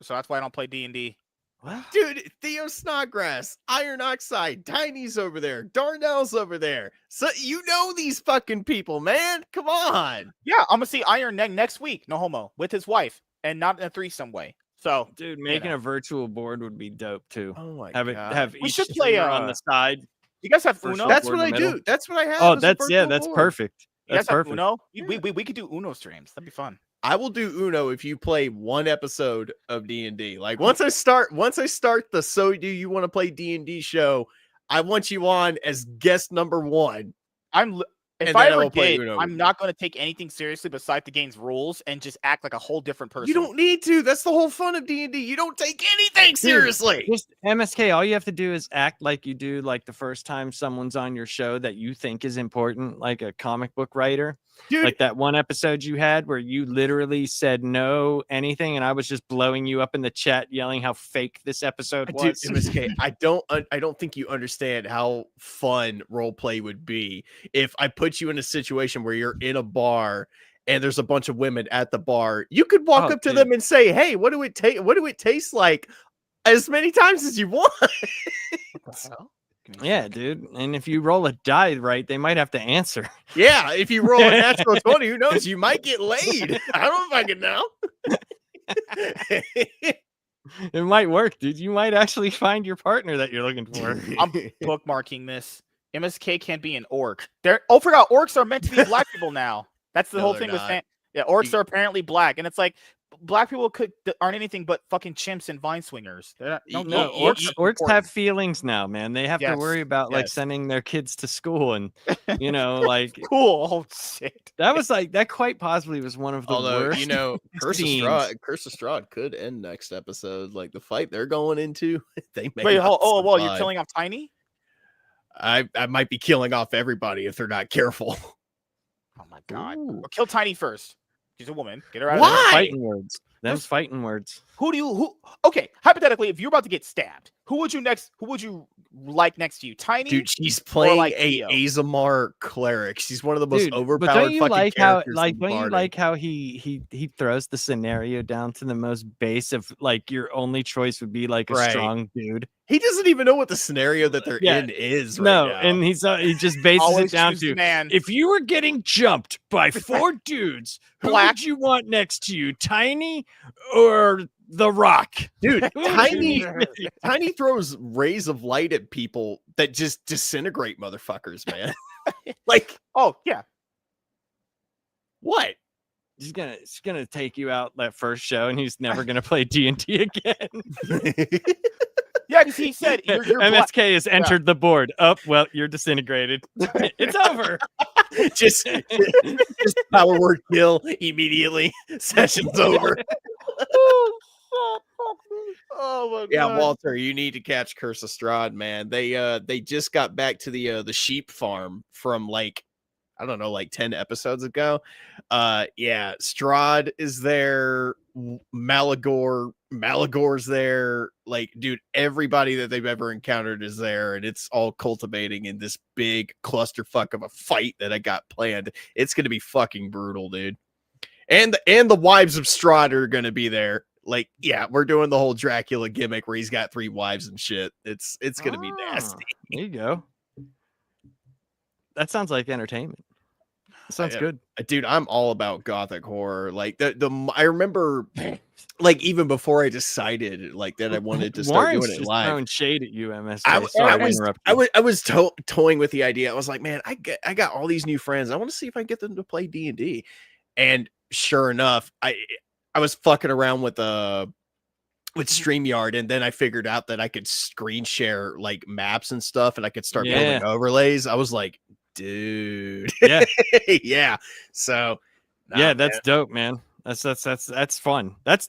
so that's why I don't play D&D. What? Dude, Theo Snodgrass, Iron Oxide, Tiny's over there, Darnell's over there. So you know these fucking people, man. Come on. Yeah, I'm gonna see Iron next week. No homo, with his wife, and not in a threesome way. So, dude, making a virtual board would be dope too. Oh my god. Have we should play on the side. You guys have Uno? That's what I do. That's what I have. Oh, that's perfect. You guys That's perfect. Uno? We could do Uno streams. That'd be fun. I will do Uno if you play one episode of D&D. Like once I start the So Do You Want to Play D&D show, I want you on as guest number 1. If I ever did, I'm not going to take anything seriously besides the game's rules and just act like a whole different person. You don't need to. That's the whole fun of D&D. You don't take anything seriously. Just MSK, all you have to do is act like you do like the first time someone's on your show that you think is important, like a comic book writer. Dude. Like that one episode you had where you literally said no anything, and I was just blowing you up in the chat yelling how fake this episode was. Dude, MSK, I don't think you understand how fun role play would be if I put you in a situation where you're in a bar and there's a bunch of women at the bar. You could walk up to them and say, "Hey, what do it taste like?" as many times as you want. Yeah, dude. And if you roll a die right, they might have to answer. Yeah, if you roll a natural 20, who knows? You might get laid. I don't fucking know. It might work, dude. You might actually find your partner that you're looking for. I'm bookmarking this. MSK can't be an orc. Forgot orcs are meant to be black people now. That's the whole thing with orcs are apparently black, and it's like black people aren't anything but fucking chimps and vine swingers. Orcs have feelings now, man. They have to worry about like sending their kids to school and like cool. Oh shit. That quite possibly was one of the worst. Curse of Strahd could end next episode. Like the fight they're going into, they may. Wait, you're killing off Tiny? I might be killing off everybody if they're not careful. Oh my god! Well, kill Tiny first. She's a woman. Get her out of there. Why? Fighting words. Them's fighting words. Okay, hypothetically, if you're about to get stabbed, who would you like next to you? Tiny? Dude, she's playing a Azamar cleric. She's one of the most overpowered don't you fucking like characters. Don't you like how he throws the scenario down to the most base of like your only choice would be like a strong dude? He doesn't even know what the scenario that they're in is right now. And he just bases it down to if you were getting jumped by 4 dudes, who would you want next to you, Tiny or The Rock? Dude, Tiny throws rays of light at people that just disintegrate motherfuckers, man. Like, oh yeah. What? She's gonna take you out that first show, and he's never gonna play D&D again. Yeah, because he said you're MSK has entered the board. Oh, well, you're disintegrated. It's over. just power word kill immediately. Session's over. Oh my god. Yeah, Walter, you need to catch Curse of Strahd, man. They just got back to the sheep farm from like, I don't know, like 10 episodes ago. Yeah, Strahd is there. Malagor's there. Like, dude, everybody that they've ever encountered is there, and it's all cultivating in this big clusterfuck of a fight that I got planned. It's gonna be fucking brutal, dude. And the wives of Strahd are gonna be there. Like, yeah, we're doing the whole Dracula gimmick where he's got 3 wives and shit. It's gonna be nasty. There you go. That sounds like entertainment. Sounds good, dude. I'm all about gothic horror. Like I remember, like even before I decided like that I wanted to start doing it live. Throwing shade at you, MSK. I was toying with the idea. I was like, man, I got all these new friends. I want to see if I can get them to play D&D. And sure enough, I was fucking around with StreamYard, and then I figured out that I could screen share like maps and stuff, and I could start building overlays. I was like, dude, yeah. So that's dope, man. That's fun. That's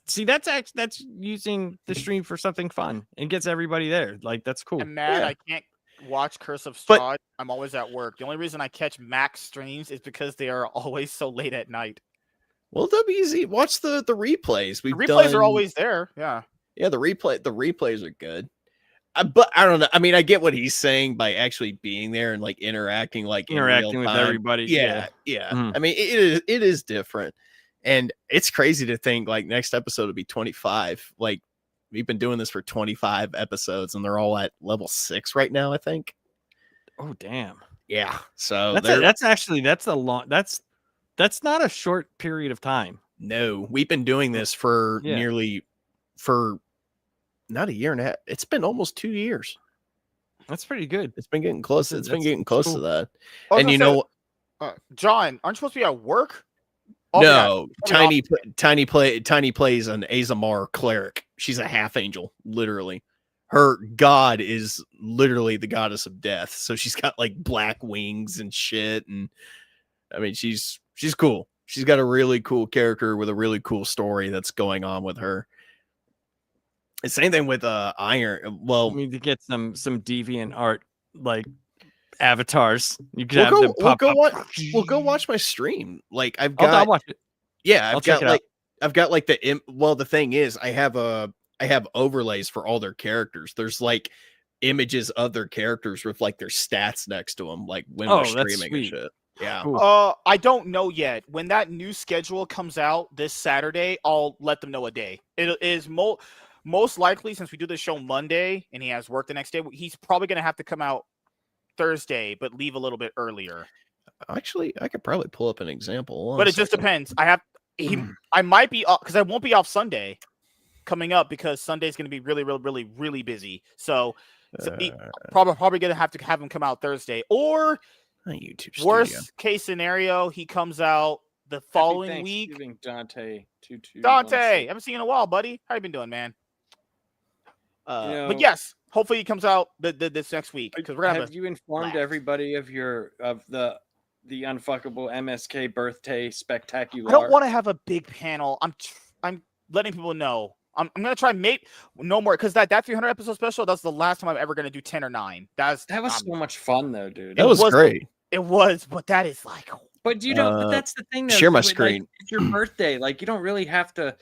using the stream for something fun and gets everybody there. Like, that's cool. I'm mad I can't watch Curse of Strahd. I'm always at work. The only reason I catch Max streams is because they are always so late at night. Well, WZ, watch the replays. The replays are always there. Yeah, the replays are good. But I don't know. I mean, I get what he's saying by actually being there and like interacting with everybody. Yeah. Mm. I mean, it is different, and it's crazy to think like next episode will be 25. Like, we've been doing this for 25 episodes, and they're all at level 6 right now, I think. Oh damn. Yeah. So that's not a short period of time. No, we've been doing this for not a year and a half. It's been almost 2 years. That's pretty good. It's been getting close. It's been getting close to that. And John, aren't you supposed to be at work? Oh, No, yeah. Tiny plays an Azamar cleric. She's a half angel, literally. Her god is literally the goddess of death. So she's got like black wings and shit. And I mean, she's cool. She's got a really cool character with a really cool story that's going on with her. The same thing with Iron. Well, we need to get some deviant art like avatars. You could have them pop up. We'll go watch my stream. Like I've I'll got, watch it. yeah, I'll check it out. I've got like the thing is I have overlays for all their characters. There's like images of their characters with like their stats next to them, like when we're streaming and shit. Yeah. Cool. I don't know yet. When that new schedule comes out this Saturday, I'll let them know a day. It is most likely, since we do the show Monday and he has work the next day, he's probably going to have to come out Thursday, but leave a little bit earlier. Actually, I could probably pull up an example. But it just depends. I might be off because I won't be off Sunday coming up because Sunday's going to be really, really, really, really busy. So probably going to have him come out Thursday, or YouTube worst case scenario, he comes out the following week. Dante, haven't seen you in a while, buddy. How you been doing, man? But yes, hopefully he comes out this next week because we're gonna have you informed everybody of the unfuckable MSK birthday spectacular? I don't want to have a big panel. I'm letting people know. I'm gonna try no more because that 300 episode special. That's the last time I'm ever gonna do 10 or 9. That was so much fun though, dude. That was great. It was, but that is like. But you don't. But that's the thing. Though, share my screen. Like, it's your birthday. Like you don't really have to.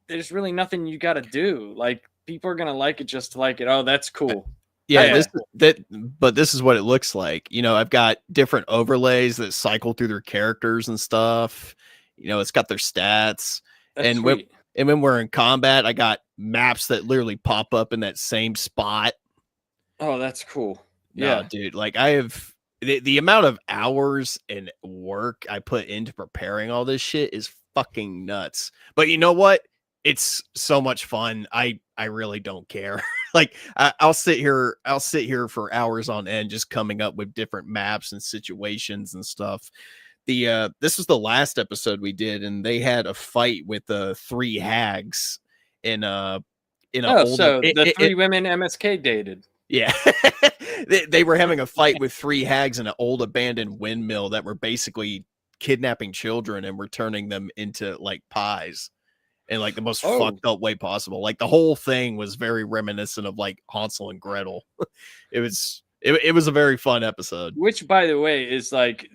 There's really nothing you got to do. Like people are gonna like it just to like it. Oh, that's cool. Yeah, but this is what it looks like. You know, I've got different overlays that cycle through their characters and stuff. You know, it's got their stats. That's sweet. When we're in combat, I got maps that literally pop up in that same spot. Oh, that's cool. No, dude. Like I have the amount of hours and work I put into preparing all this shit is fucking nuts. But you know what? It's so much fun. I really don't care. Like I'll sit here for hours on end just coming up with different maps and situations and stuff. This was the last episode we did, and they had a fight with 3 hags in the 3 women MSK dated. Yeah. they were having a fight with 3 hags in an old abandoned windmill that were basically kidnapping children and were turning them into like pies in like the most fucked up way possible. Like the whole thing was very reminiscent of like Hansel and Gretel. It was a very fun episode. Which, by the way, is like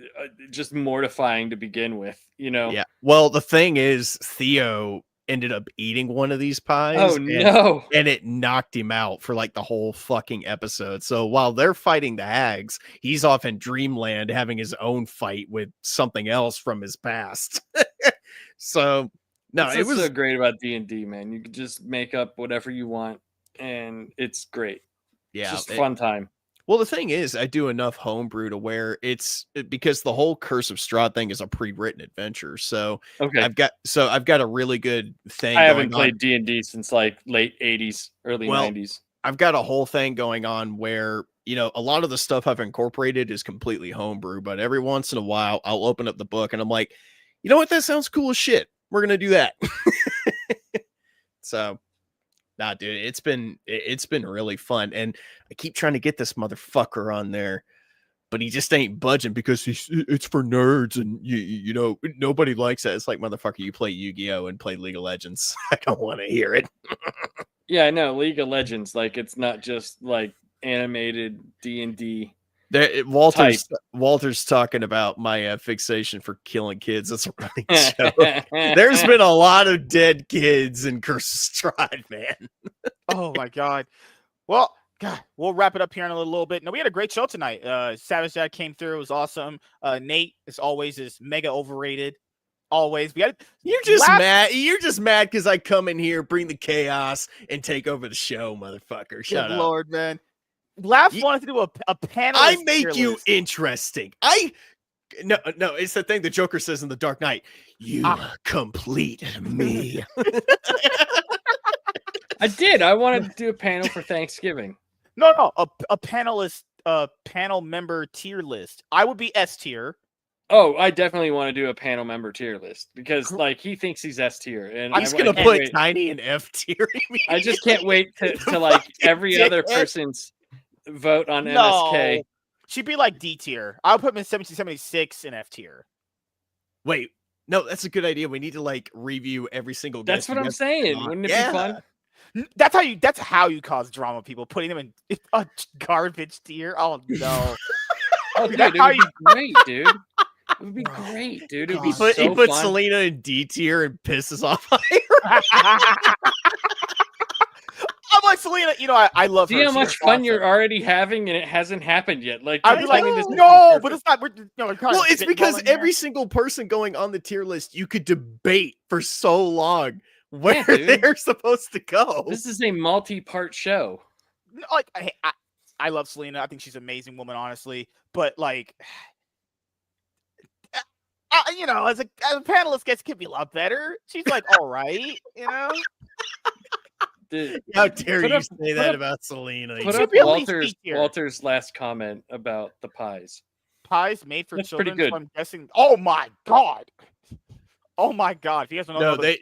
just mortifying to begin with, you know? Yeah. Well, the thing is, Theo ended up eating one of these pies. Oh, no. And it knocked him out for like the whole fucking episode. So while they're fighting the hags, he's off in dreamland having his own fight with something else from his past. So, no, it was so great about D&D, man. You can just make up whatever you want, and it's great. Yeah. It's just a fun time. Well, the thing is, I do enough homebrew to where because the whole Curse of Strahd thing is a pre-written adventure. So okay, I've got a really good thing. I haven't played D&D since like late 80s, early 90s. I've got a whole thing going on where, you know, a lot of the stuff I've incorporated is completely homebrew, but every once in a while I'll open up the book and I'm like, you know what? That sounds cool as shit. We're going to do that. So, nah, dude, it's been really fun. And I keep trying to get this motherfucker on there, but he just ain't budging because it's for nerds and you know, nobody likes that. It's like, motherfucker, you play Yu-Gi-Oh and play League of Legends. I don't want to hear it. Yeah, I know. League of Legends, like it's not just like animated D&D. Walter's talking about my fixation for killing kids. That's a running joke. There's been a lot of dead kids in Curse of Strahd, man. Oh my god. Well, God, we'll wrap it up here in a little bit. No, we had a great show tonight. Savage Dad came through. It was awesome. Nate, as always, is mega overrated. Always. You're just mad because I come in here, bring the chaos, and take over the show, motherfucker. Shut up. Lord, man. Laugh wanted to do a panel. I make you interesting. No, it's the thing the Joker says in The Dark Knight. You complete me. I did. I wanted to do a panel for Thanksgiving. No, a panelist, panel member tier list. I would be S tier. Oh, I definitely want to do a panel member tier list because, like, he thinks he's S tier, and He's gonna put Tiny in F tier. I just can't wait to like every other person's vote on MSK. She'd be like D tier. I'll put him in 1776 in F tier. Wait, no, that's a good idea. We need to like review every single. That's what I'm saying. Wouldn't it be fun? That's how you cause drama, people. Putting them in a garbage tier. Oh no. Oh, dude, it would be great, dude. It would be great, dude. It would be so He put fun. Selena in D tier and pisses off. I'm like, Selena, I love her. See how much fun you're already having, and it hasn't happened yet. Like, I'd be like, this no, but it's not. Well, it's because every single person going on the tier list, you could debate for so long where they're supposed to go. This is a multi-part show. Like, I love Selena. I think she's an amazing woman, honestly. But like, as a panelist, guess could be a lot better. She's like, all right, Dude, how dare you say that about Selena? Put up Walter's last comment about the pies. Pies made for children. Pretty good. So I'm guessing. Oh my god. Oh my god! If you guys don't know, they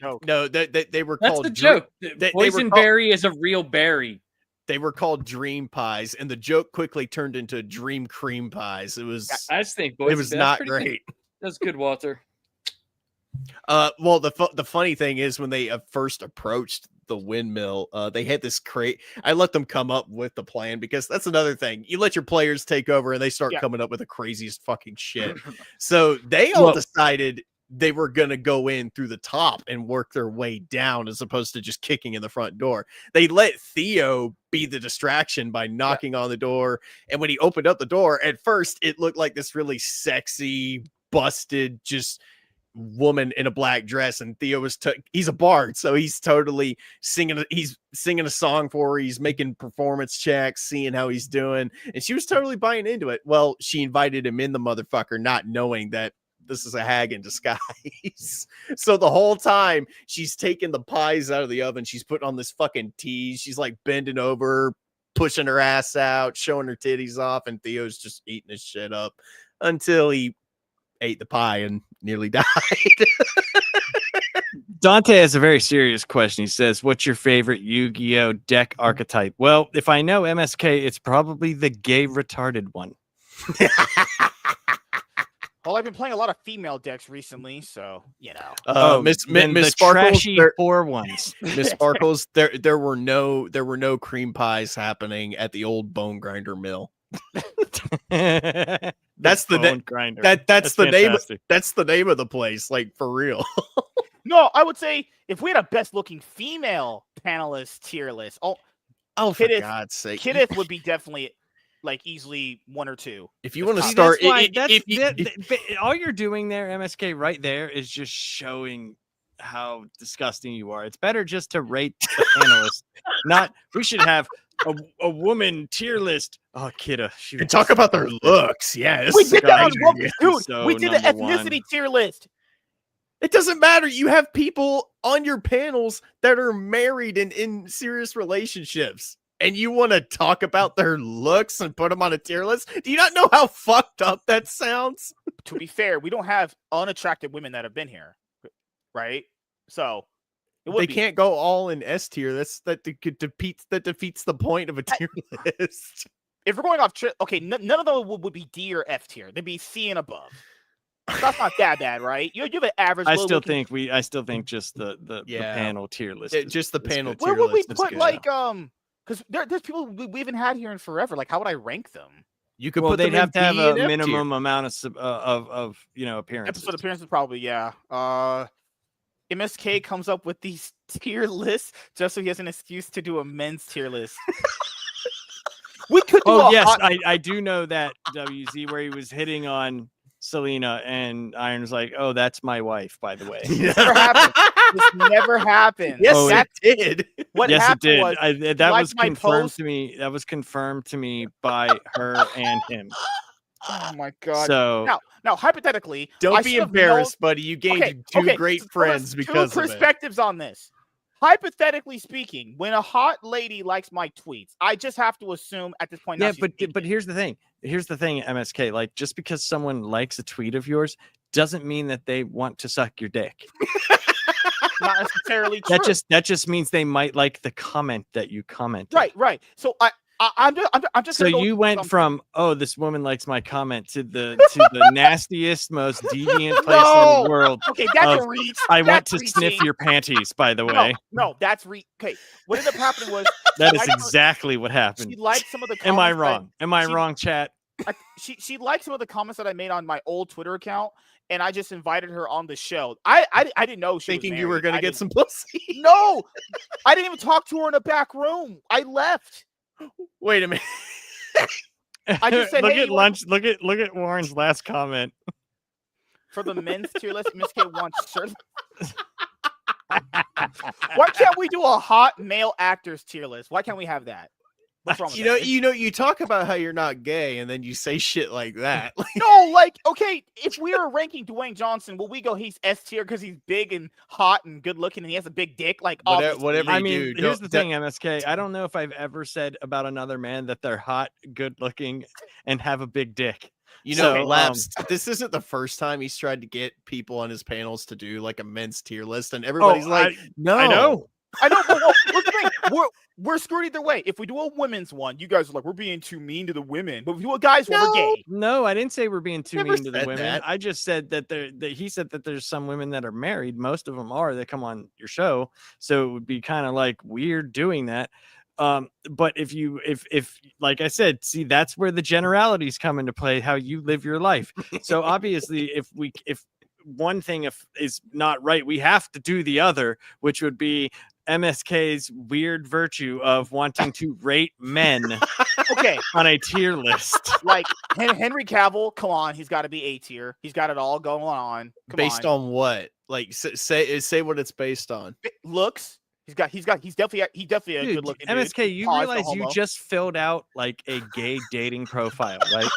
were That's called. the joke. They Boysenberry is a real berry. They were called dream pies, and the joke quickly turned into dream cream pies. It was. I just think it was not great. That's good, Walter. Well, the funny thing is when they first approached the windmill, they had this crate. I let them come up with the plan because that's another thing. You let your players take over and they start coming up with the craziest fucking shit. So they all decided they were going to go in through the top and work their way down as opposed to just kicking in the front door. They let Theo be the distraction by knocking on the door. And when he opened up the door, at first it looked like this really sexy, busted, just woman in a black dress. And Theo was, he's a bard. So he's totally singing a song for her. He's making performance checks, seeing how he's doing. And she was totally buying into it. Well, she invited him in the motherfucker, not knowing that this is a hag in disguise. So the whole time she's taking the pies out of the oven, she's putting on this fucking tease. She's like bending over, pushing her ass out, showing her titties off, and Theo's just eating his shit up until he ate the pie and nearly died. Dante has a very serious question. He says, what's your favorite Yu-Gi-Oh deck archetype? Well, if I know MSK, it's probably the gay retarded one. Well, I've been playing a lot of female decks recently, so Miss Sparkles, trashy 4 ones. Miss Sparkles, there were no cream pies happening at the old bone grinder mill. That's the name. That's the name. That's the name of the place, like for real. No, I would say if we had a best looking female panelist tier list, for God's sake, Kidith would be definitely like easily 1 or 2. If you want to start, all you're doing there, MSK, right there, is just showing how disgusting you are. It's better just to rate the panelists. Not we should have a woman tier list. Oh, Kidda, and talk about their looks. Yes, we did that on dude. So we did an ethnicity tier list. It doesn't matter. You have people on your panels that are married and in serious relationships. And you want to talk about their looks and put them on a tier list? Do you not know how fucked up that sounds? To be fair, we don't have unattractive women that have been here, right? So they can't go all in S tier. That defeats the point of a tier list. If we're going off, none of them would be D or F tier. They'd be C and above. That's not that bad, right? You have an average. I still think just the panel tier list. Just the panel tier list. Where would we put because there's people we haven't had here in forever. Like, how would I rank them? You could put they'd have to have a minimum tier. Amount of appearances. Episode appearances, probably, yeah. MSK comes up with these tier lists just so he has an excuse to do a men's tier list. We could do I do know that WZ where he was hitting on Selena and Iron's like, oh, that's my wife, by the way. Never happened. This never happened. Yes, that did. What happened was that was confirmed to me. That was confirmed to me by her and him. Oh my god! So now, hypothetically, don't be embarrassed, buddy. You gained two great friends because two perspectives on this. hypothetically speaking, when a hot lady likes my tweets, I just have to assume at this point. Yeah, but here's the thing. Here's the thing, MSK. Like, just because someone likes a tweet of yours doesn't mean that they want to suck your dick. Not necessarily true. That just means they might like the comment that you commented. Right. So I'm just. So you went from this woman likes my comment to the nastiest, most deviant place in the world. Okay, that's a reach. I went to sniff your panties. By the way, no, that's okay. What ended up happening was that is exactly what happened. She liked some of the. Am I wrong? Am I wrong, chat? She liked some of the comments that I made on my old Twitter account, and I just invited her on the show. I didn't know she thinking was you were going to get some pussy. No, I didn't even talk to her in the back room. I left. Wait a minute. I just said, look hey, at lunch. Look at Warren's last comment. For the men's tier list, MSK wants shirt. Why can't we do a hot male actors tier list? Why can't we have that? What's wrong with that? You talk about how you're not gay, and then you say shit like that. No, okay, if we were ranking Dwayne Johnson, will we go he's S tier because he's big and hot and good looking and he has a big dick? Like whatever. I mean, here's the thing, MSK. I don't know if I've ever said about another man that they're hot, good looking, and have a big dick. Labs, this isn't the first time he's tried to get people on his panels to do like a men's tier list, and everybody's no. I know. But what's the thing? We're screwed either way. If we do a women's one, you guys are like, we're being too mean to the women. But if we do a guys one, we're gay. No, I didn't say we're being too mean to the women. That. I just said that he said that there's some women that are married. Most of them are. They come on your show, so it would be kind of like weird doing that. But if like I said, see, that's where the generalities come into play. How you live your life. So obviously, if one thing is not right, we have to do the other, which would be MSK's weird virtue of wanting to rate men on a tier list. Like Henry Cavill, come on, he's got to be A tier. He's got it all going on. Based on what? Like say what it's based on. Looks. He's definitely a good looking dude. MSK, you realize you just filled out like a gay dating profile, right?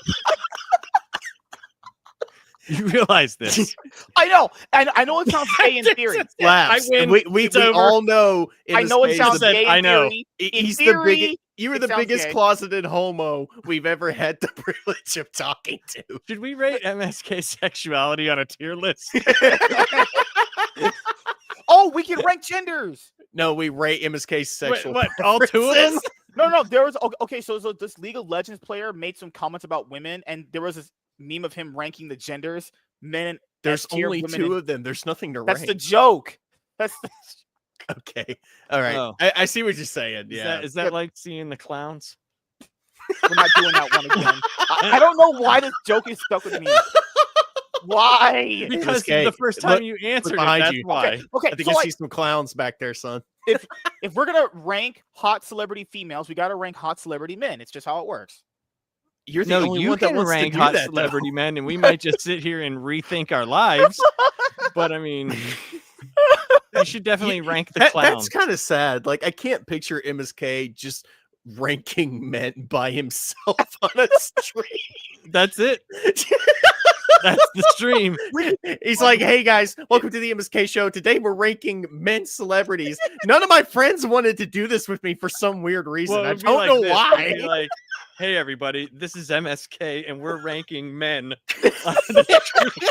You realize this? I know, and I know it sounds gay in theory. Laughs. I win. We all know. I know it sounds gay. I know. He's the biggest. You were the biggest closeted homo we've ever had the privilege of talking to. Should we rate MSK sexuality on a tier list? Oh, we can rank genders. No, we rate MSK sexual. What? All two of them? No. There was okay. So this League of Legends player made some comments about women, and there was this meme of him ranking the genders. Men. There's S-tier, only women two of them. There's nothing to rank. That's the joke. Okay. All right. Oh. I see what you're saying. Yeah. Is that like seeing the clowns? We're not doing that one again. I don't know why this joke is stuck with me. Why? Because MSK, the first time you answered it, that's why. Okay. I think I see some clowns back there, son. If we're gonna rank hot celebrity females, we got to rank hot celebrity men. It's just how it works. You're the only you one that can wants rank to do hot that, celebrity men, and we might just sit here and rethink our lives. But I mean, you should definitely rank the clown. That's kind of sad. Like I can't picture MSK just ranking men by himself on a stream. That's it. That's the stream. He's like, hey guys, welcome to the MSK Show. Today we're ranking men celebrities. None of my friends wanted to do this with me for some weird reason. Well, I don't know why. It'd be like, hey everybody, this is MSK and we're ranking men on the stream.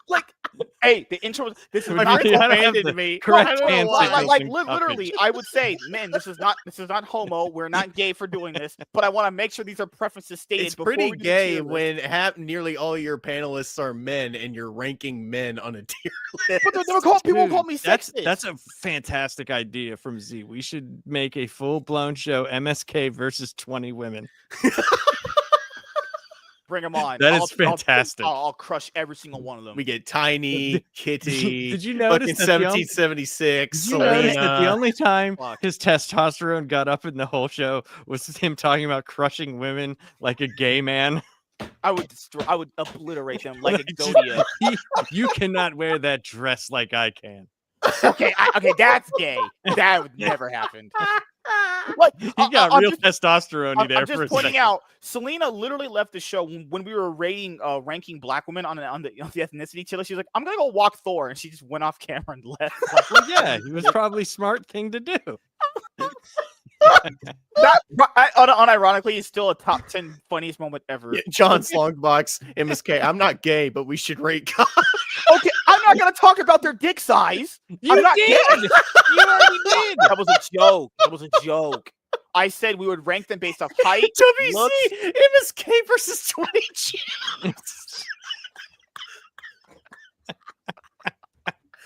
Like, hey, the intro. This is My not friends abandoned have the to me. correct hand signals like and literally, I would say, man, this is not homo. We're not gay for doing this, but I want to make sure these are preferences stated. It's before pretty we do gay tier list. when nearly all your panelists are men and you're ranking men on a tier list. But people will call me sexist. That's a fantastic idea from Z. We should make a full-blown show, MSK versus 20 women. Bring them on. That is fantastic. I'll crush every single one of them. We get Tiny, Kitty. Did you notice fucking that 1776? Did you notice Selena. that the only time Fuck. his testosterone got up in the whole show was him talking about crushing women like a gay man? I would obliterate them like a Godia. You cannot wear that dress like I can. Okay, that's gay. That would never happen. Like, He got real testosterone I'm there just for a pointing second. out, Selena literally left the show when we were ranking black women on the ethnicity tier list. She was like, "I'm gonna go walk Thor," and she just went off camera and left. Like, Well, yeah, it was probably smart thing to do. that unironically is still a top 10 funniest moment ever. John Slongbox, MSK. I'm not gay, but we should rate God. Okay, I'm not gonna talk about their dick size. You I'm not did. gay. You already did. That was a joke. That was a joke. I said we would rank them based off height, WC looks. MSK versus 20G.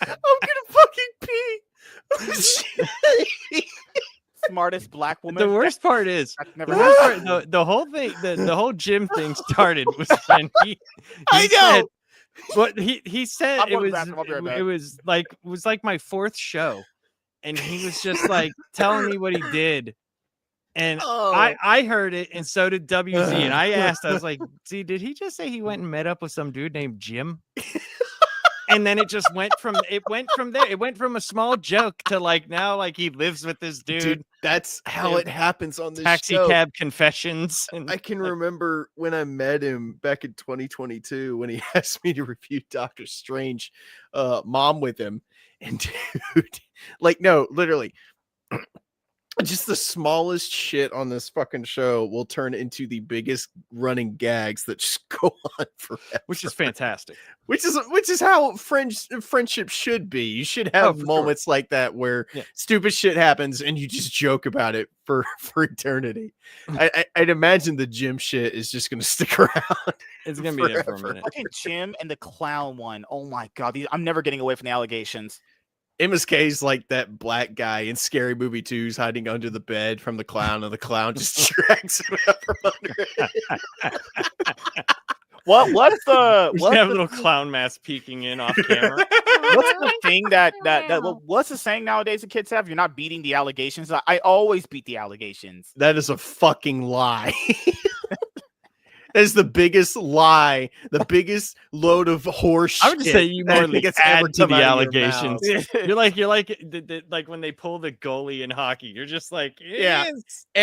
I'm gonna fucking pee. Smartest black woman. The worst part is That's the, never worst happened. part, the whole thing, the whole gym thing started was when he I said, know. what he said I'm it going to the was bathroom. I'll be right back. it was like my fourth show, and he was just like telling me what he did, and Oh. I heard it, and so did WZ, and I asked, I was like, "See, did he just say he went and met up with some dude named Jim?" And then it just went from there. It went from a small joke to like now, like he lives with this dude. That's how Yeah. it happens on this Taxi show. cab confessions. And I can remember when I met him back in 2022 when he asked me to review Doctor Strange Mom with him. And dude, like, no, literally, just the smallest shit on this fucking show will turn into the biggest running gags that just go on forever. which is fantastic. Which is how friendship should be. You should have for sure. moments like that where Yeah. stupid shit happens and you just joke about it for eternity. I'd imagine the gym shit is just going to stick around. It's gonna be there for a Forever. minute. Fucking Jim and the clown one. Oh my god, I'm never getting away from the allegations. MSK's like that black guy in Scary Movie 2's hiding under the bed from the clown, and the clown just drags him out from under it. What's the We should have a little clown mask peeking in off camera. what's the thing that what's the saying nowadays the kids have? You're not beating the allegations. I always beat the allegations. That is a fucking lie. That is the biggest lie, the biggest load of horse. I would just say you that more like gets ever add to come the out of your allegations. mouth. You're like like when they pull the goalie in hockey. You're just like, Yeah. "Yes."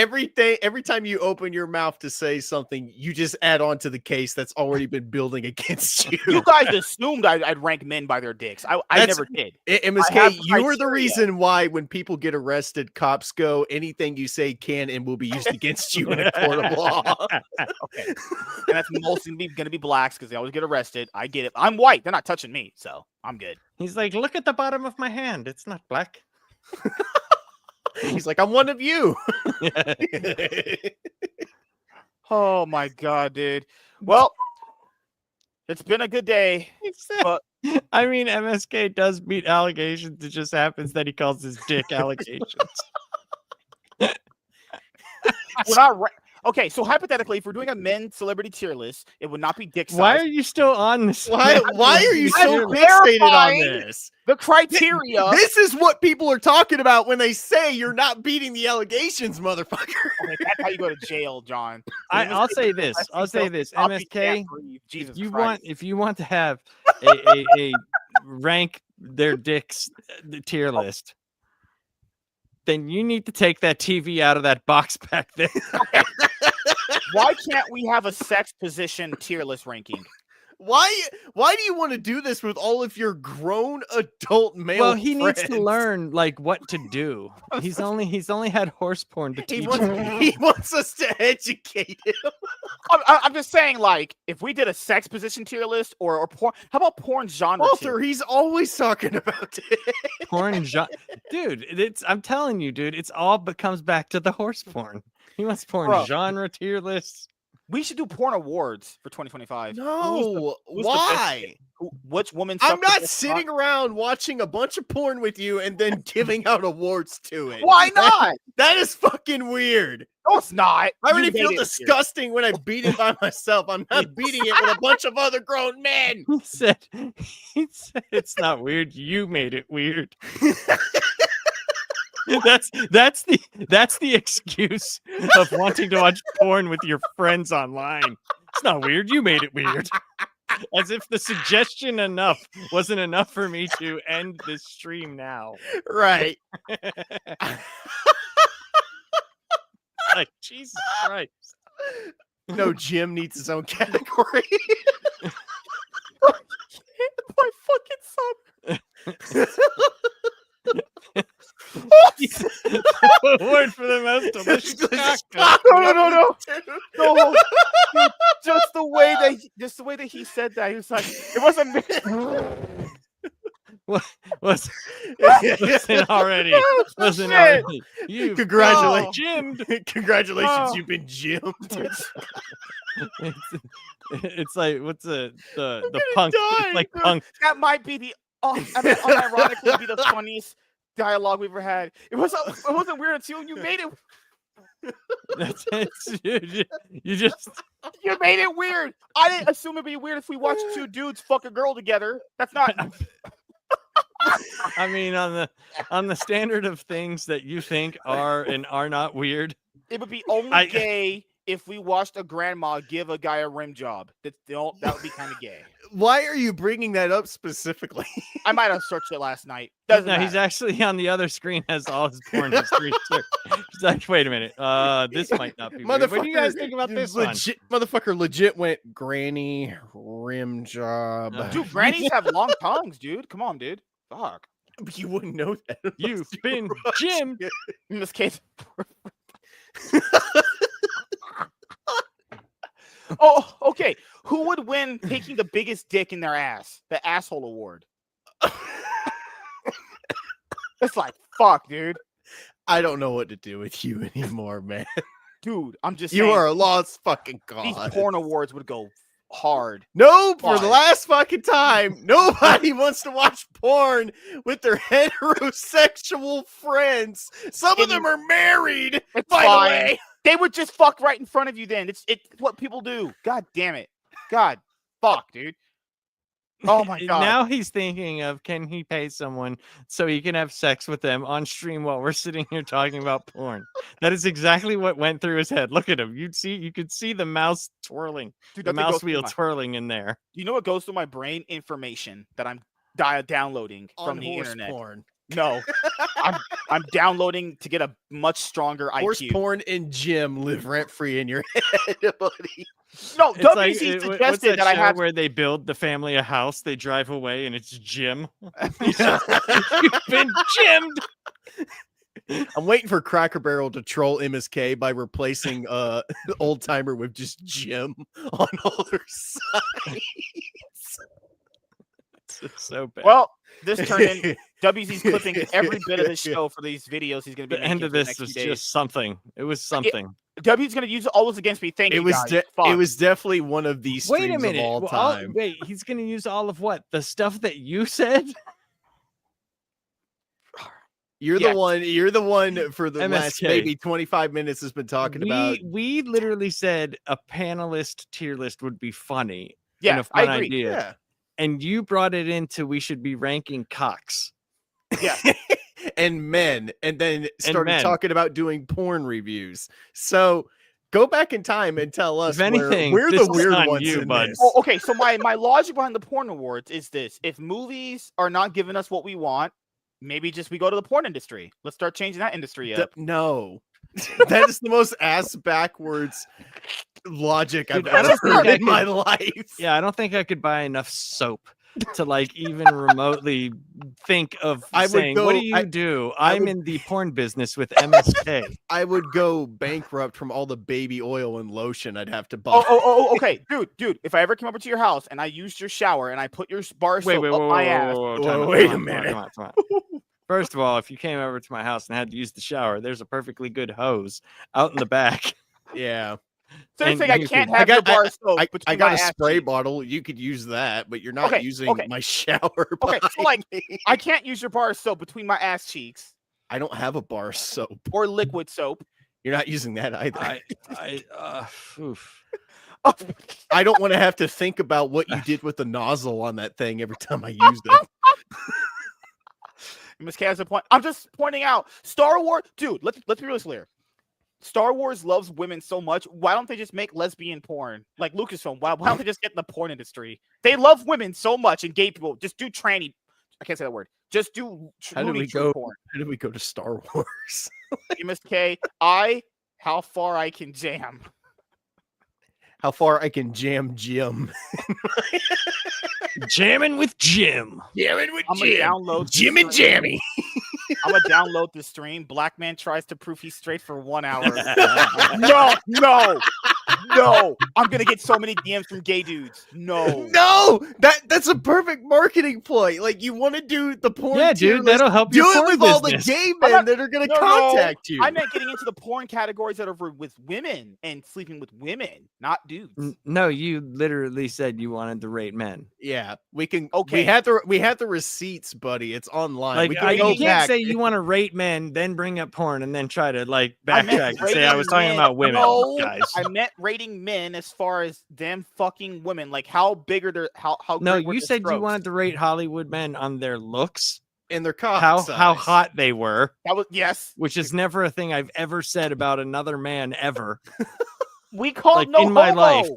Every time you open your mouth to say something, you just add on to the case that's already been building against you. You guys assumed I'd rank men by their dicks. I That's- never did. MSK, I have you are the criteria. reason why when people get arrested, cops go, anything you say can and will be used against you in a court of law. Okay, and that's mostly gonna be blacks because they always get arrested. I get it. I'm white. They're not touching me, so I'm good. He's like, look at the bottom of my hand. It's not black. He's like, I'm one of you. Oh my god, dude. Well, it's been a good day. He said- I mean, MSK does beat allegations. It just happens that he calls his dick allegations. We're not okay, so hypothetically, if we're doing a men celebrity tier list, it would not be dick size. Why are you still on this? Why are you so I'm fixated on clarifying this? the criteria? This is what people are talking about when they say you're not beating the allegations, motherfucker. Okay, that's how you go to jail, John. I'll say this. I'll say this. Poppy MSK, can't breathe. Jesus Christ. if you want to have a rank their dicks the tier list, then you need to take that TV out of that box back there. Why can't we have a sex position tier list ranking? Why do you want to do this with all of your grown adult male Well, he needs to friends? learn like what to do. He's only had horse porn to He teach. wants, he wants us to educate him. I'm just saying, like, if we did a sex position tier list or porn, how about porn genre? Walter, he's always talking about it. Porn dude, I'm telling you, dude, it's all but comes back to the horse porn. He wants porn Bro. genre tier lists. We should do porn awards for 2025. No, who's the why? Which woman? I'm sucked the not best sitting cock? around watching a bunch of porn with you and then giving out awards to it. Why not? That is fucking weird. No, it's not. I already You feel made it weird. disgusting when I beat it by myself. I'm not beating it with a bunch of other grown men. He said it's not weird. You made it weird. That's the excuse of wanting to watch porn with your friends online. It's not weird. You made it weird. As if the suggestion wasn't enough for me to end this stream now. Right. like, Jesus Christ. No, Jim needs his own category. My fucking son. Word for the most delicious Cock. No. No, dude, just the way that he said that, he was like, it wasn't me. Listen already. Listen Shit. already. You Congratulations. Jimmed. Congratulations, Oh. you've been Jimmed. It's like what's the gonna punk? die, It's like dude. punk. That might be the unironically be the funniest dialogue we've ever had. It wasn't weird until you made it. That's it. You just You made it weird. I didn't assume it'd be weird if we watched two dudes fuck a girl together. That's not. I mean, on the standard of things that you think are and are not weird. It would be only gay if we watched a grandma give a guy a rim job. That would be kind of gay. Why are you bringing that up specifically? I might have searched it last night. Doesn't No, matter. he's actually on the other screen has all his porn history. He's like, wait a minute. This might not be weird. What do you guys think about this one? Motherfucker legit went granny rim job. Dude, grannies have long tongues, dude. Come on, dude. Fuck. You wouldn't know that. You've been Jim. In this case. Oh, okay. Who would win taking the biggest dick in their ass? The asshole award. It's like, fuck, dude. I don't know what to do with you anymore, man. Dude, I'm just You saying, are a lost fucking these god. porn awards would go hard. No, for the Why? last fucking time, nobody wants to watch porn with their heterosexual friends. Some of them are married, It's by fine. the way. They would just fuck right in front of you then. It's what people do. God damn it. God, fuck, dude. Oh my god. Now he's thinking of, can he pay someone so he can have sex with them on stream while we're sitting here talking about porn? That is exactly what went through his head. Look at him. You could see the mouse twirling, Dude, the that thing goes mouse through wheel my- twirling in there. You know what goes through my brain? Information that I'm downloading from On the horse internet. porn. No, I'm downloading to get a much stronger Horse IQ. porn and Jim live rent free in your head, buddy. No, It's WC like, what's suggested that I show have. where they build the family a house, they drive away, and it's Jim. You've been Jimmed. I'm waiting for Cracker Barrel to troll MSK by replacing Old Timer with just Jim on all their sides. It's so bad. Well, this turned in. WC's clipping every bit of the show for these videos he's going to be the making end of for the this next was few days. just something. It was something. W's going to use all this against me. Thank It you, was guys. Fuck. it was definitely one of these Wait a streams minute. of all Well, time. wait, he's going to use all of what? The stuff that you said? You're Yes. the one for the last MSK. maybe 25 minutes has been talking about We literally said a panelist tier list would be funny. Yeah, and a I fun agree. idea. yeah. And you brought it into we should be ranking cocks. Yeah. and men, and then started men. talking about doing porn reviews. So go back in time and tell us If anything, we're this the is weird on ones you, in bud. this. Oh, okay, so my logic behind the porn awards is this: if movies are not giving us what we want, maybe just we go to the porn industry. Let's start changing that industry up. No, that is the most ass backwards logic Dude, I've I don't ever think heard I in my could- life. Yeah, I don't think I could buy enough soap to like even remotely think of I would saying, what go- do you do? I I'm would- in the porn business with MSK. I would go bankrupt from all the baby oil and lotion I'd have to buy. Okay, dude. If I ever came over to your house and I used your shower and I put your bar of soap up my ass, Wait a minute. Time out. First of all, if you came over to my house and had to use the shower, there's a perfectly good hose out in the back. Yeah. so you're and saying I you can't can- have your bar of soap I between got my a ass spray cheeks. bottle. You could use that, but you're not Okay, using okay. my shower. Okay, so, behind like, me. I can't use your bar of soap between my ass cheeks I don't have a bar of soap. or liquid soap. You're not using that either. Oof. I don't want to have to think about what you did with the nozzle on that thing every time I use it. MSK has a point. I'm just pointing out Star Wars, dude. Let's be really clear. Star Wars loves women so much. Why don't they just make lesbian porn like Lucasfilm? Why don't they just get in the porn industry? They love women so much and gay people. Just do tranny. I can't say that word. Just do How did Looney we Tune go? porn. How did we go to Star Wars? MSK, I how far I can jam. How far I can jam Jim. Jamming with Jim. Jamming with I'm gonna download Jim this and stream. Jammy. I'm gonna download the stream. Black man tries to prove he's straight for 1 hour. No. I'm gonna get so many DMs from gay dudes. No. No, that's a perfect marketing ploy. Like you want to do the porn. Yeah, tier dude, list, that'll help do your it porn with all the business. gay men that are gonna contact you. I meant getting into the porn categories that are with women and sleeping with women, not dudes. No, you literally said you wanted to rate men. Yeah, we can. Okay. we have the receipts, buddy. It's online. Like we can go you can't back. say you want to rate men, then bring up porn, and then try to like I meant backtrack and say I rating was talking men. about women, No, guys. I meant rating men as far as them fucking women. Like how big are their how No, great were you their said you strokes? wanted to rate Hollywood men on their looks, in their cock how size. hot they were, That was yes. which is never a thing I've ever said about another man ever. We called Like, no in my homo. life.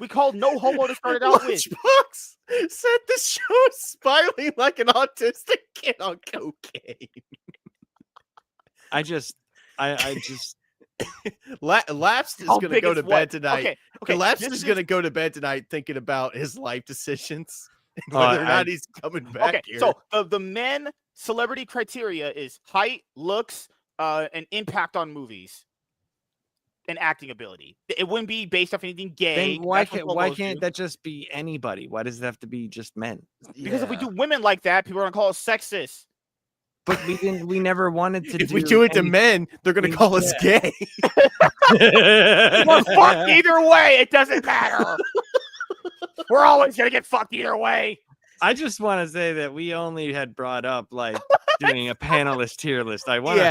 We called no homo to start it out with. Lunchbox said the show is spiraling like an autistic kid on cocaine. I just Lapsed is How going to big go is to what? bed tonight. Okay. Lapsed this is going to go to bed tonight thinking about his life decisions and Oh, whether or I- not he's coming back Okay, here. so the men celebrity criteria is height, looks, and impact on movies, and acting ability. It wouldn't be based off anything gay. then why That's what can't homos do. that just be anybody? Why does it have to be just men? Because if we do women like that, people are gonna call us sexist. But we never wanted to. if we do it to any- men, they're going to call us gay. We're fucked either way. It doesn't matter. We're always gonna get fucked either way. I just want to say that we only had brought up like doing a panelist tier list. I want to,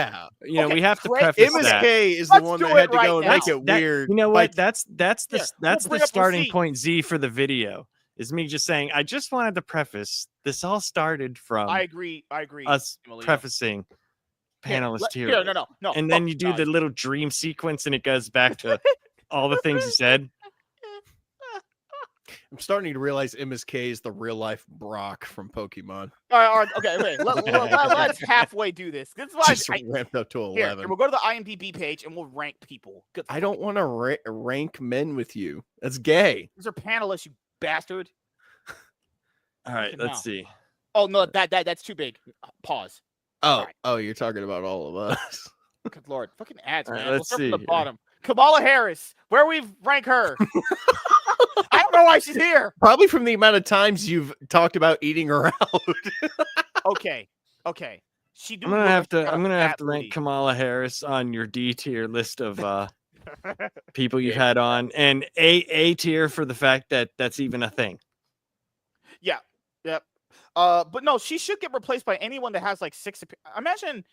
Yeah. we Okay, have to great. preface that. MSK is Let's the one do that had it to right go and now. make it weird. You know by what? That's the Here, we'll that's bring the up starting receipt. point Z for the video. Is me just saying I just wanted to preface this all started from I agree. us Emilio. prefacing panelist tier. Here, list. no. And then Look, you do the guys. little dream sequence and it goes back to all the things you said. I'm starting to realize MSK is the real life Brock from Pokemon. All right, okay, wait. Let's halfway do this. This is why Just I, ramped up to here, 11. we'll go to the IMDb page and we'll rank people. Good I don't want to rank men with you. That's gay. These are panelists, you bastard. All right, No. let's see. Oh no, that's too big. Pause. Oh, Right. oh, you're talking about all of us. Good lord, fucking ads, All right, man. We'll let's start from see the here. bottom. Kamala Harris, where we rank her? I don't know why she's here. Probably from the amount of times you've talked about eating her out. Okay. She do I'm gonna look have like she's to got a I'm gonna have fat to rank booty. Kamala Harris on your D tier list of people you've had on, and A tier for the fact that that's even a thing. Yep. But no, she should get replaced by anyone that has like 6. Imagine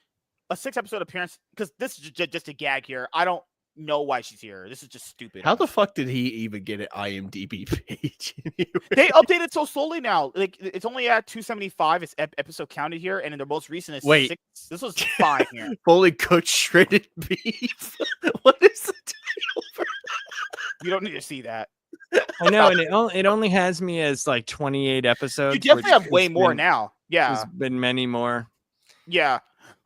a 6-episode appearance, because this is just a gag here. I don't know why she's here. This is just stupid. How the fuck did he even get an IMDb page? They updated so slowly now. Like it's only at 275. It's episode counted here, and in their most recent is Wait. 6. This was 5 here. Fully cooked shredded beef. What is the title for You don't need to see that. I know, and it only has me as like 28 episodes. You definitely which have way has more been- now. Yeah. There's been many more. Yeah.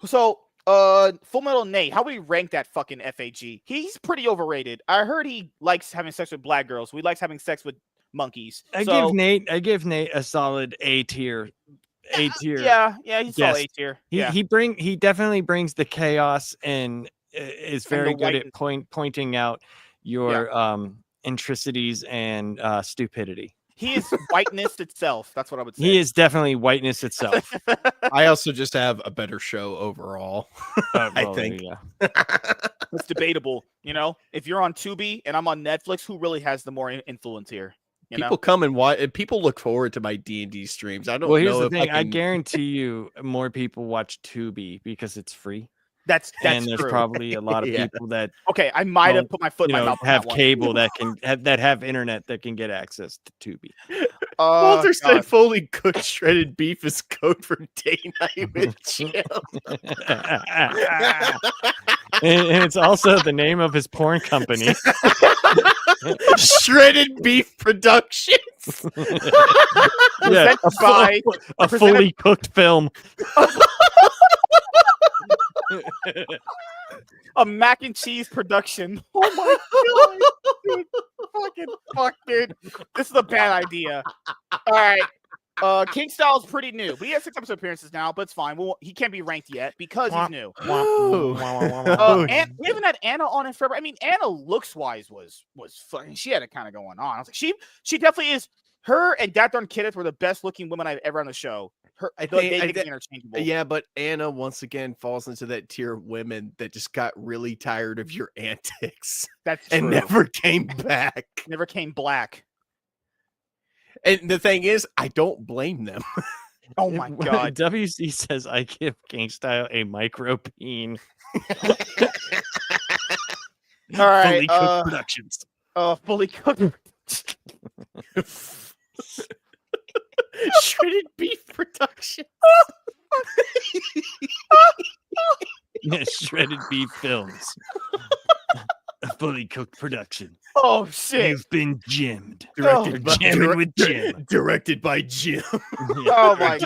So, Full Metal Nate, how would we rank that fucking FAG? He's pretty overrated. I heard he likes having sex with black girls. We likes having sex with monkeys. I So, give Nate a solid A tier. A tier. Yeah, he's Yes. all A tier. Yeah. He definitely brings the chaos and is And very the good at white- pointing out your intricities and stupidity. He is whiteness itself. That's what I would say. He is definitely whiteness itself. I also just have a better show overall. I Well, think. yeah. It's debatable. You know, if you're on Tubi and I'm on Netflix, who really has the more influence here? You People know? come and watch. People look forward to my D&D streams. I don't Well, here's know the if thing. I can... guarantee you more people watch Tubi because it's free. That's And there's true. probably a lot of Yeah. people that Okay, I might have don't, put my foot in my mouth. on have that one. cable that can have internet that can get access to Tubi. Walter said God. fully cooked shredded beef is code for day night with Jim. And it's also the name of his porn company. Shredded Beef Productions. Yeah, Presented by- a fully cooked film. A mac and cheese production. Oh my god, dude. Fucking fuck, dude. This is a bad idea. All right. King Styles pretty new, but he has 6 episode appearances now, but it's fine. He can't be ranked yet because he's new. And we haven't had Anna on in forever. I mean, Anna looks wise was fucking. She had it kind of going on. I was like, she definitely is. Her and that darn Kenneth were the best looking women I've ever on the show. I think interchangeable. Yeah, but Anna once again falls into that tier of women that just got really tired of your antics. That's true. And never came back. Never came black. And the thing is, I don't blame them. Oh my god. WC says I give King Style a micro peen. All right. Fully cooked productions. Fully cooked. Shredded beef production. Yeah, shredded beef films. A fully cooked production. Oh shit. You've been Jimmed. Directed by Jim. Oh my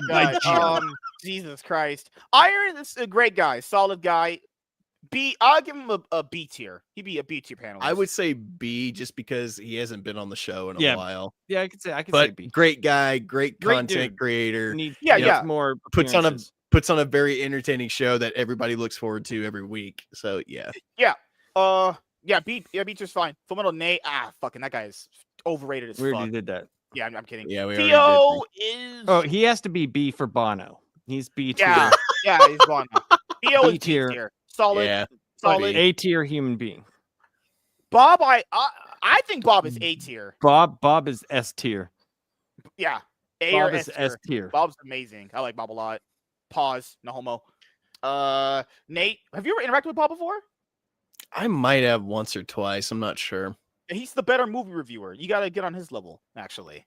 god. Jesus Christ. Iron is a great guy, solid guy. I'll give him a B tier. He'd be a B tier panelist. I would say B just because he hasn't been on the show in a while. Yeah, I could say B. Great guy, great content dude. creator. Needs more puts on a very entertaining show that everybody looks forward to every week. So yeah. B tier's fine. Fullmetal Nate. Fucking that guy is overrated as we fuck. already did that. Yeah, I'm kidding. Yeah, we Theo is. Oh, he has to be B for Bono. He's B tier. Yeah, he's Bono. Theo is B tier. Solid. A tier human being. Bob, I think Bob is A tier. Bob is S tier. Yeah, A Bob or is S tier. Bob's amazing. I like Bob a lot. Pause. No homo. Nate, have you ever interacted with Bob before? I might have once or twice. I'm not sure. He's the better movie reviewer. You got to get on his level, actually.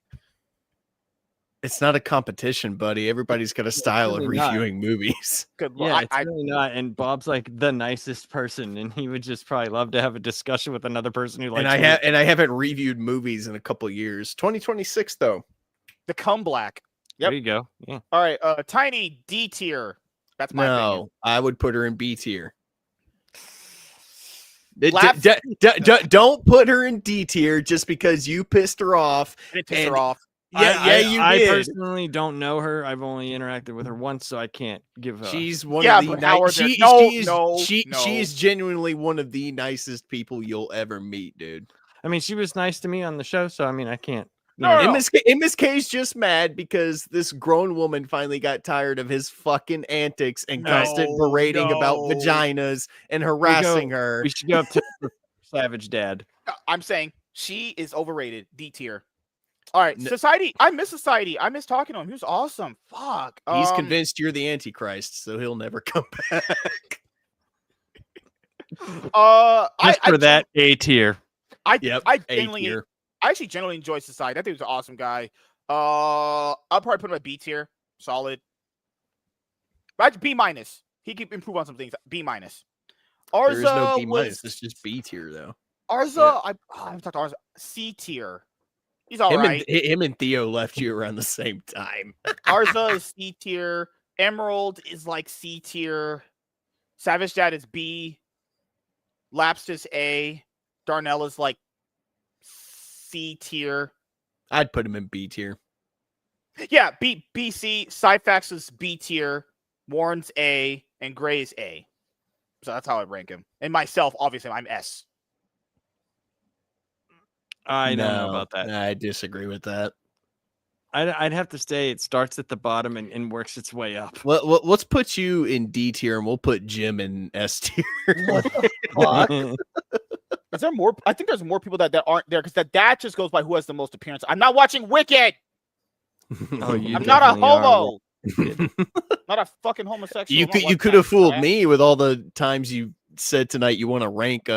It's not a competition, buddy. Everybody's got a style of reviewing movies. Good luck. Yeah, it's really not. And Bob's like the nicest person, and he would just probably love to have a discussion with another person who likes. And I haven't reviewed movies in a couple years. 2026 though. The Come Black. Yep. There you go. Yeah. All right. Tiny D tier. That's my opinion. I would put her in B tier. Don't put her in D tier just because you pissed her off. It pissed her off. Yeah, you did. I personally don't know her. I've only interacted with her once, so I can't give. She's one of the she is genuinely one of the nicest people you'll ever meet, dude. I mean, she was nice to me on the show, so I mean, I can't. MSK's just mad because this grown woman finally got tired of his fucking antics and constant berating about vaginas and harassing her. We should go up to Savage Dad. I'm saying she is overrated. D tier. All right, Society. I miss Society. I miss talking to him. He was awesome. Fuck. He's convinced you're the Antichrist, so he'll never come back. that A tier. I actually generally enjoy Society. That dude was an awesome guy. I'll probably put him at B tier. Solid. But B minus. He could improve on some things. B minus. Arza There's no B minus. It's just B tier though. Arza, I haven't talked to Arza. C tier. He's all right. Him and Theo left you around the same time. Arza is C tier. Emerald is like C tier. Savage Dad is B. Lapsed is A. Darnell is like C tier. I'd put him in B tier. Yeah, BC. Cyfax is B tier. Warren's A. And Gray is A. So that's how I rank him. And myself, obviously, I'm S. I don't know about that. I disagree with that. I'd have to say it starts at the bottom and works its way up. Well, let's put you in D tier and we'll put Jim in S tier. Is there more? I think there's more people that aren't there because that just goes by who has the most appearance. I'm not watching Wicked. I'm not a homo. Not a fucking homosexual. You could have fooled me with all the times you said tonight you want to rank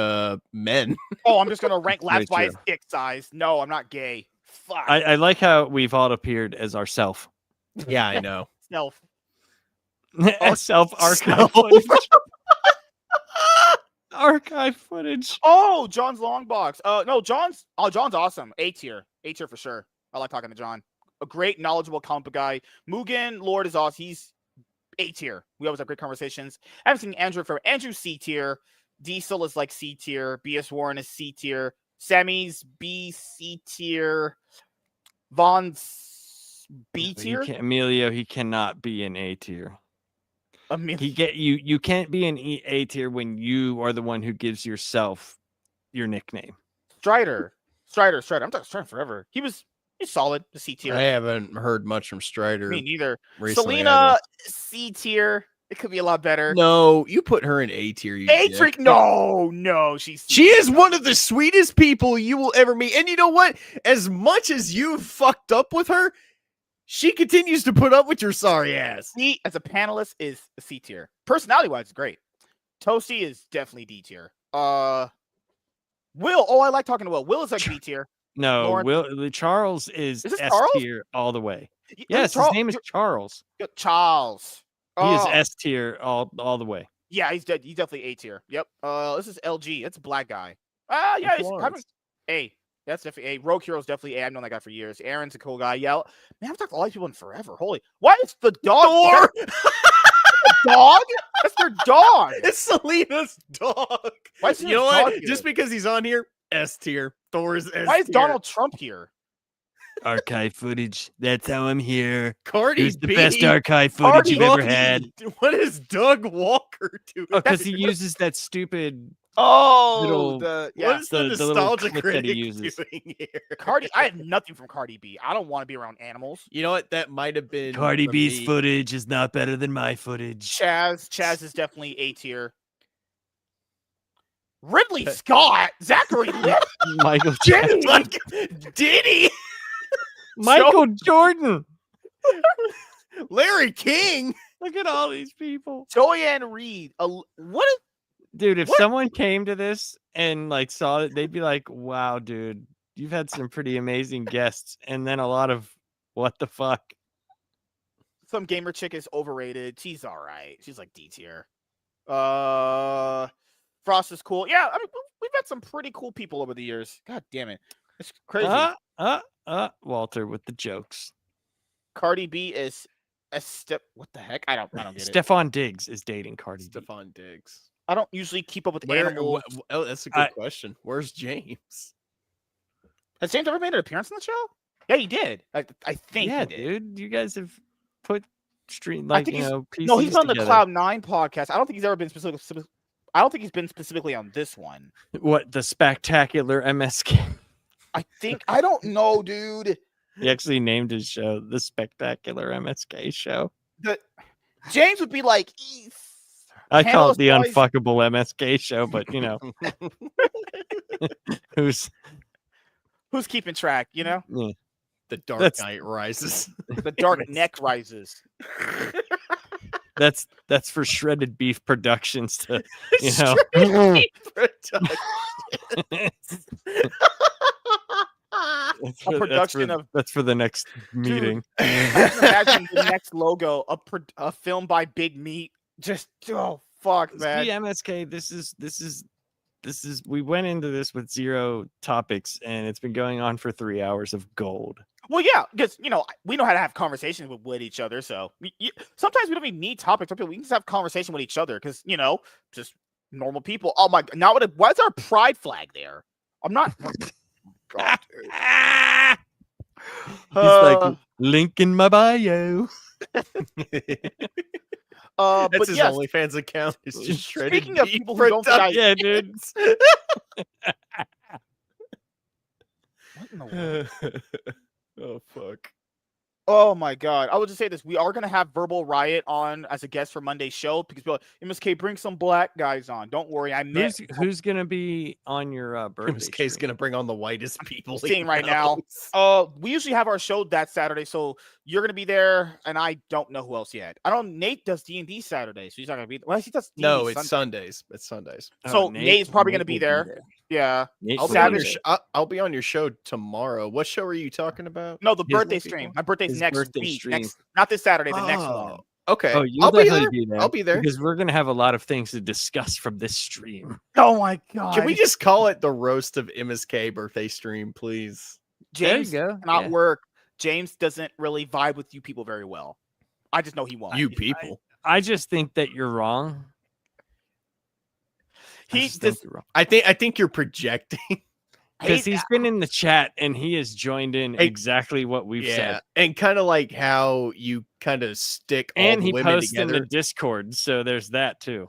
men. Oh, I'm just gonna rank Labs by his dick size. No, I'm not gay. Fuck. I like how we've all appeared as ourself. Yeah, I know. Self. Self archive footage. Archive footage. Oh, John's long box. No, John's awesome. A tier for sure. I like talking to John. A great knowledgeable comic book guy. Mugen Lord is awesome. He's A tier. We always have great conversations. I haven't seen Andrew for Andrew C tier. Diesel is like C tier. BS Warren is C tier. Sammy's B C tier. Vaughn's B tier. Emilio, he cannot be an A tier. Amelia. You can't be an A tier when you are the one who gives yourself your nickname. Strider. I'm talking Strider forever. He's solid. The C tier. I haven't heard much from Strider. Me neither. Recently, Selena C tier. It could be a lot better. No, you put her in A tier. A trick. No. She is one of the sweetest people you will ever meet. And you know what? As much as you fucked up with her, she continues to put up with your sorry ass. C as a panelist is a C tier. Personality wise, great. Toasty is definitely D tier. Will. Oh, I like talking to Will. Will is like B tier. No, Lauren. Charles is Is this S Charles? tier all the way. Y- Yes, Charles- his name is Charles. Charles. He is Oh, S tier all the way. yeah, he's definitely A tier. Yep. This is LG. That's a black guy. Yeah, he's having A. That's definitely A. Rogue Hero's definitely A. I've known that guy for years. Aaron's a cool guy. Yeah, man, I've talked to all these people in forever. Holy, why is the dog? Dog? That's their dog. It's Selena's dog. Why is You know dog what? here? Just because he's on here, S tier. Thor's S tier. Why is Donald Trump here? Archive footage. That's how I'm here. Cardi Here's the B? best archive footage Cardi you've ever B. had. What is Doug Walker doing? Oh, because he uses that stupid. Oh, Little- What is the the little nostalgia clip that he critic uses. doing here? Cardi. I have nothing from Cardi B. I don't want to be around animals. You know what? That might have been Cardi from B's me. footage is not better than my footage. Chaz is definitely A tier. Ridley Scott, Zachary Levi. Michael Jenny. Like, Diddy, Michael Jordan. Larry King. Look at all these people. Joanne Reed. What is Dude, if What? someone came to this and like saw it, they'd be like, wow, dude, you've had some pretty amazing guests. And then a lot of what the fuck? some gamer chick is overrated? She's all right. She's like D tier. Frost is cool. Yeah, I mean, we've had some pretty cool people over the years. God damn it. It's crazy. Walter with the jokes. Cardi B is a step. What the heck? I don't get it. Stefan Diggs is dating Cardi B. Stefan Diggs. I don't usually keep up with animals. Oh, that's a good question. Where's James? Has James ever made an appearance on the show? Yeah, he did. I think. Yeah, he did. dude. You guys have put stream I like think you he's- know. No, he's PCs on the together. Cloud9 podcast. I don't think he's ever been specific. I don't think he's been specifically on this one. What the spectacular MSK? I don't know, dude. He actually named his show the Spectacular MSK Show. James would be like, I call it the Handles wise- unfuckable MSK Show, but you know, who's who's keeping track? You know, yeah. The Dark That's- Knight Rises. the dark neck rises. That's for Shredded Beef Productions to you know. production of- that's for the next meeting. I just imagine the next logo, a film by Big Meat. Just fuck, man. See, MSK, this is we went into this with 0 topics and it's been going on for 3 hours of gold. Well, yeah, because we know how to have conversations with each other. So sometimes we don't even need topics. Sometimes we can just have conversation with each other because just normal people. Oh my! Now why is our pride flag there? I'm not. God, dude. He's like link in my bio. That's but his yes, OnlyFans account. It's just Shredded speaking of Beef people who don't think I- Yeah, dude. what in the world? Oh fuck. Oh my god! I will just say this: we are gonna have Verbal Riot on as a guest for Monday's show because people are like, MSK, bring some black guys on. Don't worry, I met. Who's gonna be on your birthday? MSK's stream? gonna bring on the whitest people he Seeing right now. knows. We usually have our show that Saturday, so you're gonna be there, and I don't know who else yet. I don't. Nate does D&D Saturday, so he's not gonna be. Well, he does. D&D No, it's Sunday. Sundays. It's Sundays. So Nate's probably gonna be will there. Yeah. Nate I'll will be, on be your there. I'll be on your show tomorrow. What show are you talking about? No, the His birthday people? stream. My birthday's His next birthday week. stream. Not this Saturday. The next one. Okay. Oh, you'll I'll be definitely there. be there. I'll be there. because we're gonna have a lot of things to discuss from this stream. Oh my god! Can we just call it the roast of MSK birthday stream, please? James There you go. cannot work. James doesn't really vibe with you people very well. I just know he won't. You people. I just think that you're wrong. I think you're projecting. Because he's been in the chat and he has joined in exactly what we've said. And kind of like how you kind of stick all and the he women posts together. in the Discord, so there's that too.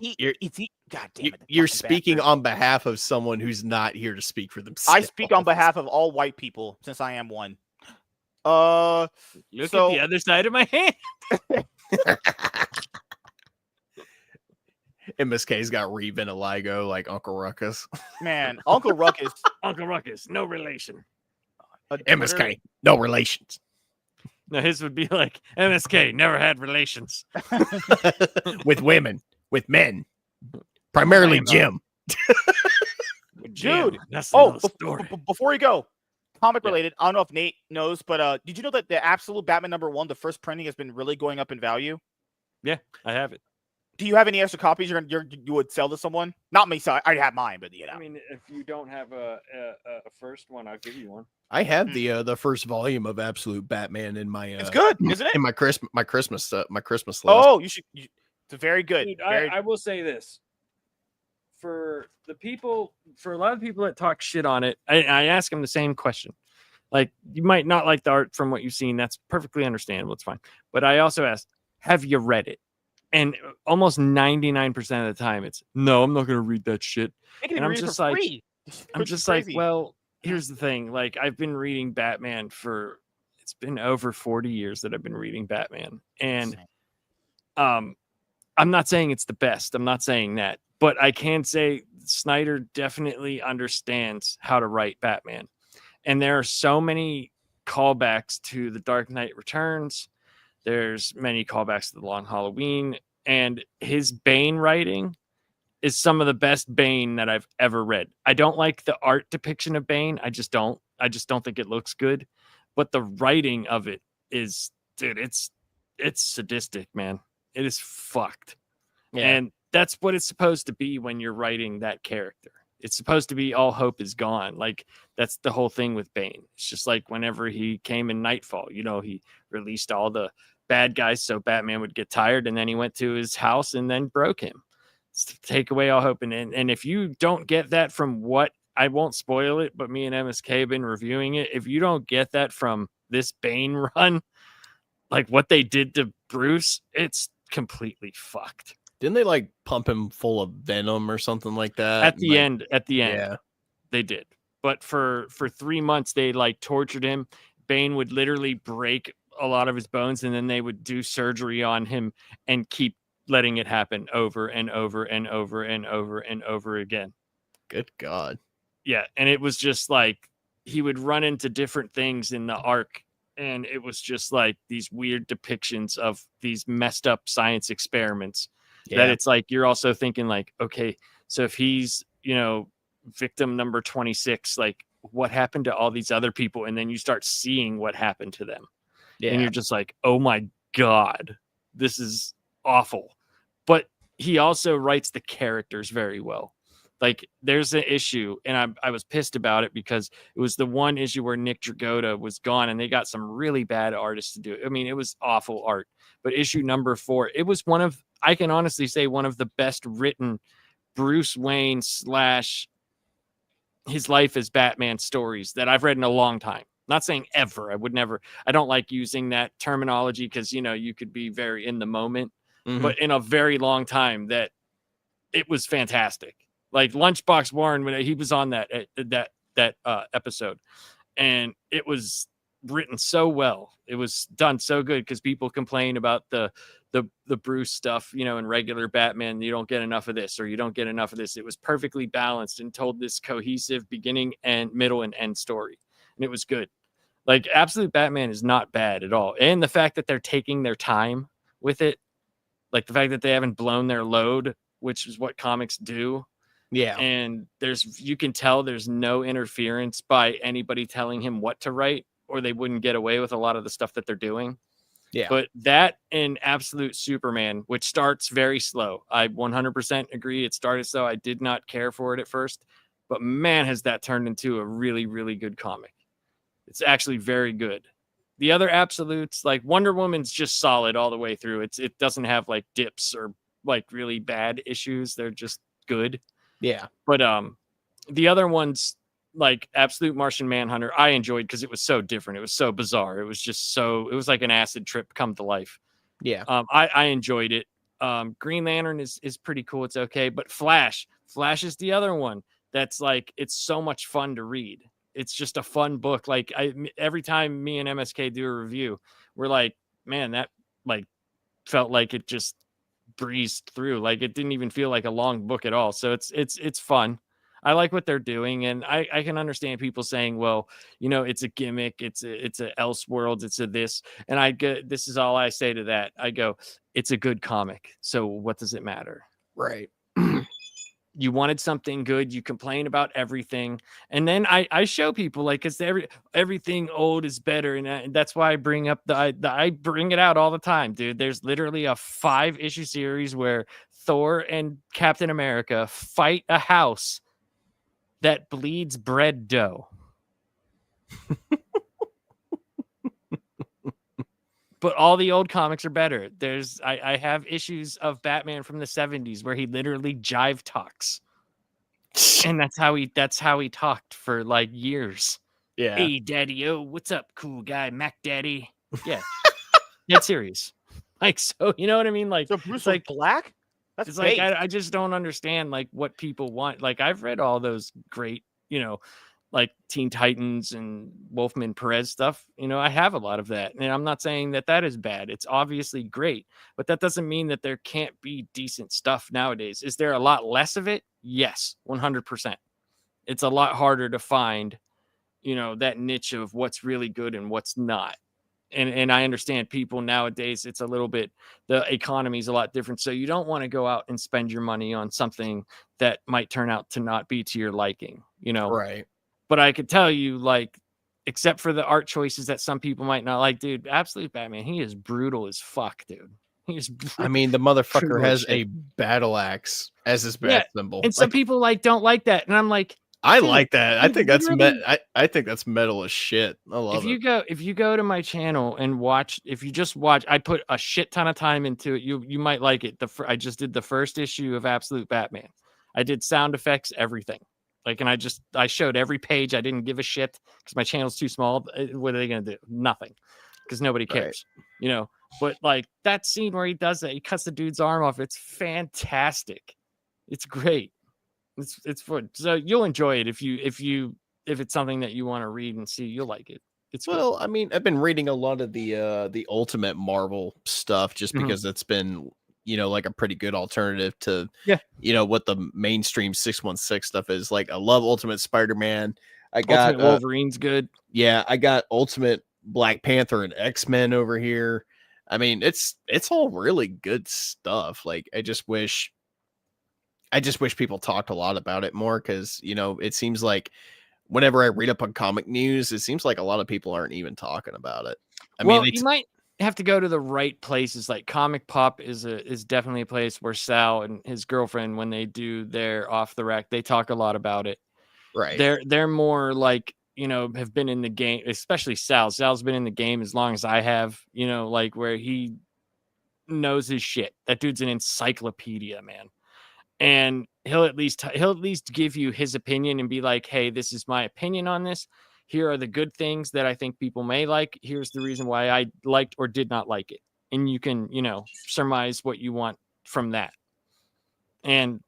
God damn it! You're speaking on behalf of someone who's not here to speak for themselves. I speak on behalf of all white people, since I am one. Look at the other side of my hand. MSK's got revitiligo like Uncle Ruckus. Man, Uncle Ruckus. Uncle Ruckus, no relation. MSK, no relations. No, his would be like MSK, never had relations. With women, with men, primarily Jim. Dude, that's story. Before you go, comic related. I don't know if Nate knows, but did you know that the Absolute Batman #1, the first printing, has been really going up in value? Yeah, I have it. Do you have any extra copies you would sell to someone? Not me, so I have mine, but you know. I mean, if you don't have a first one, I'll give you one. I have the first volume of Absolute Batman in my. It's good, isn't it? In my Christmas list. Oh, you should. It's very good. Dude, I will say this. For a lot of people that talk shit on it, I ask them the same question. Like, you might not like the art from what you've seen. That's perfectly understandable. It's fine. But I also ask, have you read it? And almost 99% of the time, it's no, I'm not going to read that shit. And I'm just like, well, here's the thing. Like, I've been reading Batman it's been over 40 years that I've been reading Batman. And I'm not saying it's the best. I'm not saying that. But I can say Snyder definitely understands how to write Batman. And there are so many callbacks to The Dark Knight Returns. There's many callbacks to The Long Halloween, and his Bane writing is some of the best Bane that I've ever read. I don't like the art depiction of Bane. I just don't think it looks good, but the writing of it is, dude, it's sadistic, man. It is fucked. Yeah. And that's what it's supposed to be when you're writing that character. It's supposed to be all hope is gone. Like, that's the whole thing with Bane. It's just like whenever he came in Nightfall, he released all the bad guys so Batman would get tired, and then he went to his house and then broke him. It's to take away all hope. And if you don't get that from what, I won't spoil it, but me and MSK have been reviewing it. If you don't get that from this Bane run, like what they did to Bruce, it's completely fucked. Didn't they like pump him full of venom or something like that? At the end, yeah, they did. But for 3 months, they like tortured him. Bane would literally break a lot of his bones, and then they would do surgery on him and keep letting it happen over and over and over and over and over again. Good God. Yeah. And it was just like he would run into different things in the arc, and it was just like these weird depictions of these messed up science experiments. Yeah. That it's like you're also thinking like, okay, so if he's, victim number 26, like what happened to all these other people? And then you start seeing what happened to them. Yeah. And you're just like, oh my God, this is awful. But he also writes the characters very well. Like, there's an issue, and I was pissed about it because it was the one issue where Nick Dragotta was gone, and they got some really bad artists to do it. I mean, it was awful art. But issue number 4, it was I can honestly say one of the best written Bruce Wayne / his life as Batman stories that I've read in a long time. Not saying ever. I don't like using that terminology because, you could be very in the moment, but in a very long time that it was fantastic. Like Lunchbox Warren, when he was on that episode, and it was written so well. It was done so good because people complain about the Bruce stuff, in regular Batman. You don't get enough of this, or you don't get enough of this. It was perfectly balanced and told this cohesive beginning and middle and end story. And it was good. Like, Absolute Batman is not bad at all. And the fact that they're taking their time with it, like the fact that they haven't blown their load, which is what comics do. Yeah. And you can tell there's no interference by anybody telling him what to write, or they wouldn't get away with a lot of the stuff that they're doing. Yeah. But that and Absolute Superman, which starts very slow. I 100% agree. It started slow. I did not care for it at first, but man, has that turned into a really, really good comic. It's actually very good. The other absolutes, like Wonder Woman's just solid all the way through. It doesn't have like dips or like really bad issues. They're just good. Yeah. But the other ones, like Absolute Martian Manhunter, I enjoyed because it was so different. It was so bizarre. It was like an acid trip come to life. Yeah. I enjoyed it. Green Lantern is pretty cool. It's okay. But Flash is the other one that's like, it's so much fun to read. It's just a fun book. Like every time me and MSK do a review, we're like, man, that like felt like it just breezed through. Like it didn't even feel like a long book at all. So it's fun. I like what they're doing, and I can understand people saying, well, you know, it's a gimmick, it's a Elseworlds, it's a this, and this is all I say to that. I go, it's a good comic, so what does it matter? Right. You wanted something good, you complain about everything, and then I show people like, because everything old is better, and that's why I bring up I bring it out all the time, dude. There's literally a 5-issue series where Thor and Captain America fight a house that bleeds bread dough. But all the old comics are better. I have issues of Batman from the 70s where he literally jive talks. And that's how he talked for like years. Yeah. Hey daddy, oh, what's up, cool guy, Mac Daddy? Yeah. That's serious. Like, so you know what I mean? Like, So Bruce it's like black? That's it's like fake. I just don't understand like what people want. Like I've read all those great, you know, like Teen Titans and Wolfman Perez stuff. You know, I have a lot of that, and I'm not saying that is bad. It's obviously great, but that doesn't mean that there can't be decent stuff nowadays. Is there a lot less of it? Yes, 100%. It's a lot harder to find, you know, that niche of what's really good and what's not. And I understand people nowadays, it's a little bit, the economy is a lot different. So you don't want to go out and spend your money on something that might turn out to not be to your liking, you know? Right. But I could tell you, like, except for the art choices that some people might not like, dude, Absolute Batman, he is brutal as fuck, dude. I mean, the motherfucker Brutal has shit. a battle axe as his bat symbol. And some people like don't like that. And I'm like, I dude, like that. I think that's literally- I think that's metal as shit. I love it. If you go to my channel and watch, if you just watch, I put a shit ton of time into it. You might like it. I just did the first issue of Absolute Batman. I did sound effects, everything. Like, and I showed every page. I didn't give a shit because my channel's too small. What are they gonna do? Nothing, because nobody cares, you know. But like that scene where he does that, he cuts the dude's arm off. It's fantastic. It's great. It's fun. So you'll enjoy it if it's something that you want to read and see. You'll like it. It's well, I mean, I've been reading a lot of the Ultimate Marvel stuff just because it's been, you know, like a pretty good alternative to, you know, what the mainstream 616 stuff is. Like, I love Ultimate Spider-Man. I got Ultimate Wolverine's good. Yeah, I got Ultimate Black Panther and X-Men over here. I mean, it's all really good stuff. Like, I just wish people talked a lot about it more, because, you know, it seems like whenever I read up on comic news, it seems like a lot of people aren't even talking about it. I mean, you might have to go to the right places. Like Comic Pop is definitely a place where Sal and his girlfriend, when they do their off the rack, they talk a lot about it. Right. They're more like, you know, have been in the game, especially Sal. Sal's been in the game as long as I have, you know, like where he knows his shit. That dude's an encyclopedia, man. And he'll at least give you his opinion and be like, hey, this is my opinion on this. Here are the good things that I think people may like. Here's the reason why I liked or did not like it. And you can, you know, surmise what you want from that. And,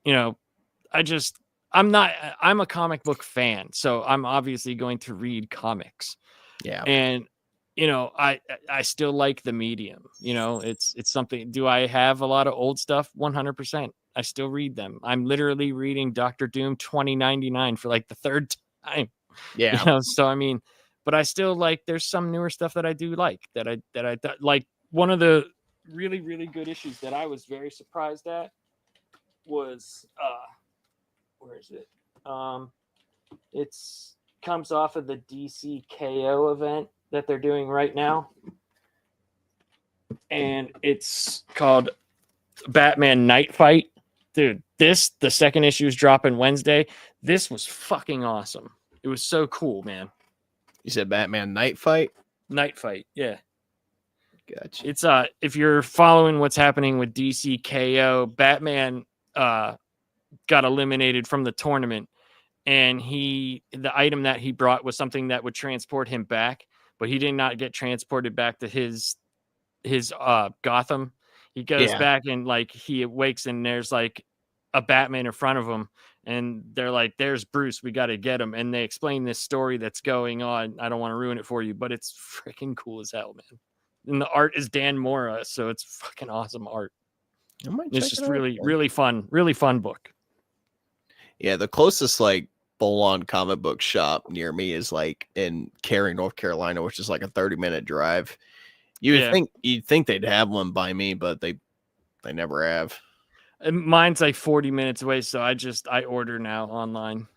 you know, I'm a comic book fan, so I'm obviously going to read comics. Yeah. And, you know, I still like the medium, you know, it's something. Do I have a lot of old stuff? 100%. I still read them. I'm literally reading Dr. Doom 2099 for like the third time. Yeah. You know, so I mean, but I still like, there's some newer stuff that I do like that I like. One of the really, really good issues that I was very surprised at was where is it? It's comes off of the DC KO event that they're doing right now. And it's called Batman Night Fight. Dude, the second issue is dropping Wednesday. This was fucking awesome. It was so cool, man. You said Batman Night Fight? Night Fight. Yeah. Gotcha. It's if you're following what's happening with DC KO, Batman got eliminated from the tournament, and the item that he brought was something that would transport him back, but he did not get transported back to his Gotham. He goes back and like he awakes and there's like a Batman in front of him, and they're like, "There's Bruce, we got to get him." And they explain this story that's going on. I don't want to ruin it for you, but it's freaking cool as hell, man. And the art is Dan Mora, so it's fucking awesome art. It's just really fun book. Yeah, the closest like full-on comic book shop near me is like in Cary, North Carolina, which is like a 30-minute drive. You'd think they'd have one by me, but they never have. And mine's like 40 minutes away, so I order now online.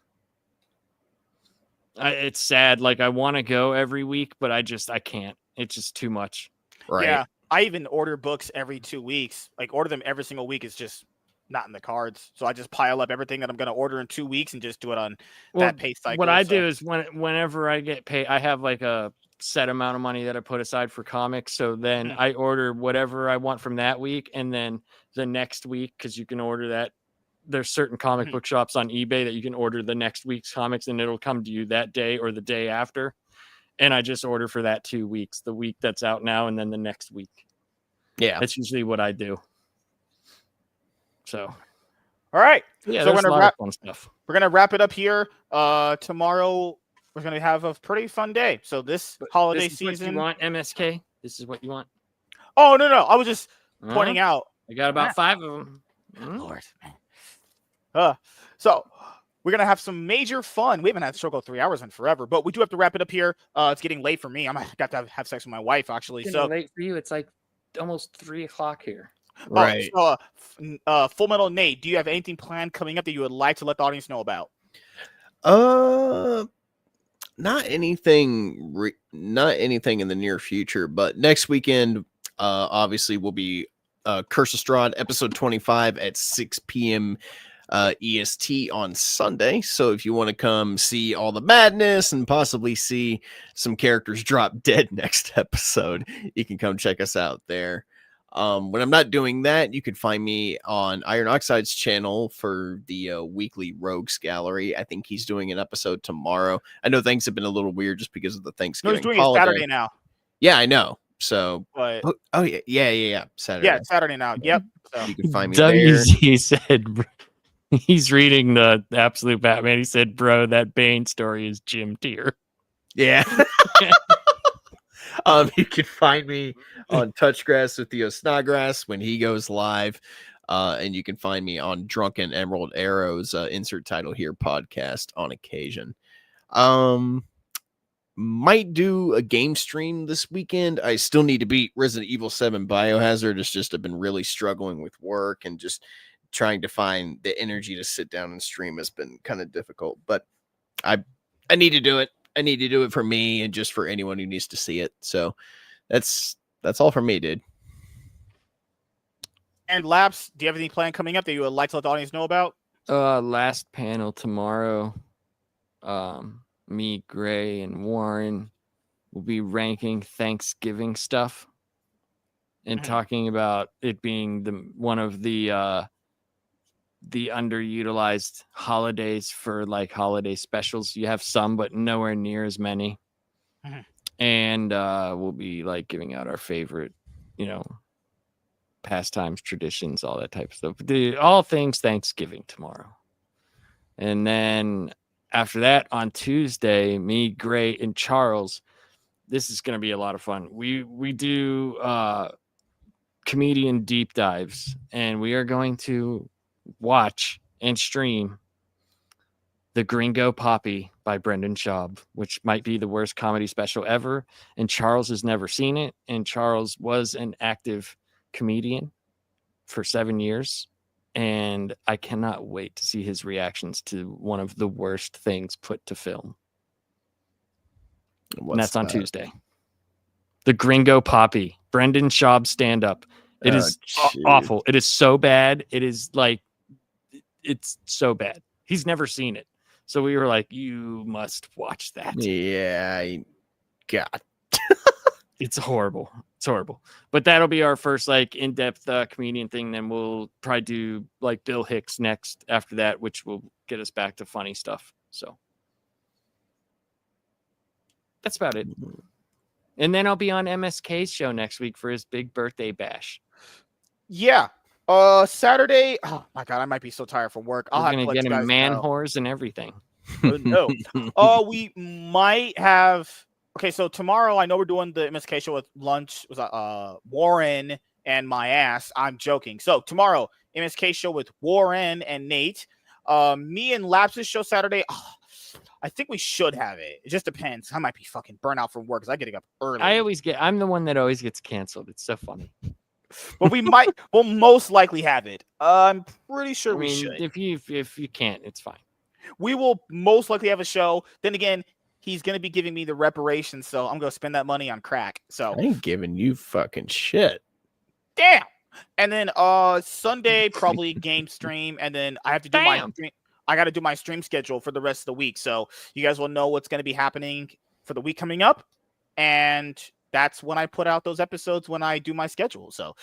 It's sad. Like I want to go every week, but I can't. It's just too much. Right. Yeah, I even order books every 2 weeks. Like order them every single week is just not in the cards. So I just pile up everything that I'm going to order in 2 weeks and just do it on that pay cycle. What I do is whenever I get paid, I have like a set amount of money that I put aside for comics. So then I order whatever I want from that week, and then the next week, because you can order that. There's certain comic book shops on eBay that you can order the next week's comics, and it'll come to you that day or the day after. And I just order for that 2 weeks, the week that's out now, and then the next week. Yeah. That's usually what I do. So, all right. Yeah, so there's a lot of fun stuff. We're going to wrap it up here. Tomorrow, we're going to have a pretty fun day. So this holiday season. What you want, MSK? This is what you want? Oh, no. I was just pointing out. I got about 5 of them. Lord. So we're going to have some major fun. We haven't had the show go 3 hours in forever, but we do have to wrap it up here. It's getting late for me. I'm got to have sex with my wife, actually. It's so late for you. It's like almost 3 o'clock here. Right. Full Metal Nate, do you have anything planned coming up that you would like to let the audience know about? Not anything in the near future, but next weekend, obviously will be Curse of Strahd episode 25 at 6 p.m. EST on Sunday. So if you want to come see all the madness and possibly see some characters drop dead next episode, you can come check us out there. When I'm not doing that, you can find me on Iron Oxide's channel for the weekly Rogues Gallery. I think he's doing an episode tomorrow. I know things have been a little weird just because of the Thanksgiving he's doing holiday. it Saturday now. Yeah, I know. So, but yeah, Saturday. Yeah, Saturday now. Yep. So. You can find me WZ said he's reading the Absolute Batman. He said, "Bro, that Bane story is Jim tier." Yeah. You can find me on Touchgrass with Theo Snodgrass when he goes live. And you can find me on Drunken Emerald Arrows, insert title here, podcast on occasion. Might do a game stream this weekend. I still need to beat Resident Evil 7 Biohazard. It's just I've been really struggling with work and just trying to find the energy to sit down and stream has been kind of difficult. But I need to do it. I need to do it for me and just for anyone who needs to see it. So that's all for me, dude. And Laps, do you have anything planned coming up that you would like to let the audience know about? Last panel tomorrow. Me, Gray, and Warren will be ranking Thanksgiving stuff and talking about it being one of the underutilized holidays for like holiday specials. You have some, but nowhere near as many. And we'll be like giving out our favorite, pastimes, traditions, all that type of stuff. All things Thanksgiving tomorrow. And then after that, on Tuesday, me, Gray, and Charles, this is going to be a lot of fun. We do comedian deep dives, and we are going to watch and stream The Gringo Poppy by Brendan Schaub, which might be the worst comedy special ever. And Charles has never seen it. And Charles was an active comedian for 7 years. And I cannot wait to see his reactions to one of the worst things put to film. And that's on Tuesday. The Gringo Poppy, Brendan Schaub stand-up. It is awful. It is so bad. It is like, it's so bad. He's never seen it. So we were like, you must watch that. Yeah. God. It's horrible. It's horrible. But that'll be our first like in-depth comedian thing. Then we'll probably do like Bill Hicks next after that, which will get us back to funny stuff. So that's about it. And then I'll be on MSK's show next week for his big birthday bash. Yeah. Saturday. Oh my god, I might be so tired from work. We're I'll have to gonna let get you him guys man know. whores and everything. No. We might have. Okay, so tomorrow I know we're doing the MSK show with lunch. Was Warren and my ass. I'm joking. So tomorrow MSK show with Warren and Nate. Me and Laps's show Saturday. I think we should have it. It just depends. I might be fucking burnt out from work because I'm getting up early. I'm the one that always gets canceled. It's so funny. But we'll most likely have it. I'm pretty sure we should. If you can't, it's fine. We will most likely have a show. Then again, he's gonna be giving me the reparations, so I'm gonna spend that money on crack. So I ain't giving you fucking shit. Damn. And then Sunday probably game stream, and then I have to do my stream. I got to do my stream schedule for the rest of the week, so you guys will know what's going to be happening for the week coming up, and that's when I put out those episodes when I do my schedule. So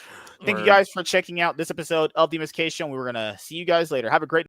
thank you guys for checking out this episode of the MSK Show. We were gonna see you guys later. Have a great